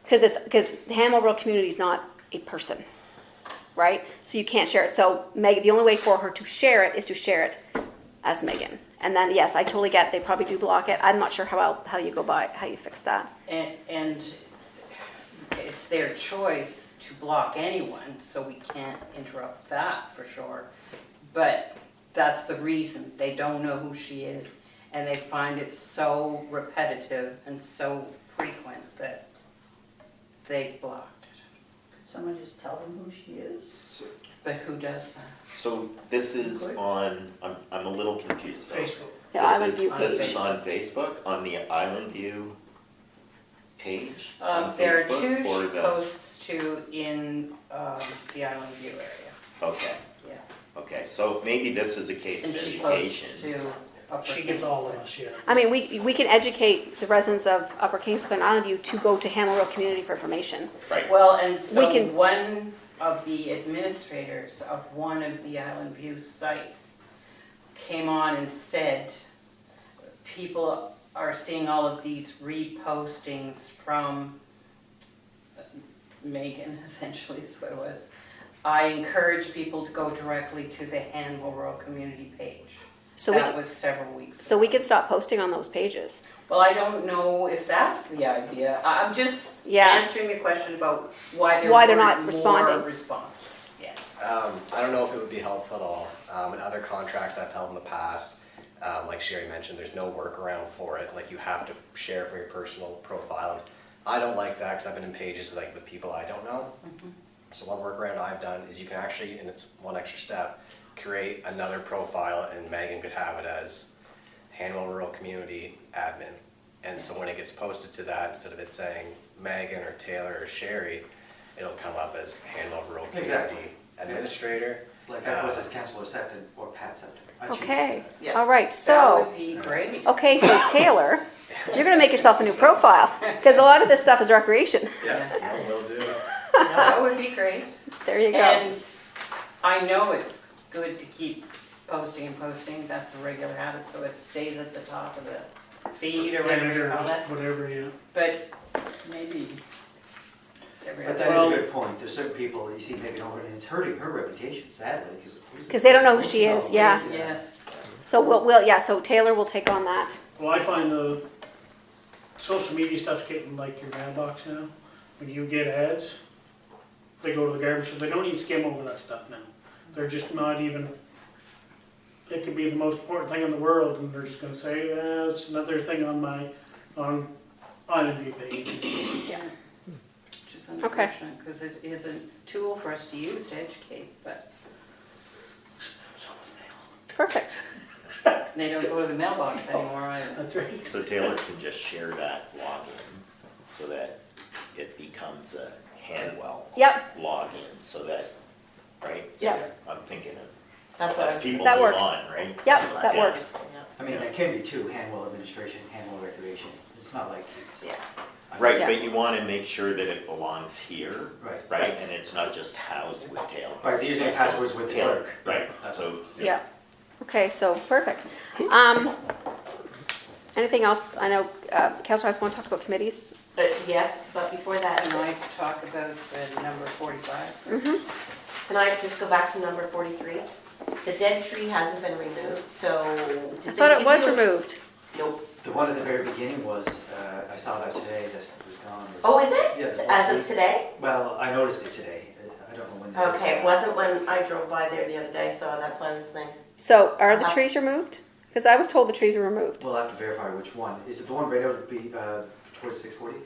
because Hamel Rural Community is not a person, right? So you can't share it. So Megan, the only way for her to share it is to share it as Megan. And then yes, I totally get they probably do block it. I'm not sure how you go by how you fix that.
And it's their choice to block anyone, so we can't interrupt that for sure. But that's the reason, they don't know who she is, and they find it so repetitive and so frequent that they've blocked it.
Could someone just tell them who she is?
But who does that?
So this is on, I'm a little confused. So
Facebook.
The Island View
This
page.
is on Facebook, on the Island View page on
There are
Facebook,
two
or
she
the?
posts to in the Island View area,
Okay,
yeah.
okay, so maybe this is a case
And
of
she posts
education.
to Upper
She gets all of
Kingston.
us, yeah.
I mean, we can educate the residents of Upper Kingston Island View to go to Hamel Rural Community for information.
Right,
Well, and so
can-
one of the administrators of one of the Island View sites came on and said, people are seeing all of these repostings from Megan, essentially is what it was. I encourage people to go directly to the Hanwell Rural Community page.
So we
That
can,
was several weeks
so
ago.
we can stop posting on those pages.
Well, I don't know if that's the idea. I'm just
Yeah.
answering the question about why there
Why they're
weren't
not responding.
more responses. Yeah.
I don't know if it would be helpful at all. In other contracts I've held in the past, like Sherry mentioned, there's no workaround for it. Like you have to share from your personal profile. I don't like that because I've been in pages like with people I don't know. So one workaround I've done is you can actually, and it's one extra step, create another profile, and Megan could have it as Hanwell Rural Community Admin. And so when it gets posted to that, instead of it saying Megan or Taylor or Sherry, it'll come up as Hanwell Rural Community
Exactly.
Administrator.
Like I was as councillor accepted or Pat accepted. I choose
Okay,
that.
all right,
That
so,
would be great.
okay, so Taylor, you're gonna make yourself a new profile, because a lot of this stuff is recreation.
Yeah, will do.
That would be great.
There you go.
And I know it's good to keep posting and posting. That's a regular habit, so it stays at the top of the feed or whatever you call it.
Whatever, yeah.
But maybe every
But
other.
that is
Well-
a good point. There's certain people that you see taking over, and it's hurting her reputation, sadly, because.
'Cause they don't know who she is, yeah.
Yes.
So yeah, so Taylor will take on that.
Well, I find the social media stuff's getting like your mailbox now. When you get ads, they go to the garbage, so they don't even skim over that stuff now. They're just not even, it could be the most important thing in the world, and they're just gonna say, it's another thing on Island View page.
Yeah.
Which is unfortunate, because it is a tool for us to use to educate, but
So is mail.
Perfect.
they don't go to the mailbox anymore either.
That's right.
so Taylor can just share that login so that it becomes a Hanwell
Yep,
login, so that, right? So
Yeah.
I'm thinking of,
That's what I
as
was.
people
That
move
works.
on, right?
yep, that
Yeah.
works.
I mean, that can be too, Hanwell Administration, Hanwell Recreation. It's not like it's.
Yeah.
Right,
Yeah.
but you wanna make sure that it belongs here,
Right.
right? And it's not just housed with Taylor.
Right, the username and password's with the
Taylor,
clerk.
right,
That's
so.
Yeah. Okay, so, perfect. Anything else? I know, Councilor House want to talk about committees?
Yes, but before that,
And I talk about the number 45.
can I just go back to number 43? The dead tree hasn't been removed, so did
I
they
thought it
give
was
you a-
removed.
Nope.
The one at the very beginning was, I saw that today, that it was gone.
Oh, is it?
Yeah, it's last
As of
week.
today?
Well, I noticed it today. I don't know when. they did
Okay, it wasn't when I drove by there the other day, so that's why I was saying.
So, are the
Uh-huh.
trees removed? Because I was told the trees were removed.
We'll have to verify which one. Is it the one right out towards 640?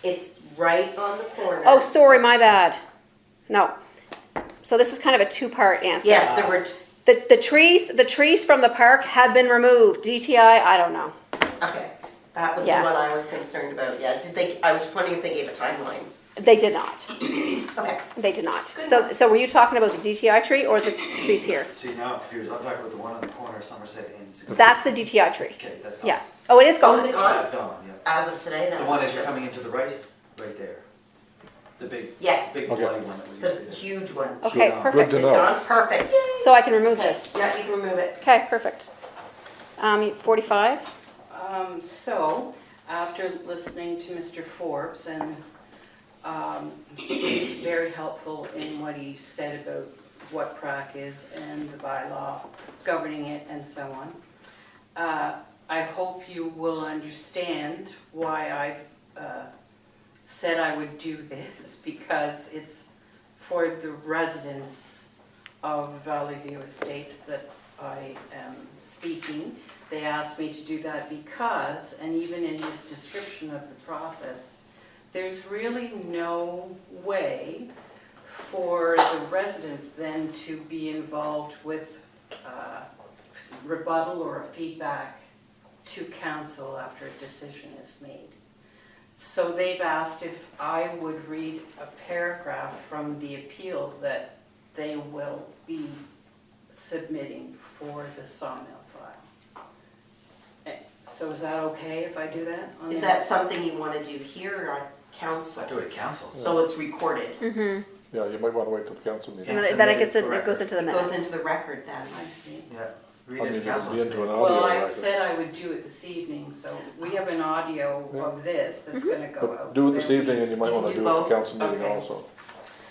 It's right on the corner.
Oh, sorry, my bad. No. So this is kind of a two-part answer.
Yes, there were,
The trees from the park have been removed. DTI, I don't know.
okay, that was the
Yeah.
one I was concerned about, yeah. Did they, I was just wondering if they gave a timeline.
They did not.
Okay.
They did not.
Good
So,
enough.
so were you talking about the DTI tree or the trees here?
See, now I'm confused, I'm talking about the one on the corner of Somerset and 16.
That's the DTI tree.
Okay, that's gone.
Yeah. Oh, it is
Oh, is
gone.
it gone?
That's gone, yeah.
As of today, then?
The one as you're coming into the right there. The big,
Yes,
big
Okay.
bloody one that we
the
used to.
huge one.
Okay,
Good
perfect.
to
It's
know.
gone, perfect.
So I can remove
Okay,
this.
yeah, you can remove it.
Okay, perfect. 45?
So, after listening to Mr. Forbes, and he's very helpful in what he said about what PrAC is and the bylaw governing it and so on, I hope you will understand why I've said I would do this, because it's for the residents of Valley View Estates that I am speaking. They asked me to do that because, and even in his description of the process, there's really no way for the residents then to be involved with rebuttal or feedback to council after a decision is made. So they've asked if I would read a paragraph from the appeal that they will be submitting for the sawmill file. So is that okay if I do that? on
Is
the-
that something you want to do here or on council?
I do it at council.
So it's recorded.
Mm-hmm.
Yeah, you might wanna wait till the council meeting.
And
It's
then it
submitted
gets,
for
it goes
record.
into the
It
minutes.
goes into the record then.
I see.
Yeah, read
I
it
mean,
at council.
it'll be into an
Well,
audio
I
record.
said I would do it this evening, so we have an audio of this that's gonna go
But
out.
do it
so
this
there
evening, and you might
So you
wanna
do
do it at
both?
the council meeting
Okay.
also.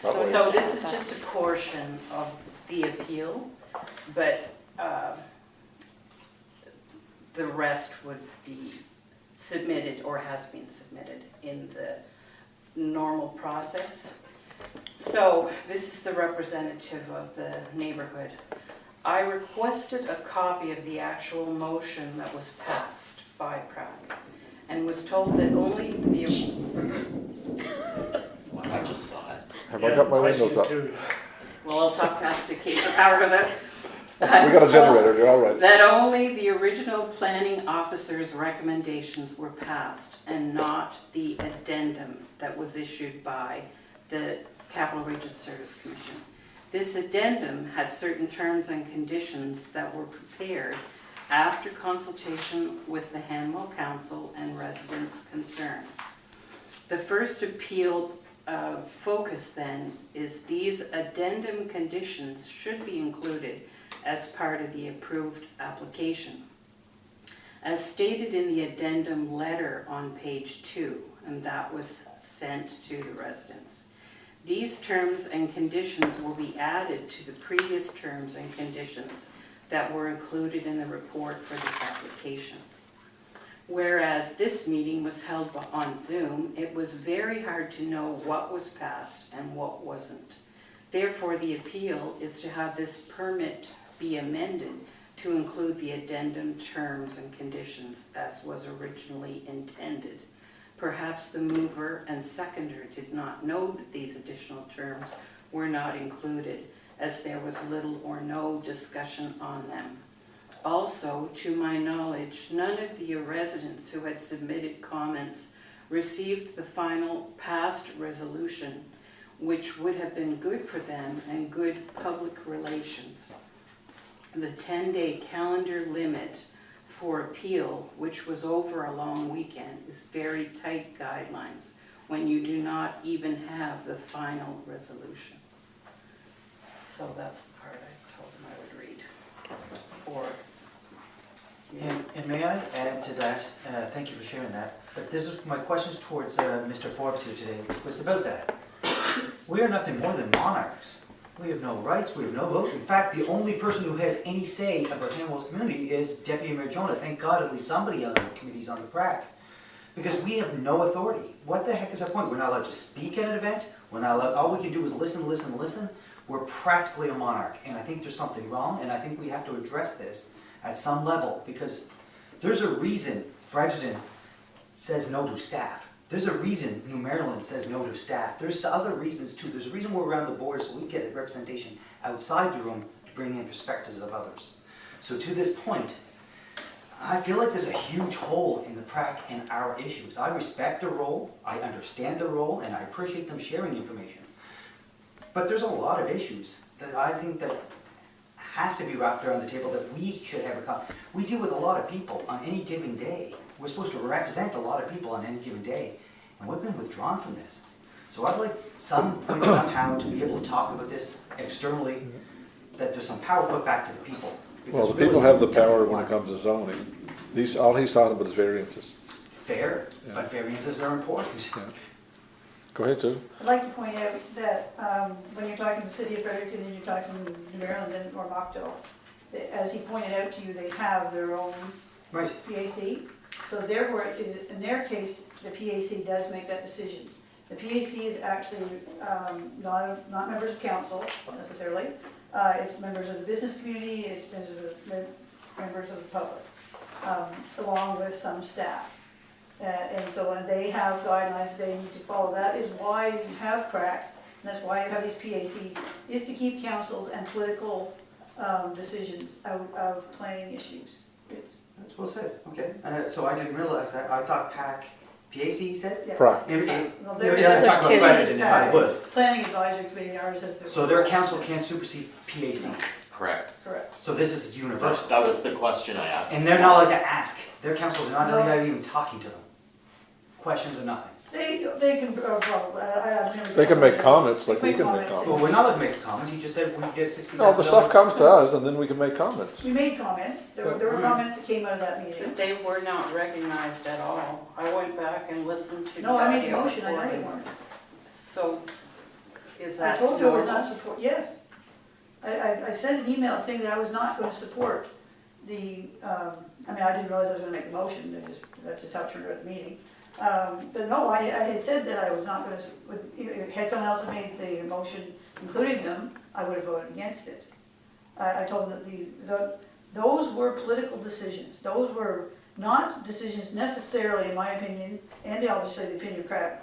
That way
So
it's-
this is just a portion of the appeal, but the rest would be submitted or has been submitted in the normal process. So this is the representative of the neighborhood. I requested a copy of the actual motion that was passed by PrAC and was told that only the,
I just saw it.
Have I got my
Yeah, see
windows
it
up?
too.
well, I'll talk fast in case the power goes out.
We got a generator, you're all right.
That only the original planning officer's recommendations were passed and not the addendum that was issued by the Capital Region Service Commission. This addendum had certain terms and conditions that were prepared after consultation with the Hanwell Council and residents' concerns. The first appeal focus then is these addendum conditions should be included as part of the approved application. As stated in the addendum letter on page 2, and that was sent to the residents, these terms and conditions will be added to the previous terms and conditions that were included in the report for this application. Whereas this meeting was held on Zoom, it was very hard to know what was passed and what wasn't. Therefore, the appeal is to have this permit be amended to include the addendum terms and conditions as was originally intended. Perhaps the mover and seconder did not know that these additional terms were not included, as there was little or no discussion on them. Also, to my knowledge, none of the residents who had submitted comments received the final passed resolution, which would have been good for them and good public relations. The 10-day calendar limit for appeal, which was over a long weekend, is very tight guidelines when you do not even have the final resolution. So that's the part I told them I would read for you.
And may I add to that, thank you for sharing that, but this is, my questions towards Mr. Forbes here today was about that. We are nothing more than monarchs. We have no rights, we have no vote. In fact, the only person who has any say about Hanwell's community is Deputy Mayor Jonah. Thank God at least somebody on the committee's on the PrAC. Because we have no authority. What the heck is our point? We're not allowed to speak at an event. We're not allowed, all we can do is listen, listen, listen. We're practically a monarch, and I think there's something wrong, and I think we have to address this at some level, because there's a reason Fredericton says no to staff. There's a reason New Maryland says no to staff. There's other reasons too. There's a reason we're around the board so we get a representation outside the room to bring in perspectives of others. So to this point, I feel like there's a huge hole in the PrAC and our issues. I respect the role, I understand the role, and I appreciate them sharing information. But there's a lot of issues that I think that has to be wrapped around the table that we should have we deal with a lot of people on any given day. We're supposed to represent a lot of people on any given day, and we've been withdrawn from this. So I'd like some point somehow to be able to talk about this externally, that there's some power put back to the people.
Well,
Because
the people
really,
have the
it's different
power when it
one.
comes to zoning. All he's talking about is variances.
Fair,
Yeah.
but variances are important.
Yeah. Go ahead, Sue.
I'd like to point out that when you're talking the city of Fredericton and you're talking New Maryland or Moncton, as he pointed out to you, they have their own
Right.
PAC. So therefore, in their case, the PAC does make that decision. The PAC is actually not members of council necessarily. It's members of the business community, it's members of the public, along with some staff. And so when they have guidelines they need to follow, that is why you have PrAC, and that's why you have these PACs, is to keep councils and political decisions out of planning issues. It's,
That's well said, okay. So I didn't realize that, I thought PAC you said?
yeah.
PrAC.
Well,
Yeah, talk about
two.
Fredericton if I would.
Planning Advisory Committee, ours has their.
So their council can't supersede PAC,
Correct.
Correct.
so this is universal.
That was the question I asked.
And they're not allowed to ask, their councils are not
No.
allowed even talking to them. Questions or nothing.
They can, probably, I've never.
They can make comments like we
Make
can make
comments.
comments.
Well, we're not allowed to make a comment, he just said we get $60,000.
No, the stuff comes to us and then we can make comments.
We made comments, there were comments that came out of that meeting.
But they were not recognized at all. I went back and listened to the
No, I made the
audio
motion, I know you
recording.
weren't.
So, is
I
that
told you I was
normal?
not support, yes. I sent an email saying that I was not going to support the, I mean, I didn't realize I was gonna make the motion, that's just how it turned out at the meeting. But no, I had said that I was not gonna, had someone else made the motion, including them, I would have voted against it. I told them that those were political decisions, those were not decisions necessarily, in my opinion, and obviously the opinion of PrAC,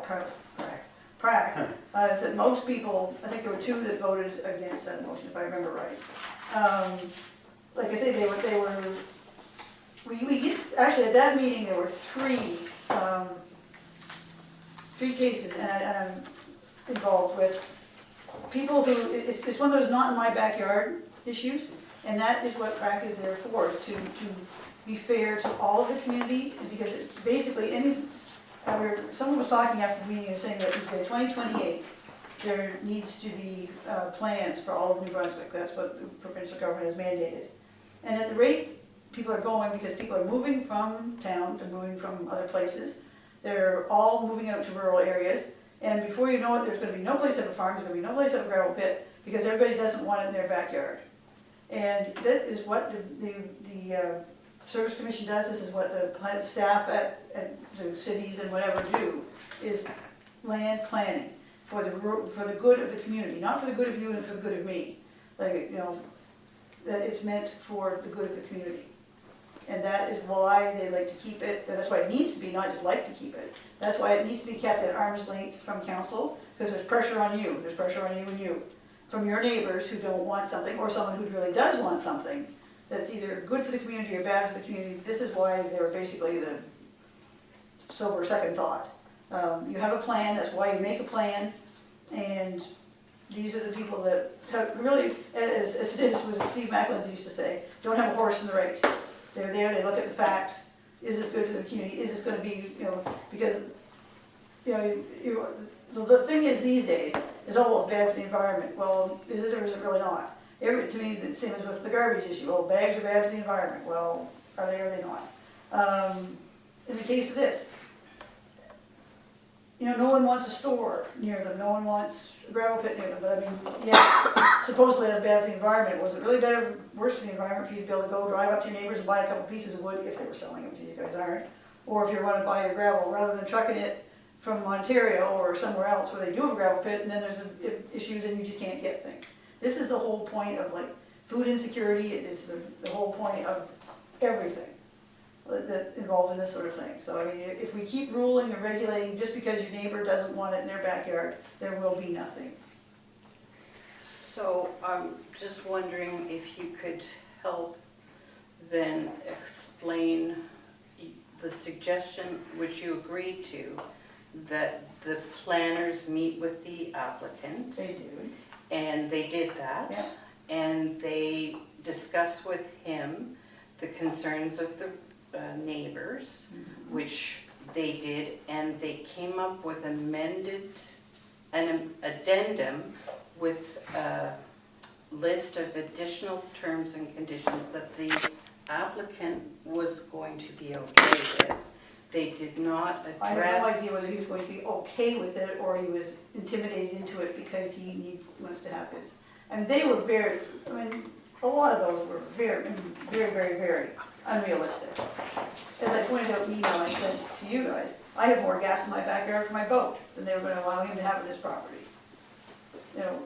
is that most people, I think there were 2 that voted against that motion, if I remember right. Like I say, actually at that meeting, there were 3 cases, and I'm involved with people who, it's one of those not in my backyard issues, and that is what PrAC is there for, is to be fair to all of the community, because it's basically someone was talking after the meeting and saying that by 2028, there needs to be plans for all of New Brunswick, that's what the provincial government has mandated. And at the rate people are going, because people are moving from town, they're moving from other places, they're all moving out to rural areas, and before you know it, there's going to be no place to have a farm, there's going to be no place to have a gravel pit, because everybody doesn't want it in their backyard. And that is what the Service Commission does, this is what the staff at the cities and whatever do, is land planning for the good of the community, not for the good of you and for the good of me. Like, you know, that it's meant for the good of the community. And that is why they like to keep it, that's why it needs to be, not just like to keep it. That's why it needs to be kept at arm's length from council, because there's pressure on you, there's pressure on you and you. From your neighbors who don't want something, or someone who really does want something, that's either good for the community or bad for the community. This is why they're basically the sober second thought. You have a plan, that's why you make a plan, and these are the people that have really, as Steve Macklin used to say, don't have a horse in the race. They're there, they look at the facts, is this good for the community, is this going to be, you know, because, you know, the thing is these days, is oh, well, it's bad for the environment. Well, is it or is it really not? To me, the same as with the garbage issue. Well, bags are bad for the environment. Well, are they or are they not? In the case of this, you know, no one wants a store near them. No one wants a gravel pit near them. But I mean, yeah, supposedly that's bad for the environment. Was it really bad or worse for the environment for you to be able to go drive up to your neighbors and buy a couple pieces of wood, if they were selling it, which these guys aren't, or if you want to buy your gravel, rather than trucking it from Ontario or somewhere else where they do have a gravel pit, and then there's issues and you just can't get things. This is the whole point of like food insecurity. It is the whole point of everything that involved in this sort of thing. So I mean, if we keep ruling and regulating just because your neighbor doesn't want it in their backyard, there will be nothing.
So I'm just wondering if you could help then explain the suggestion which you agreed to, that the planners meet with the applicant.
They do.
And they did that.
Yeah.
And they discussed with him the concerns of the neighbors, which they did, and they came up with an addendum with a list of additional terms and conditions that the applicant was going to be okay with. They did not
I have no
address.
idea whether he was going to be okay with it or he was intimidated into it because he wants to have his. I mean, they were very, I mean, a lot of those were very, very, very, very unrealistic. As I pointed out in the email I sent to you guys, I have more gas in my backyard for my boat than they were gonna allow him to have in his property. You know,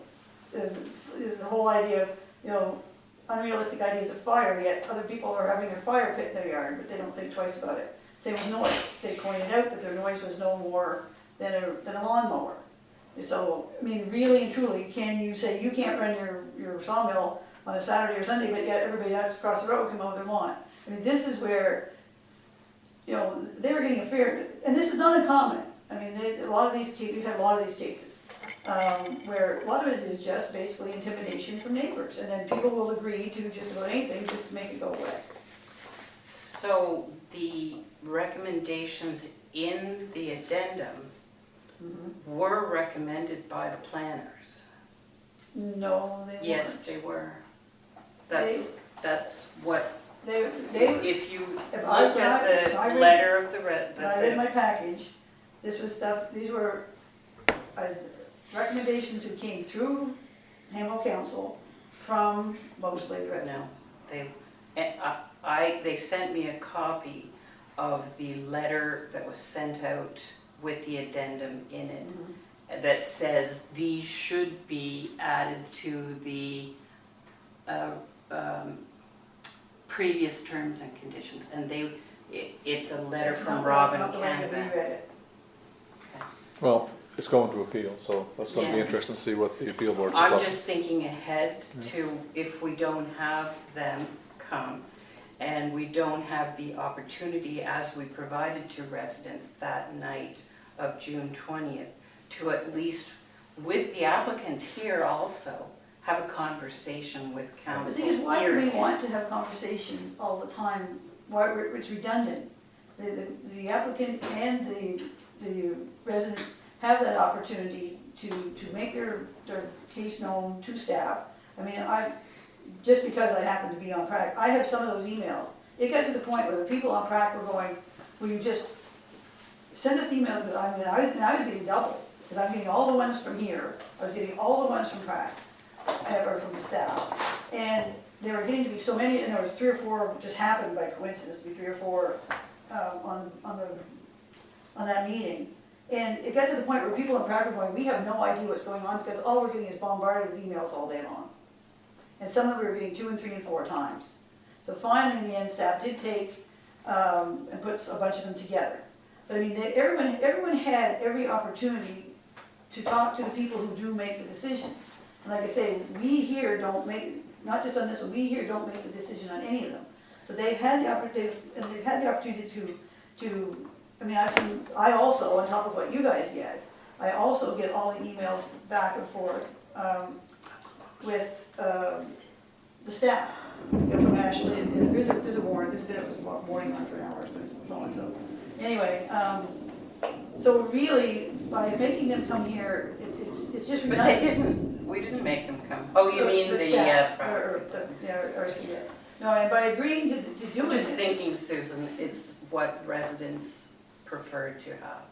the whole idea of, you know, unrealistic ideas of fire, yet other people are having their fire pit in their yard, but they don't think twice about it. Same with noise. They pointed out that their noise was no more than a lawnmower. So, I mean, really and truly, can you say you can't run your sawmill on a Saturday or Sunday, but yet everybody else across the road can mow their lawn? I mean, this is where, you know, they were getting a fair, and this is not uncommon. I mean, a lot of these cases, we've had a lot of these cases, where a lot of it is just basically intimidation from neighbors, and then people will agree to just about anything just to make it go away.
So the recommendations in the addendum were recommended by the planners.
No, they weren't.
Yes, they were. That's what,
They,
if you
If I
looked at
read-
the
I read-
letter of the,
when I read my package, this was stuff, these were recommendations who came through Hamel Council from mostly the residents.
they sent me a copy of the letter that was sent out with the addendum in it that says these should be added to the previous terms and conditions, and it's a letter
That's
from
not-
Robin
that's not the way that we
Canada.
read it.
Well, it's going to appeal, so that's gonna be
Yes.
interesting to see what the appeal board comes
I'm
up.
just thinking ahead to if we don't have them come and we don't have the opportunity as we provided to residents that night of June 20th to at least, with the applicant here also, have a conversation with
The
council
thing is, why do
here.
we want to have conversations all the time? Why, it's redundant. The applicant and the residents have that opportunity to make their case known to staff. I mean, just because I happen to be on PrAC, I have some of those emails. It got to the point where the people on PrAC were going, will you just send us emails? I mean, I was getting double, because I'm getting all the ones from here, I was getting all the ones from PrAC, or from the staff. And there were getting to be so many, and there was 3 or 4, just happened by coincidence to be 3 or 4 on that meeting. And it got to the point where people in PrAC were going, we have no idea what's going on, because all we're getting is bombarded with emails all day long. And some of them we were getting 2 and 3 and 4 times. So finally, in the end, staff did take and put a bunch of them together. But I mean, everyone had every opportunity to talk to the people who do make the decision. And like I say, we here don't make, not just on this one, we here don't make the decision on any of them. So they've had the opportunity to, I mean, I also, on top of what you guys get, I also get all the emails back and forth with the staff. You know, from Ashley, and there's a warrant, there's been a warning on for hours, but it's not, so. Anyway, so really, by making them come here, it's just
But
redundant.
we didn't make them come. Oh, you mean the,
staff,
property.
no, and by agreeing to do
I'm just
it,
thinking, Susan, it's what residents preferred to have.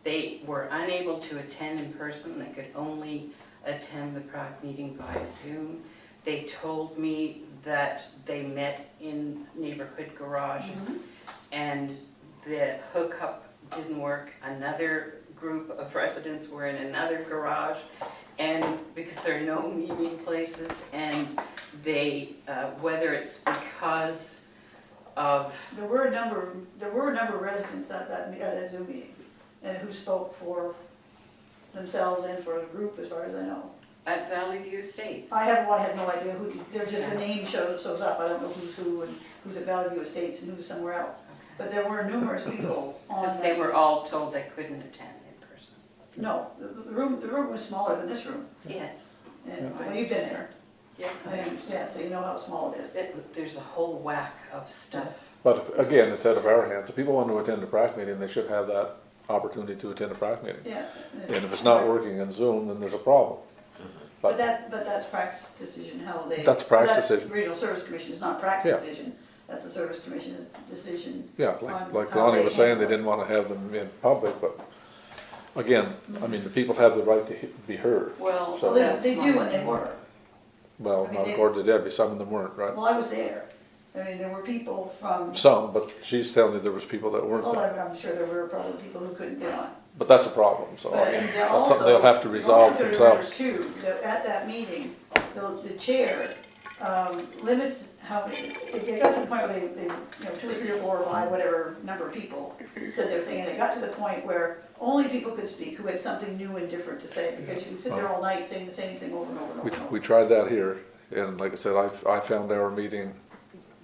They were unable to attend in person, they could only attend the PrAC meeting via Zoom. They told me that they met in neighborhood garages and the hookup didn't work. Another group of residents were in another garage, and because there are no meeting places, and they, whether it's because of,
there were a number of residents at that Zoom meeting, and who spoke for themselves and for the group, as far as I know.
at Valley View Estates.
I have no idea who, they're just, the name shows up, I don't know who's who and who's at Valley View Estates and who's somewhere else. But there were numerous people on
Because
that.
they were all told they couldn't attend in person.
No, the room was smaller than this room,
Yes.
and, well, you've been there,
Yeah.
I understand, so you know how small it is.
There's a whole whack of stuff.
But again, it's out of our hands. If people want to attend a PrAC meeting, they should have that opportunity to attend a PrAC meeting.
Yeah.
And if it's not working in Zoom, then there's a problem.
But that's PrAC's decision, how they.
That's PrAC's decision.
Regional Service Commission, it's not PrAC's
Yeah.
decision, that's the Service Commission's decision.
Yeah,
on
like
how
Lonnie
they
was saying, they
handle it.
didn't want to have them in public, but again, I mean, the people have the right to be heard.
Well,
So-
Well, they,
that's
they
not
do
what
and they were.
Well,
I mean,
not
they-
according to Debbie, some of them weren't, right?
Well, I was there. I mean, there were people from,
Some, but she's telling me there was people that weren't
well,
there.
I'm sure there were probably people who couldn't get on.
But that's a problem, so
But
I mean,
they're
that's something they'll
also-
have to resolve
you also gotta
themselves.
remember too, that at that meeting, the chair limits how, they got to the point where they, you know, 2 or 3 or 4 or 5, whatever number of people said their thing, and it got to the point where only people could speak who had something new and different to say, because you can sit there all night saying the same thing over and over and over.
We,
and over.
we tried that here, and like I said, I found our meeting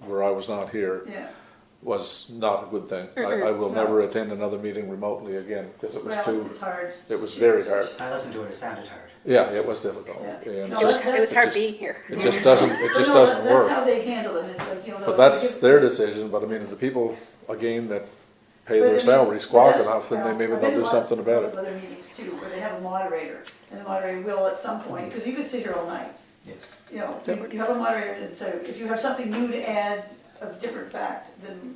where I was not here
Yeah,
was not a good thing. I will
No.
never attend another meeting remotely again, because it was
well,
too,
it's hard.
it was very hard.
I listened to it, it sounded hard.
Yeah, it was difficult,
Yeah.
and
No,
It was,
that's-
it was hard
just-
being here.
it just doesn't, it
But
just
no,
doesn't
That's
work.
how they handle them, it's like, you know.
But that's their decision, but I mean, if the people, again, that pay their salary squawk enough, then they maybe they'll do something about it.
I've been to other meetings too, where they have a moderator, and the moderator will at some point, because you could sit here all night,
Yes.
you know, you have a moderator that says, if you have something new to add of different fact, then,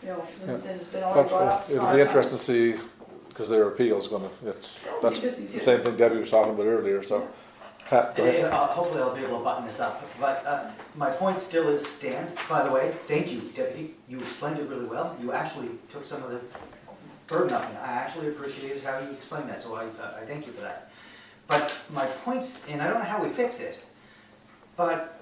you know, then it's been already brought
But
up.
it'll be interesting to see, because their appeal's gonna, that's
Interesting to see.
the same thing Debbie was talking about earlier, so. Pat, go ahead.
Hopefully I'll be able to button this up, but my point still stands. By the way, thank you, Deputy, you explained it really well. You actually took some of the burden off me. I actually appreciated how you explained that, so I thank you for that. But my point's, and I don't know how we fix it, but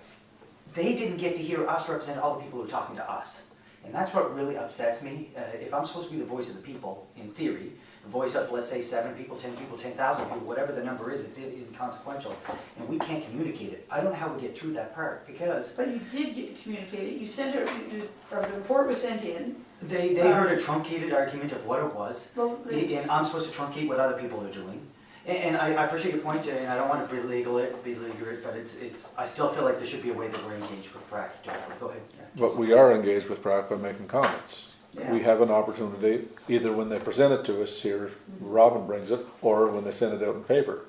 they didn't get to hear us represent all the people who are talking to us. And that's what really upsets me. If I'm supposed to be the voice of the people, in theory, the voice of, let's say, 7 people, 10 people, 10,000 people, whatever the number is, it's inconsequential, and we can't communicate it. I don't know how we get through that part, because
But you did get to communicate it, you sent her, the report was sent in.
they heard a truncated argument of what it was,
Well,
and I'm supposed to truncate what other people are doing. And I appreciate your point, and I don't want to beleaguer it, but it's, I still feel like there should be a way that we're engaged with PrAC directly. Go ahead. Yeah.
But we are engaged with PrAC by making comments.
Yeah.
We have an opportunity, either when they present it to us here, Robin brings it, or when they send it out in paper.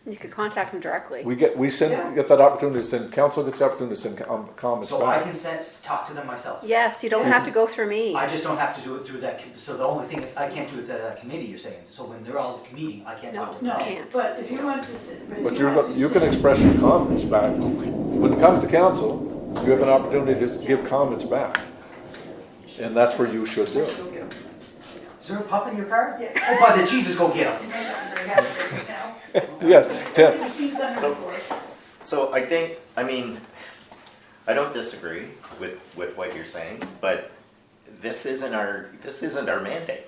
You could contact them directly.
We get that opportunity to send, council gets the opportunity to send comments
So I
back.
can talk to them myself.
Yes, you don't have to go through me.
I just don't have to do it through that, so the only thing is, I can't do it through that committee, you're saying, so when they're all meeting, I can't talk to them.
No,
Can't.
but if you want to sit.
But you can express your comments back. When it comes to council, you have an opportunity to give comments back. And that's where you should do it.
Go get 'em.
Is there a pup in your car?
Yes.
Oh, by the Jesus, go get him.
You may not be very happy right now.
Yes, Tim.
You see thunder
So-
before.
So I think, I mean, I don't disagree with what you're saying, but this isn't our mandate,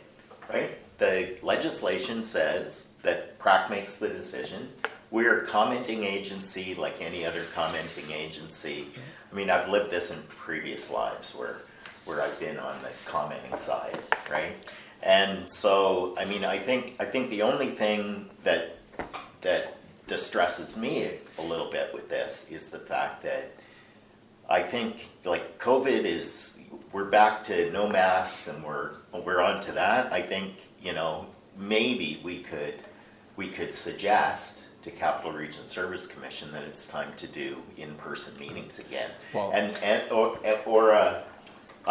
right? The legislation says that PrAC makes the decision. We're a commenting agency like any other commenting agency. I mean, I've lived this in previous lives where I've been on the commenting side, right? And so, I mean, I think the only thing that distresses me a little bit with this is the fact that I think, like, we're back to no masks and we're on to that. I think, you know, maybe we could suggest to Capital Region Service Commission that it's time to do in-person meetings again.
Well-
Or a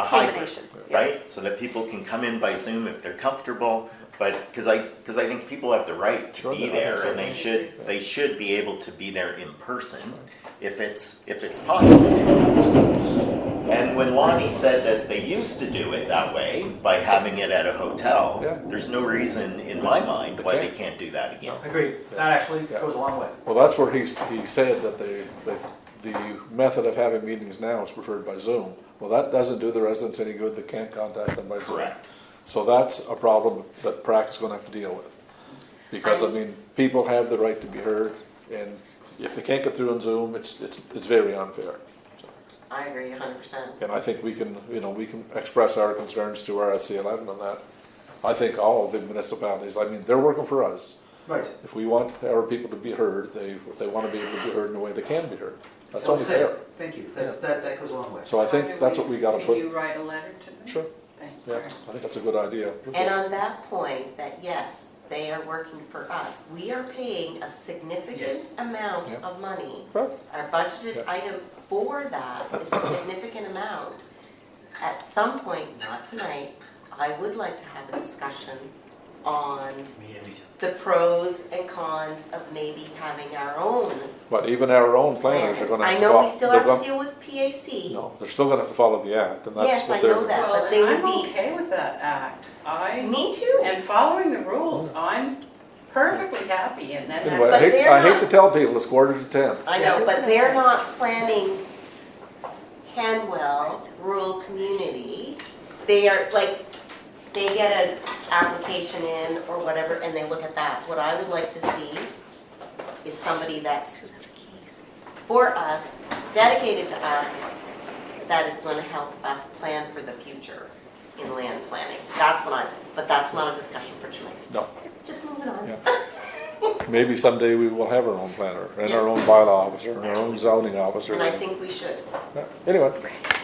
hybrid,
Combination, yeah.
right? So that people can come in by Zoom if they're comfortable, but, because I think people have the right to
Sure,
be
I
there,
think so.
and they should be able to be there in person if it's possible. And when Lonnie said that they used to do it that way, by having it at a hotel,
Yeah.
there's no reason in my mind why they
Okay.
can't do that again.
Agreed, that actually goes a long way.
Well, that's where he said that the method of having meetings now is preferred by Zoom. Well, that doesn't do the residents any good that can't contact them by Zoom.
Correct.
So that's a problem that PrAC is gonna have to deal with. Because, I mean, people have the right to be heard, and if they can't get through on Zoom, it's very unfair.
I agree 100%.
And I think we can, we can express our concerns to our SC11 on that. I think all of the municipalities, I mean, they're working for us.
Right.
If we want our people to be heard, they want to be able to be heard in a way they can be heard. That's
Well
only
said.
fair.
Thank you, that goes a long way.
So I think that's what we gotta
Can
put,
you write a letter to them?
sure,
Thanks.
yeah, I think that's a good idea. We'll
And
just-
on that point, that yes, they are working for us, we are paying a significant
Yes.
amount
Yeah.
of money.
Right.
Our budgeted
Yeah.
item for that is a significant amount. At some point, not tonight, I would like to have a discussion on
Me too.
the pros and cons of maybe having our own
But even our own planners
planners.
are gonna.
I know we still
they're
have to
gonna-
deal with PAC.
No, they're still gonna have to follow the act, and that's
Yes,
what
I
they're.
know that.
Well,
but they
and
would
I'm
be-
okay with that act.
Me too.
And following the rules, I'm perfectly happy, and then
Anyway,
But they're
I hate
not-
to tell people it's 9:45.
I know, but they're not planning Hanwell rural community. They are like, they get an application in or whatever and they look at that. What I would like to see is somebody that's for us, dedicated to us, that is going to help us plan for the future in land planning. That's what but that's not a discussion for tonight.
No,
Just moving on.
yeah. Maybe someday we will have our own planner, and our own bylaw officer, and our own zoning officer.
And I think we should.
Yeah. Anyway,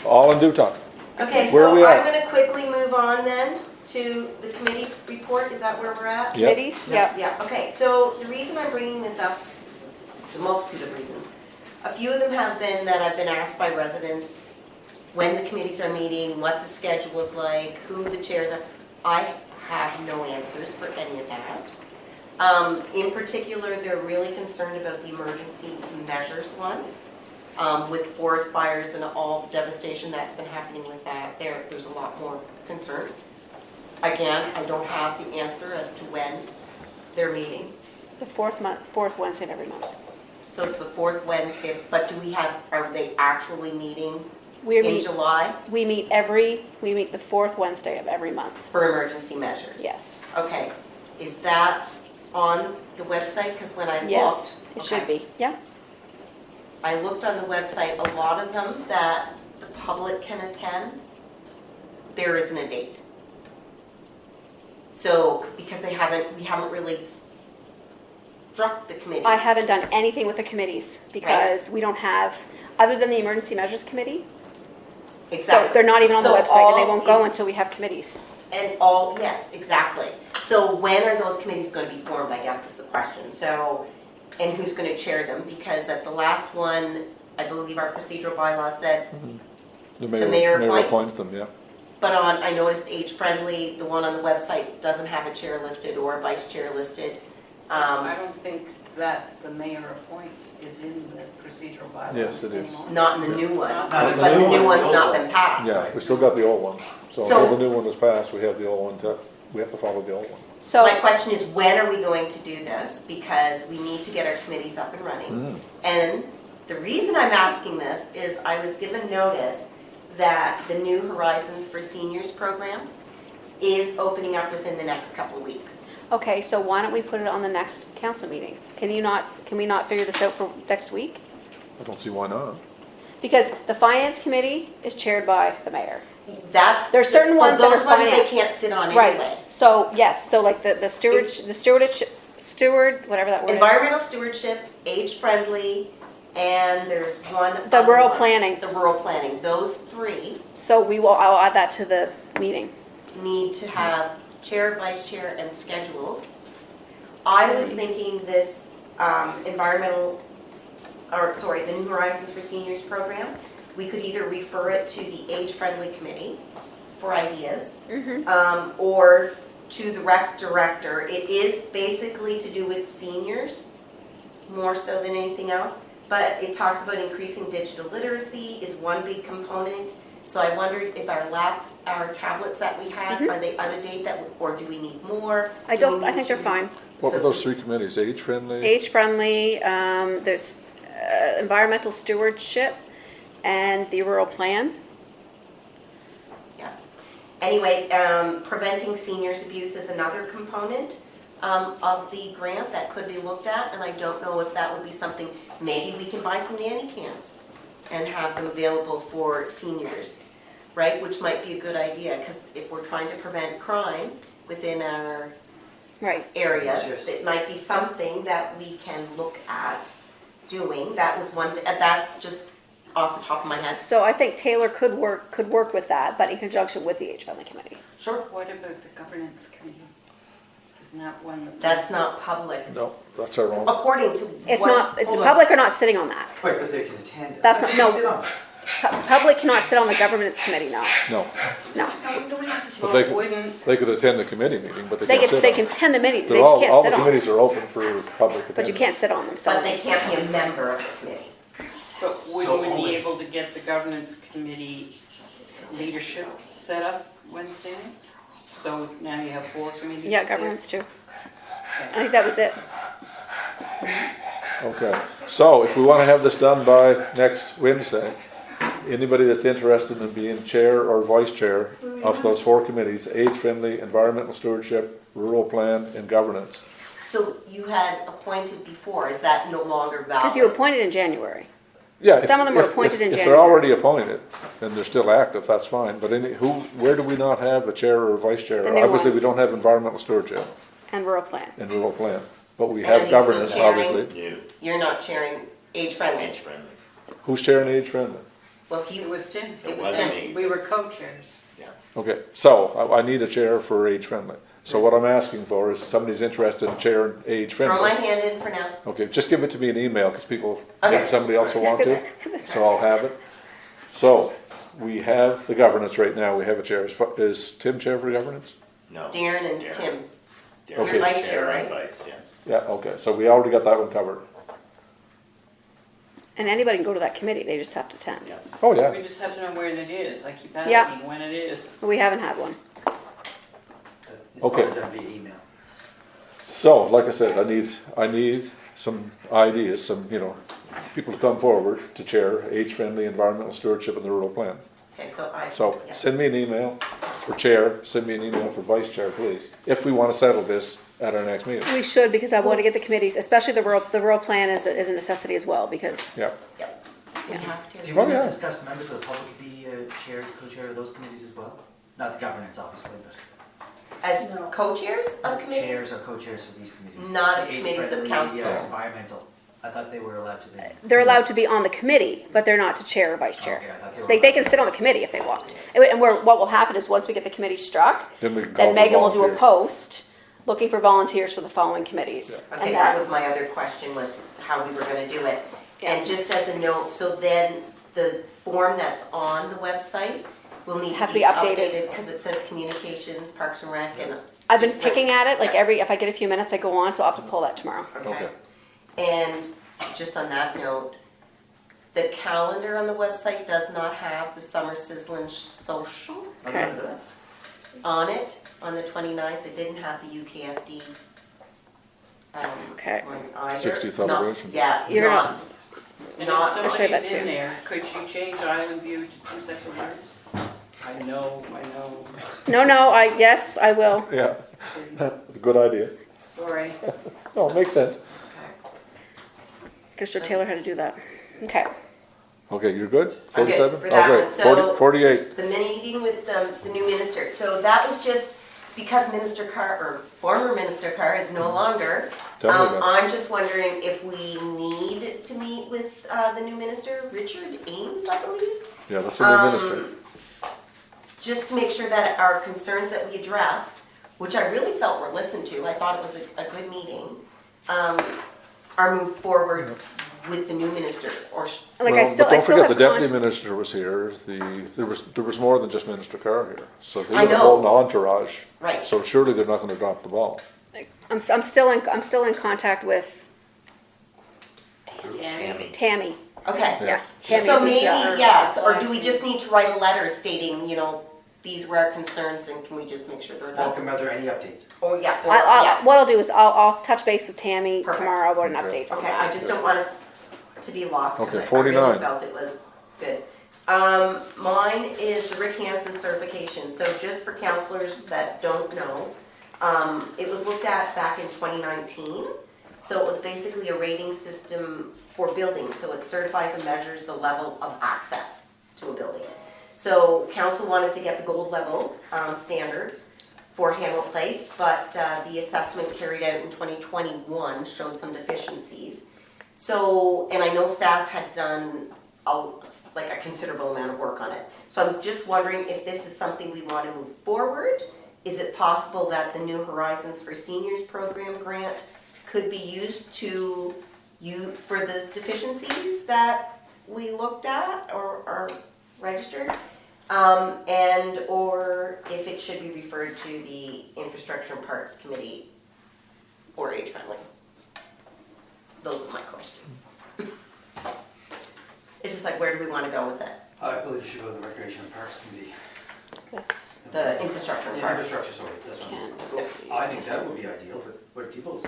all in due time.
Okay,
Where are
so
we
I'm
at?
gonna quickly move on then to the committee report. Is that where we're at?
Yep.
Committees, yep.
Yeah, okay, so the reason I'm bringing this up, the multitude of reasons. A few of them have been that I've been asked by residents when the committees are meeting, what the schedule is like, who the chairs are. I have no answers for any of that. In particular, they're really concerned about the emergency measures one. With forest fires and all the devastation that's been happening with that, there's a lot more concern. Again, I don't have the answer as to when they're meeting.
The fourth Wednesday of every month.
So it's the fourth Wednesday, but are they actually meeting
We
in
meet,
July
we meet the fourth Wednesday of every month.
for emergency measures?
Yes,
Okay, is that on the website? Because when I looked.
yes, it should
okay,
be, yeah.
I looked on the website, a lot of them that the public can attend, there isn't a date. So, because we haven't really struck the committees.
I haven't done anything with the committees because we don't have, other than the Emergency Measures Committee.
Exactly.
So they're not even on the
So
website and they
all
won't go
is-
until we have committees.
And yes, exactly. So when are those committees going to be formed, I guess is the question. So, and who's going to chair them? Because at the last one, I believe our procedural bylaw said,
The
mayor
mayor
appoints.
appoints them, yeah.
but I noticed age friendly, the one on the website doesn't have a chair listed or a vice chair listed.
I don't think that the mayor appoints is in the procedural bylaws
Yes, it is.
anymore.
Not in the new one,
Not
Not in
but the new
one,
one's
the
not
old
been
one.
passed.
Yeah, we still got the old one. So
So-
until the new one is passed, we have the old one we have to follow the old one.
So,
My question is, when are we going to do this? Because we need to get our committees up and running. And the reason I'm asking this is I was given notice that the New Horizons for Seniors program is opening up within the next couple of weeks.
okay, so why don't we put it on the next council meeting? Can we not figure this out for next week?
I don't see why not.
Because the Finance Committee is chaired by the mayor.
There's
certain ones that are
But those ones
financed.
they can't sit on
Right,
anyway.
so, yes, so like the steward, whatever that word is.
Environmental stewardship, age-friendly, and there's one
The
other
rural
one.
planning.
The rural planning. Those three
So I'll add that to the meeting.
need to have chair, vice chair, and schedules. I was thinking this the New Horizons for Seniors program, we could either refer it to the age-friendly committee for ideas, or to the rec director. It is basically to do with seniors, more so than anything else, but it talks about increasing digital literacy is one big component. So I wondered if our tablets that we had, are they out of date, or do we need more?
I
Do we
don't, I
need
think they're
to-
fine.
What were
So-
those three committees? Age friendly?
Age-friendly, there's environmental stewardship, and the rural plan.
Yeah. Anyway, preventing seniors abuse is another component. of the grant that could be looked at, and I don't know if that would be something, maybe we can buy some nanny cams and have them available for seniors, right? Which might be a good idea, because if we're trying to prevent crime within our
Right.
areas,
Yes.
it might be something that we can look at doing. That was one, that's just off the top of my head.
So I think Taylor could work with that, but in conjunction with the age-friendly committee.
Sure.
What about the governance committee? Isn't that one that?
That's not public,
No, that's our own.
according to
It's
what's-
not, the
hold on.
public are not sitting on that.
Right, but they can attend.
That's not- no.
Sit on it.
Public cannot sit on the governance committee, no,
No,
no.
No, nobody has to sit
but
on
they
it,
could,
wouldn't.
they could attend the committee meeting, but they
They
can't sit on
they
it.
can attend the meeting, they
They're
just
all
can't
the
sit on
committees
them.
are open for public attendance.
But you can't sit on them, so.
But they can't be a member of the committee.
But
So
wouldn't we be
only-
able to get the governance committee leadership set up Wednesday night? So now you have 4 committees?
Yeah,
there?
governance too. I
Okay.
think that was it.
Okay, so if we wanna have this done by next Wednesday, anybody that's interested in being chair or vice chair of those 4 committees, age-friendly, environmental stewardship, rural plan, and governance.
So you had appointed before, is that no longer valid?
Because you appointed in January.
Yeah, if-
Some of them were
if-
appointed in
If
January.
they're already appointed, and they're still active, that's fine, but where do we not have a chair or a vice chair?
The new
Obviously, we
ones.
don't have environmental stewardship
And rural plan.
and rural plan, but we
And are
have
you still
governance,
chairing?
obviously.
You,
You're not sharing age-friendly?
age friendly.
Who's chairing age-friendly?
Well, if
It
you,
was Tim.
it was
wasn't
Tim.
me.
We were co-chairs.
Okay, so I need a chair for age-friendly. So what I'm asking for is somebody's interested in chairing
Throw my
age-friendly.
hand in for now.
Okay, just give it to me in email, because people,
Okay.
maybe somebody else will want to,
'Cause it's
so I'll have it. So, we have the governance right now, we have a chair. Is Tim chair for governance?
No.
Darren and
Darren.
Tim.
Darren
You're
is
vice chair,
and
right?
vice, yeah.
Yeah, okay, so we already got that one covered.
And anybody can go to that committee, they just have to attend.
Yeah.
Oh, yeah,
We just have to know when it is. I keep
Yeah.
asking when it is.
We haven't had one.
It's
Okay.
probably done via email.
so, like I said, I need some ideas, people to come forward to chair age-friendly, environmental stewardship and the rural plan.
Okay, so
So,
yeah.
send me an email for chair, send me an email for vice chair, please, if we wanna settle this at our next meeting.
We should, because I want to get the committees, especially the rural plan is a necessity as well, because,
Yeah,
Yep, we have to.
Do
Oh,
we
yeah.
discuss members of the public be chair, co-chair of those committees as well? Not the governance, obviously, but
As co-chairs of
chairs
committees?
or co-chairs for these committees.
Not of
The
committees of
age-friendly,
council.
Environmental, I thought they were allowed to be.
they're allowed to be on the committee, but they're not to chair or vice chair.
Okay, I thought they were.
They can sit on the committee if they want. And what will happen is, once we get the committee struck,
then we can call
then
for
Megan will do a
volunteers.
post looking for volunteers for the following committees.
Okay,
And
that was my other question, was how we were gonna do it. And just as a note, so then the form that's on the website will need
Have
to
to
be
be updated.
updated, because it says communications, Parks and Rec, and.
I've been
different-
picking at it, like
Yeah.
if I get a few minutes, I go on, so I'll have to pull that tomorrow.
Okay.
Okay.
And just on that note, the calendar on the website does not have the Summer Sizzlin' Social
Okay.
on it, on the 29th. It didn't have the UKFD.
Okay.
one either.
60th
Not-
celebration.
Yeah,
You're
not,
And
not,
if
I'll show you that
somebody's in
too.
there, could you change Island View to 2 separate words? I know.
No, yes, I will.
Yeah, that's a good idea.
Sorry.
No, it makes sense.
Mr. Taylor had to do that. Okay.
Okay, you're good?
I'm good
47?
for that
Okay,
one. So-
48.
the meeting with the new minister. So that was just because Minister Carr, or former Minister Carr, is no longer.
Tell me about it.
I'm just wondering if we need to meet with the new minister, Richard Ames, I believe?
Yeah, that's the new minister.
Just to make sure that our concerns that we addressed, which I really felt were listened to, I thought it was a good meeting, are moved forward with the new minister, or,
Like,
Well,
I still
but don't
have
forget, the deputy
contact.
minister was here, there was more than just Minister Carr here. So they
I
were a
know.
whole entourage.
Right.
So surely they're not gonna drop the ball.
I'm still in contact with
Tammy.
Tammy.
okay.
Yeah. Tammy.
So
Ducia.
maybe, yes, or do we just need to write a letter stating, these were our concerns and can we just make sure they're addressed?
Welcome, are there any updates?
Or, yeah, or,
I, what I'll do is I'll touch base with Tammy
Perfect.
tomorrow about an
Okay.
update. on
Okay,
that.
I just don't want it to be lost,
Okay,
because I really
49.
felt it was good. Mine is the Rick Hansen certification, so just for counselors that don't know, It was looked at back in 2019. So it was basically a rating system for buildings. So it certifies and measures the level of access to a building. So council wanted to get the gold level standard for Hanwell Place, but the assessment carried out in 2021 showed some deficiencies. So, and I know staff had done like a considerable amount of work on it. So I'm just wondering if this is something we want to move forward. Is it possible that the New Horizons for Seniors program grant could be used for the deficiencies that we looked at or registered? And or if it should be referred to the Infrastructure and Parks Committee or Age Friendly? Those are my questions. It's just like, where do we want to go with it?
I believe you should go to the Recreation and Parks Committee.
The infrastructure and
The
parks.
infrastructure, sorry, that's what
Can't.
I think that would be ideal, but what do you vote?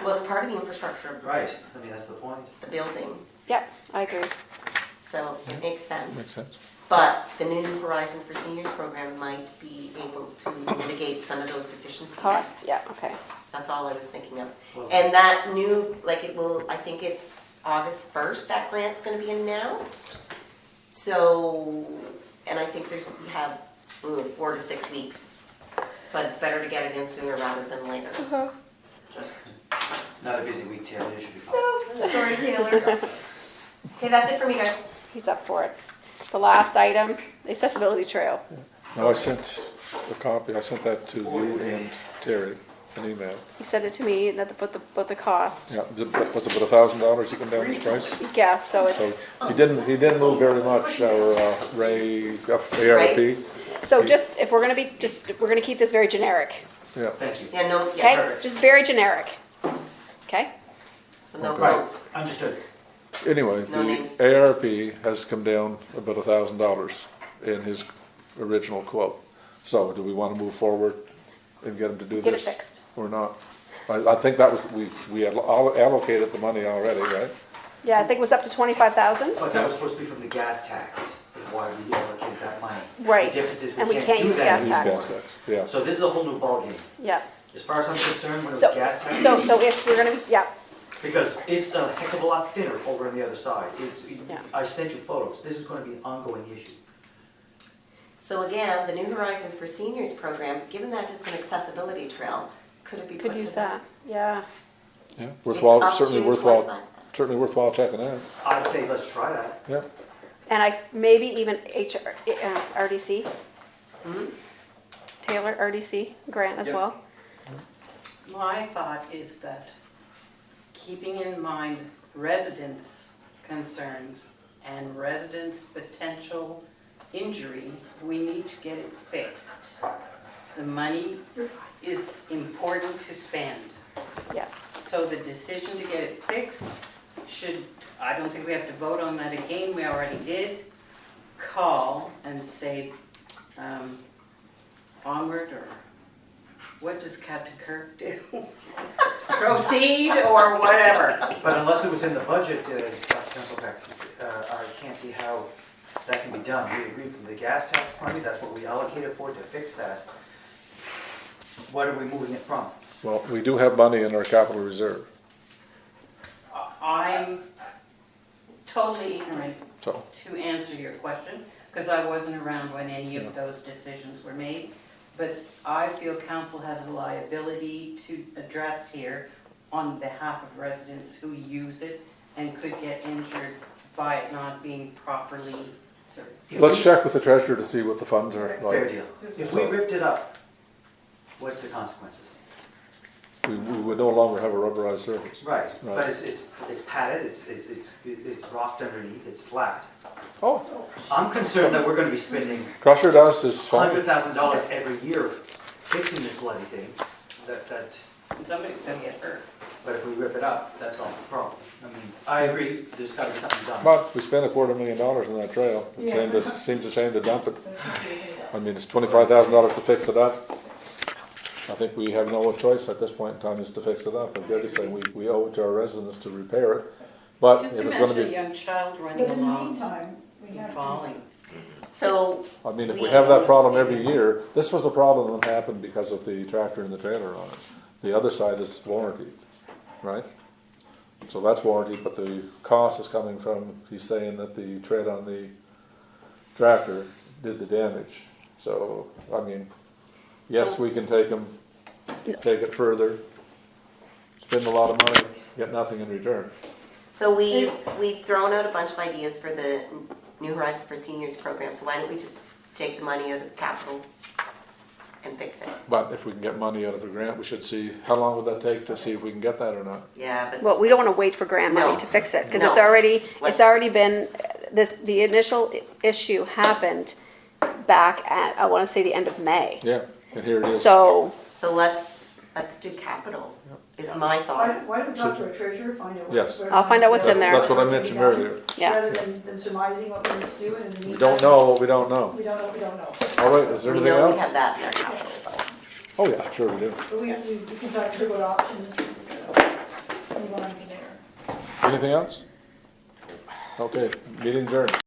Well, it's part of the infrastructure,
Right, I mean, that's the point.
the building,
Yep, I agree.
so it makes sense.
Makes sense.
But the New Horizon for Seniors program might be able to mitigate some of those deficiencies.
Costs, yeah, okay.
That's all I was thinking of.
Well-
And that new, like it will, I think it's August 1st, that grant's gonna be announced. So, and I think we have 4 to 6 weeks, but it's better to get it in sooner rather than later. Just,
Not a busy week, Taylor, you should be fine.
no, sorry Taylor. Okay, that's it for me, guys.
He's up for it. The last item, the accessibility trail.
No, I sent the copy, I sent that to you and Terry, an email.
You sent it to me, and about the cost.
Yeah, was it about $1,000 you come down his price?
Yeah, so
So
it's,
he didn't move very much, our Ray, ARP.
so just, if we're gonna be, we're gonna keep this very generic,
Yeah,
Thank you.
Yeah, no, yeah,
okay?
perfect.
Just very generic, okay?
So no
Right,
votes.
understood.
anyway,
No names.
the ARP has come down about $1,000 in his original quote. So do we want to move forward and get him to do this?
Get it fixed.
Or not? I think that was, we had allocated the money already, right?
Yeah, I think it was up to 25,000.
But that was supposed to be from the gas tax, is why we allocated that money.
Right,
The difference is
and
we can't do
use
that
gas
Use
tax.
anymore.
gas tax, yeah.
So this is a whole new ballgame.
Yeah.
As far as I'm concerned, when it was
So,
gas tax.
so if we're gonna, yeah,
Because it's a heck of a lot thinner over on the other side.
Yeah.
I sent you photos. This is gonna be an ongoing issue.
So again, the New Horizons for Seniors program, given that it's an accessibility trail, could it be put to?
could use that, yeah.
Yeah,
It's
worthwhile,
up
certainly
to
worthwhile,
25.
certainly worthwhile checking out,
I'd say let's try that.
yeah.
And maybe even RDC,
Hmm?
Taylor RDC grant as well.
My thought is that keeping in mind residents' concerns and residents' potential injury, we need to get it fixed. The money is important to spend.
Yeah,
So the decision to get it fixed I don't think we have to vote on that again, we already did. Call and say, onward, or what does Captain Kirk do? Proceed or whatever.
But unless it was in the budget, Council Beck, I can't see how that can be done. We agreed from the gas tax money, that's what we allocated for to fix that. What are we moving it from?
Well, we do have money in our capital reserve,
I'm totally ignorant
so,
to answer your question, because I wasn't around when any of those decisions were made. But I feel council has a liability to address here on behalf of residents who use it and could get injured by it not being properly serviced.
let's check with the treasurer to see what the funds are
Fair
like.
deal. If we ripped it up, what's the consequences?
We would no longer have a rubberized surface.
Right,
Right.
but it's padded, it's roughed underneath, it's flat.
Oh,
I'm concerned that we're gonna be spending
crusher dust is fine.
$100,000 every year fixing this bloody thing.
And somebody's gonna get hurt.
But if we rip it up, that solves the problem. I mean, I agree, there's gotta be something done.
But we spent $250,000 on that trail, it seems a shame to dump it. I mean, it's $25,000 to fix it up. I think we have no choice at this point in time is to fix it up, and Gary's saying we owe it to our residents to repair it. But
Just
if it's gonna
imagine a
be,
young child running
But in the
along
meantime, we
and
have to
falling.
So,
I mean, if we
We-
have that problem every year, this was a problem that happened because of the tractor and the trailer on it. The other side is warranty, right? So that's warranty, but the cost is coming from, he's saying that the tread on the tractor did the damage. So, I mean, yes, we can take it further, spend a lot of money, get nothing in return.
so we've thrown out a bunch of ideas for the New Horizon for Seniors program, so why don't we just take the money out of the capital and fix it?
But if we can get money out of a grant, we should see, how long would that take to see if we can get that or not?
Yeah, but
Well, we don't wanna wait for grant money
No.
to fix it, cause
No.
it's already been, the initial issue happened back at, I wanna say the end of May.
Yeah, and here it is.
So,
let's do capital, is my thought.
Why don't we talk to our treasurer, find out what.
Yes.
what
I'll find out what's in there.
That's what I mentioned earlier.
yeah.
Rather than surmising what we need to do, and in the meantime.
We don't know what we don't know.
We don't know, we don't know.
All right, is there
We
anything
know we
else?
have that in our capital fund.
Oh, yeah, sure we do.
But we can talk to what options, move on from there.
Anything else? Okay, meeting adjourned.